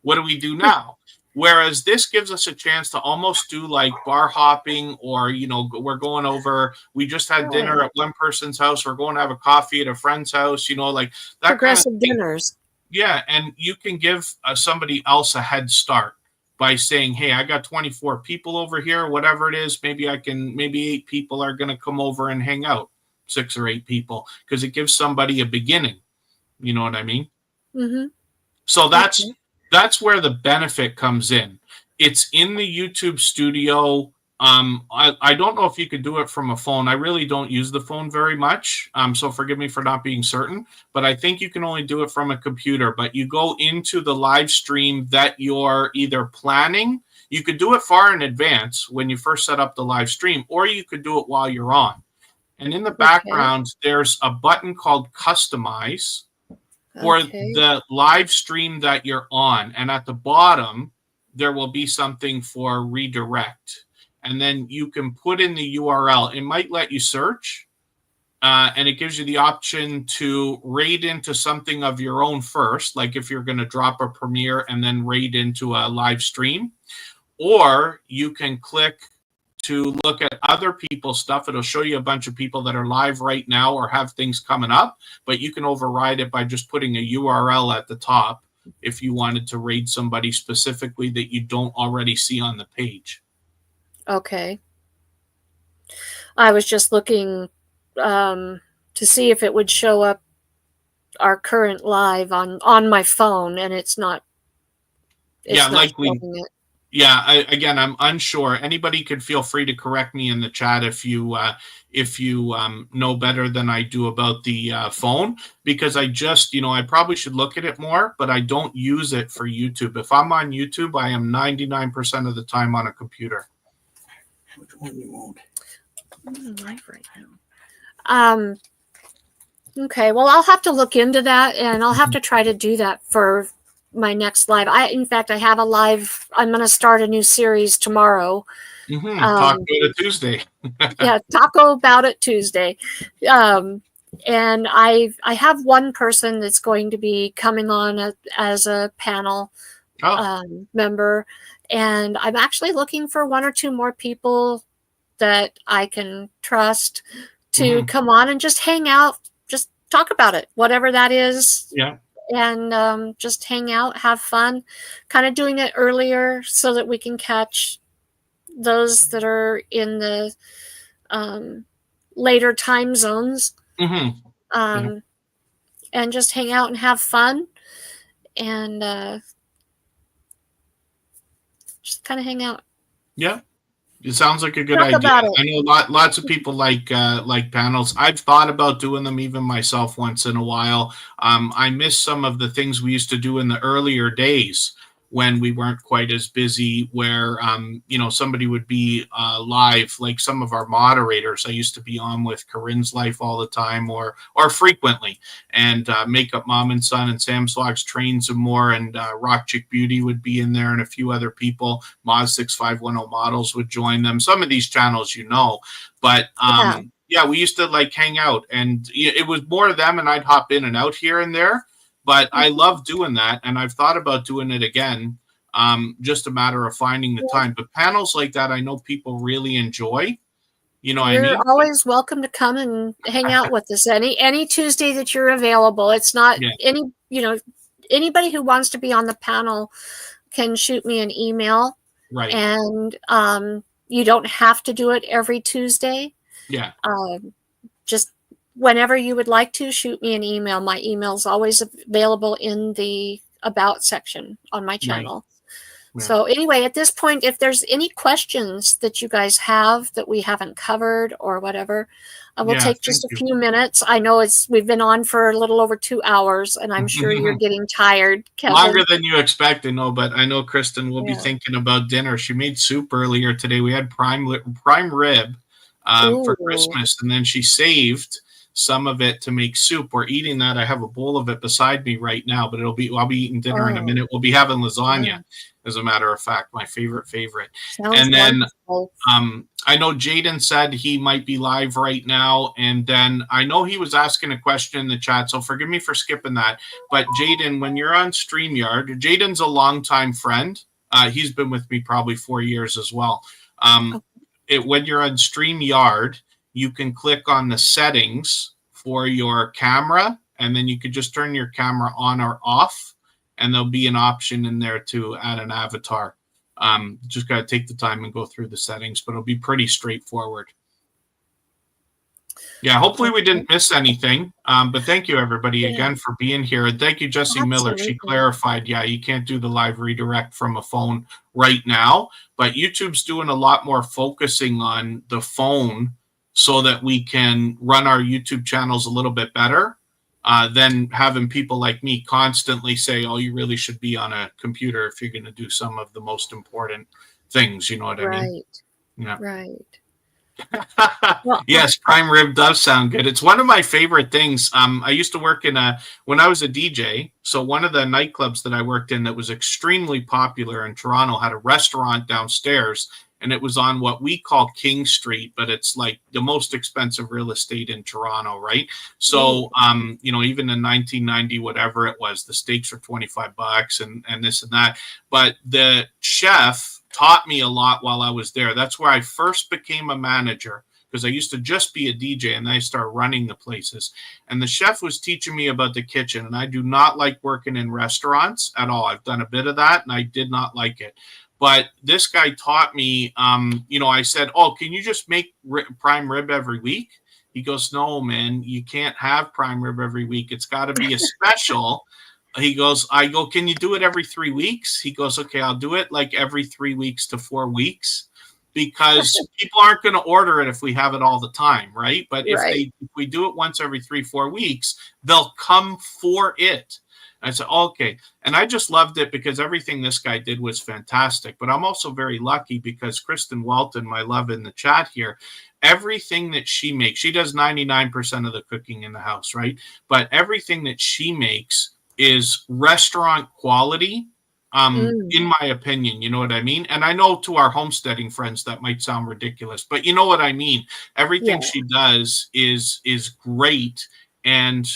What do we do now? Whereas this gives us a chance to almost do like bar hopping, or, we're going over, we just had dinner at one person's house. We're going to have a coffee at a friend's house, like that Progressive kind of thing. dinners. Yeah. And you can give somebody else a head start by saying, hey, I got 24 people over here, whatever it is. Maybe 8 people are going to come over and hang out, 6 or 8 people, because it gives somebody a beginning. You know what I mean? Mm-hmm. So that's where the benefit comes in. It's in the YouTube studio. I don't know if you could do it from a phone. I really don't use the phone very much. So forgive me for not being certain, but I think you can only do it from a computer. But you go into the live stream that you're either planning. You could do it far in advance when you first set up the live stream, or you could do it while you're on. And in the background, there's a button called Customize for the live stream that you're on. And at the bottom, there will be something for redirect. And then you can put in the URL. It might let you search, and it gives you the option to raid into something of your own first, like if you're going to drop a premiere and then raid into a live stream. Or you can click to look at other people's stuff. It'll show you a bunch of people that are live right now or have things coming up, but you can override it by just putting a URL at the top if you wanted to raid somebody specifically that you don't already see on the page. Okay. I was just looking to see if it would show up our current live on my phone, and it's not. Again, I'm unsure. Anybody could feel free to correct me in the chat if you know better than I do about the phone, because I probably should look at it more, but I don't use it for YouTube. If I'm on YouTube, I am 99% of the time on a computer. Which one you want? I'm live right now. Okay, well, I'll have to look into that, and I'll have to try to do that for my next live. In fact, I have a live. I'm going to start a new series tomorrow. Talk about it Tuesday. Yeah, Taco About It Tuesday. And I have one person that's going to be coming on as a panel member, and I'm actually looking for 1 or 2 more people that I can trust to come on and just hang out, just talk about it, whatever that is. Yeah. And just hang out, have fun, kind of doing it earlier so that we can catch those that are in the later time zones. Mm-hmm. Yeah. And just hang out and have fun, and just kind of hang out. Yeah. It sounds like a good Talk idea. about it. I know lots of people like panels. I've thought about doing them even myself once in a while. I miss some of the things we used to do in the earlier days when we weren't quite as busy, where somebody would be live, like some of our moderators. I used to be on with Corinne's Life all the time, or frequently, and Makeup Mom and Son and Sam Slogs Trains and More, and Rock Chick Beauty would be in there, and a few other people. Moz 6510 Models would join them. Some of these channels, but yeah, we used to like hang out, and it was more of them, and I'd hop in and out here and there. But I love doing that, and I've thought about doing it again. Just a matter of finding the time. But panels like that, I know people really enjoy. You know what I mean? You're always welcome to come and hang out with us any Tuesday that you're available. It's not anybody who wants to be on the panel can shoot me an email. Right. And you don't have to do it every Tuesday. Yeah. Just whenever you would like to, shoot me an email. My email is always available in the About section on my channel. Right. Yeah. So anyway, at this point, if there's any questions that you guys have that we haven't covered or whatever, we'll take just a few minutes. I know we've been on for a little over 2 hours, and I'm sure you're getting tired, Kevin. Longer than you expected, no, but I know Kristen will be thinking about dinner. She made soup earlier today. We had prime rib for Christmas, and then she saved some of it to make soup. We're eating that. I have a bowl of it beside me right now, but I'll be eating dinner in a minute. We'll be having lasagna, as a matter of fact, my favorite. Sounds and then wonderful. I know Jaden said he might be live right now, and then I know he was asking a question in the chat, so forgive me for skipping that. But Jaden, when you're on StreamYard, Jaden's a longtime friend. He's been with me probably 4 years as well. When you're on StreamYard, you can click on the settings for your camera, and then you could just turn your camera on or off, and there'll be an option in there to add an avatar. Just got to take the time and go through the settings, but it'll be pretty straightforward. Yeah, hopefully we didn't miss anything. But thank you, everybody, again for being here. And thank you, Jessie Miller. She clarified, you can't do the live redirect from a phone right now, but YouTube's doing a lot more focusing on the phone so that we can run our YouTube channels a little bit better than having people like me constantly say, oh, you really should be on a computer if you're going to do some of the most important things. You know what I mean? Yeah. Right. Yes, prime rib does sound good. It's one of my favorite things. I used to work when I was a DJ. So one of the nightclubs that I worked in that was extremely popular in Toronto had a restaurant downstairs, and it was on what we call King Street, but it's like the most expensive real estate in Toronto, right? So, even in 1990, whatever it was, the steaks were $25 and this and that. But the chef taught me a lot while I was there. That's where I first became a manager, because I used to just be a DJ and I started running the places. And the chef was teaching me about the kitchen, and I do not like working in restaurants at all. I've done a bit of that, and I did not like it. But this guy taught me, I said, oh, can you just make prime rib every week? He goes, no, man, you can't have prime rib every week. It's got to be a special. I go, can you do it every 3 weeks? He goes, okay, I'll do it like every 3 weeks to 4 weeks, because people aren't going to order it if we have it all the time, right? But if we do it once every 3-4 weeks, they'll come for it. I said, okay. And I just loved it because everything this guy did was fantastic. But I'm also very lucky because Kristen Walton, my love in the chat here, everything that she makes, she does 99% of the cooking in the house, right? But everything that she makes is restaurant quality, in my opinion, you know what I mean? And I know to our homesteading friends that might sound ridiculous, but you know what I mean? Everything she does is great and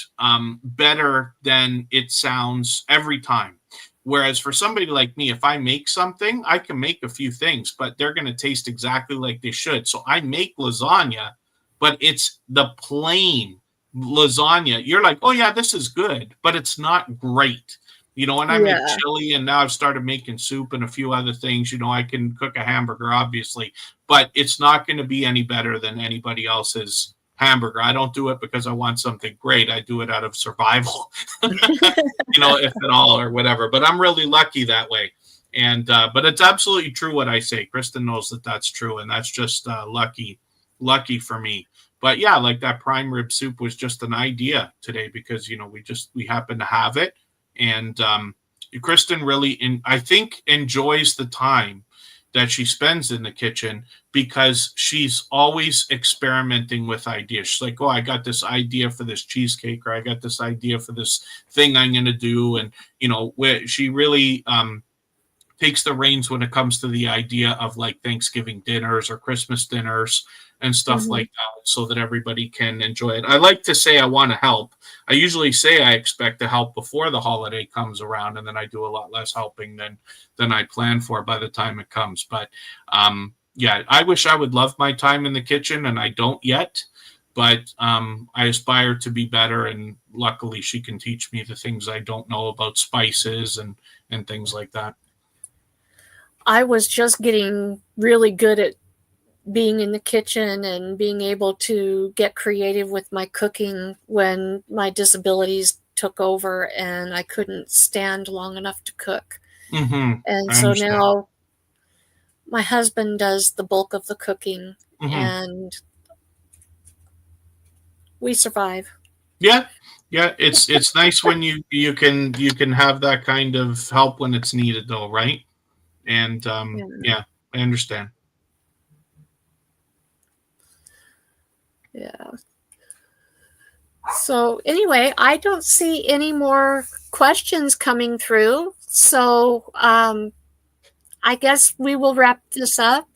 better than it sounds every time. Whereas for somebody like me, if I make something, I can make a few things, but they're going to taste exactly like they should. So I make lasagna, but it's the plain lasagna, you're like, oh yeah, this is good, but it's not great. And I make Yeah. chili, and now I've started making soup and a few other things. I can cook a hamburger, obviously, but it's not going to be any better than anybody else's hamburger. I don't do it because I want something great. I do it out of survival, if at all, or whatever. But I'm really lucky that way. And but it's absolutely true what I say. Kristen knows that that's true, and that's just lucky for me. But yeah, like that prime rib soup was just an idea today because we happen to have it, and Kristen really, I think, enjoys the time that she spends in the kitchen because she's always experimenting with ideas. She's like, oh, I got this idea for this cheesecake, or I got this idea for this thing I'm going to do. And, she really takes the reins when it comes to the idea of like Thanksgiving dinners or Christmas dinners and stuff like that, so that everybody can enjoy it. I like to say I want to help. I usually say I expect to help before the holiday comes around, and then I do a lot less helping than I plan for by the time it comes. But yeah, I wish I would love my time in the kitchen, and I don't yet. But I aspire to be better, and luckily she can teach me the things I don't know about spices and things like that. I was just getting really good at being in the kitchen and being able to get creative with my cooking when my disabilities took over and I couldn't stand long enough to cook. And so now my husband does the bulk of the cooking, and we survive. Yeah. It's nice when you can have that kind of help when it's needed, though, right? And yeah, I understand. Yeah. So anyway, I don't see any more questions coming through. So I guess we will wrap this up.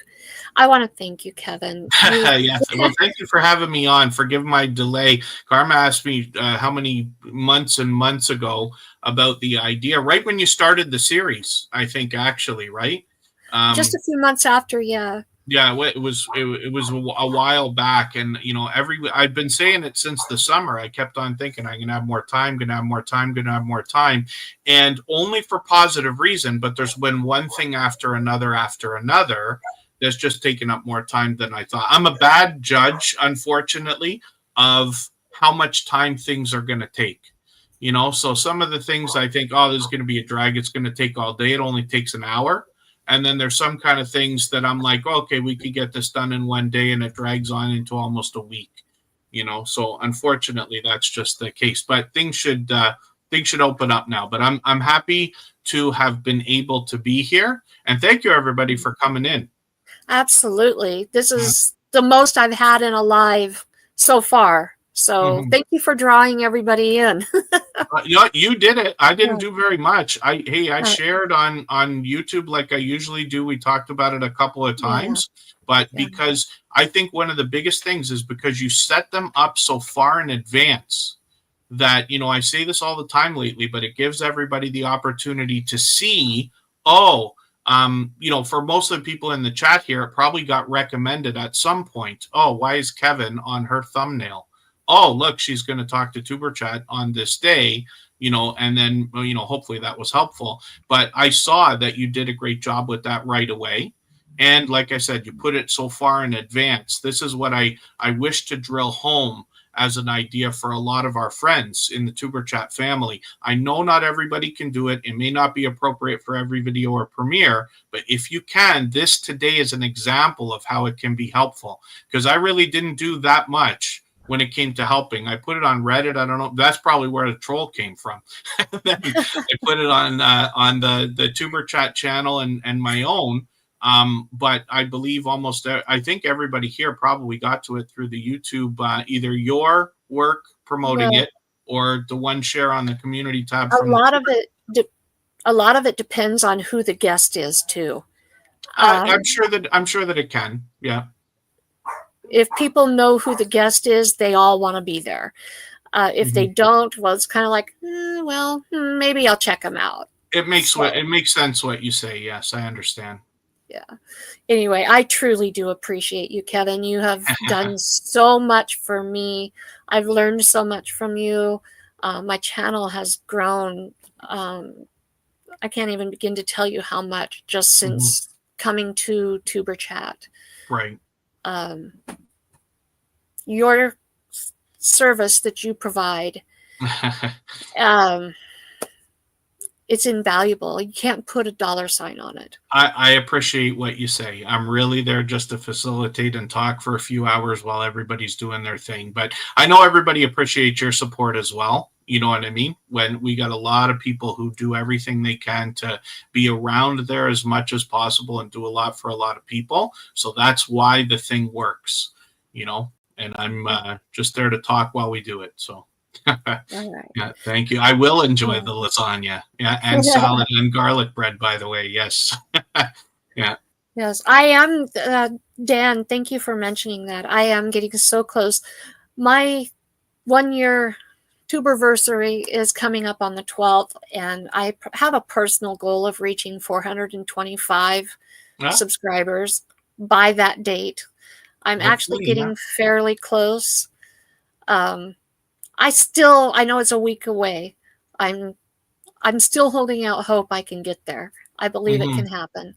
I want to thank you, Kevin. Yes. Well, thank you for having me on. Forgive my delay. Karma asked me how many months and months ago about the idea, right when you started the series, I think, actually, right? Just a few months after, yeah. Yeah, it was a while back, and I've been saying it since the summer. I kept on thinking I'm gonna have more time, and only for positive reason. But there's been one thing after another that's just taken up more time than I thought. I'm a bad judge, unfortunately, of how much time things are gonna take. So some of the things I think, oh, this is gonna be a drag. It's gonna take all day. It only takes an hour. And then there's some kind of things that I'm like, okay, we could get this done in one day, and it drags on into almost a week, So unfortunately, that's just the case. But things should open up now. But I'm happy to have been able to be here, and thank you everybody for coming in. Absolutely, this is the most I've had in a live so far. So thank you for drawing everybody in. You did it. I didn't do very much. I shared on YouTube like I usually do. We talked about it a couple of times, but because I think one of the biggest things is because you set them up so far in advance that, I say this all the time lately, but it gives everybody the opportunity to see, for most of the people in the chat here, it probably got recommended at some point. Oh, why is Kevin on her thumbnail? Oh, look, she's going to talk to Tuber Chat on this day, and then, hopefully that was helpful. But I saw that you did a great job with that right away. And like I said, you put it so far in advance. This is what I wish to drill home as an idea for a lot of our friends in the Tuber Chat family. I know not everybody can do it. It may not be appropriate for every video or premiere, but if you can, this today is an example of how it can be helpful, because I really didn't do that much when it came to helping. I put it on Reddit. I don't know. That's probably where the troll came from. Then I put it on the Tuber Chat channel and my own. But I believe I think everybody here probably got to it through the YouTube, either your work promoting it or the one share on the community tab. A lot of it depends on who the guest is too. I'm sure that it can. Yeah. If people know who the guest is, they all want to be there. If they don't, well, it's kind of like, maybe I'll check them out. It makes sense what you say. Yes, I understand. Yeah. Anyway, I truly do appreciate you, Kevin. You have done so much for me. I've learned so much from you. My channel has grown. I can't even begin to tell you how much just since coming to Tuber Chat. Right. Your service that you provide, it's invaluable. You can't put a dollar sign on it. I appreciate what you say. I'm really there just to facilitate and talk for a few hours while everybody's doing their thing. But I know everybody appreciates your support as well. You know what I mean? When we got a lot of people who do everything they can to be around there as much as possible and do a lot for a lot of people. So that's why the thing works, you know, and I'm just there to talk while we do it. So. All right. Yeah, thank you. I will enjoy the lasagna. Yeah, and salad and garlic bread, by the way. Yes. Yeah. Yes, I am. Dan, thank you for mentioning that. I am getting so close. My 1-year tuberversary is coming up on the 12th, and I have a personal goal of reaching 425 subscribers by that date. I'm actually getting fairly close. I know it's a week away. I'm still holding out hope I can get there. I believe it can happen.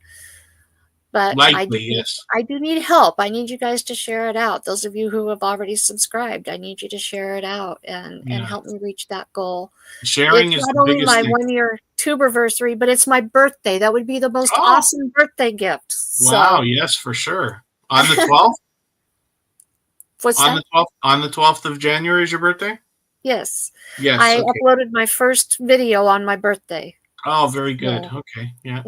But likely, I do need help. I need you guys to share it out. Those of you who have already subscribed, I need you to share it out and help me reach that goal. Sharing it's is not the only biggest my thing. 1-year tuberversary, but it's my birthday. That would be the most awesome birthday gift. Wow, yes, for sure. On the 12th? What's on that? The 12th, on the 12th of January is your birthday? Yes. Yes. I uploaded my first video on my birthday. Oh, very good. Yeah. Okay. Yeah.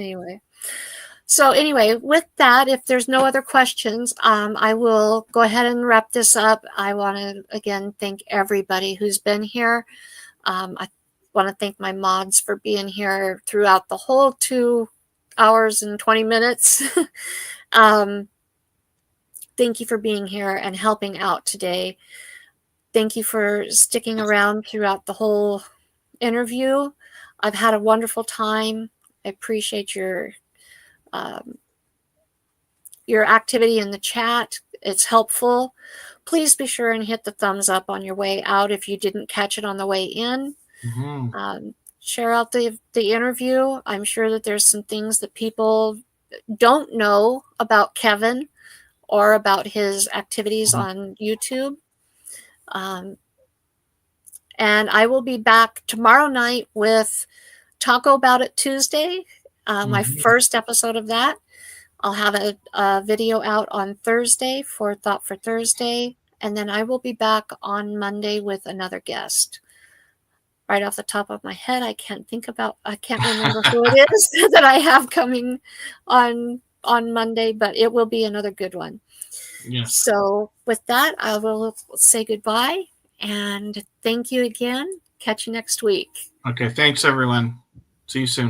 Anyway, with that, if there's no other questions, I will go ahead and wrap this up. I want to, again, thank everybody who's been here. I want to thank my mods for being here throughout the whole 2 hours and 20 minutes. Thank you for being here and helping out today. Thank you for sticking around throughout the whole interview. I've had a wonderful time. I appreciate your activity in the chat. It's helpful. Please be sure and hit the thumbs up on your way out if you didn't catch it on the way in. Share out the interview. I'm sure that there's some things that people don't know about Kevin or about his activities on YouTube. And I will be back tomorrow night with Taco About It Tuesday, my first episode of that. I'll have a video out on Thursday for Thought for Thursday, and then I will be back on Monday with another guest. Right off the top of my head, I can't remember who it is that I have coming on Monday, but it will be another good one. Yes. So with that, I will say goodbye and thank you again. Catch you next week. Okay. Thanks, everyone. See you soon.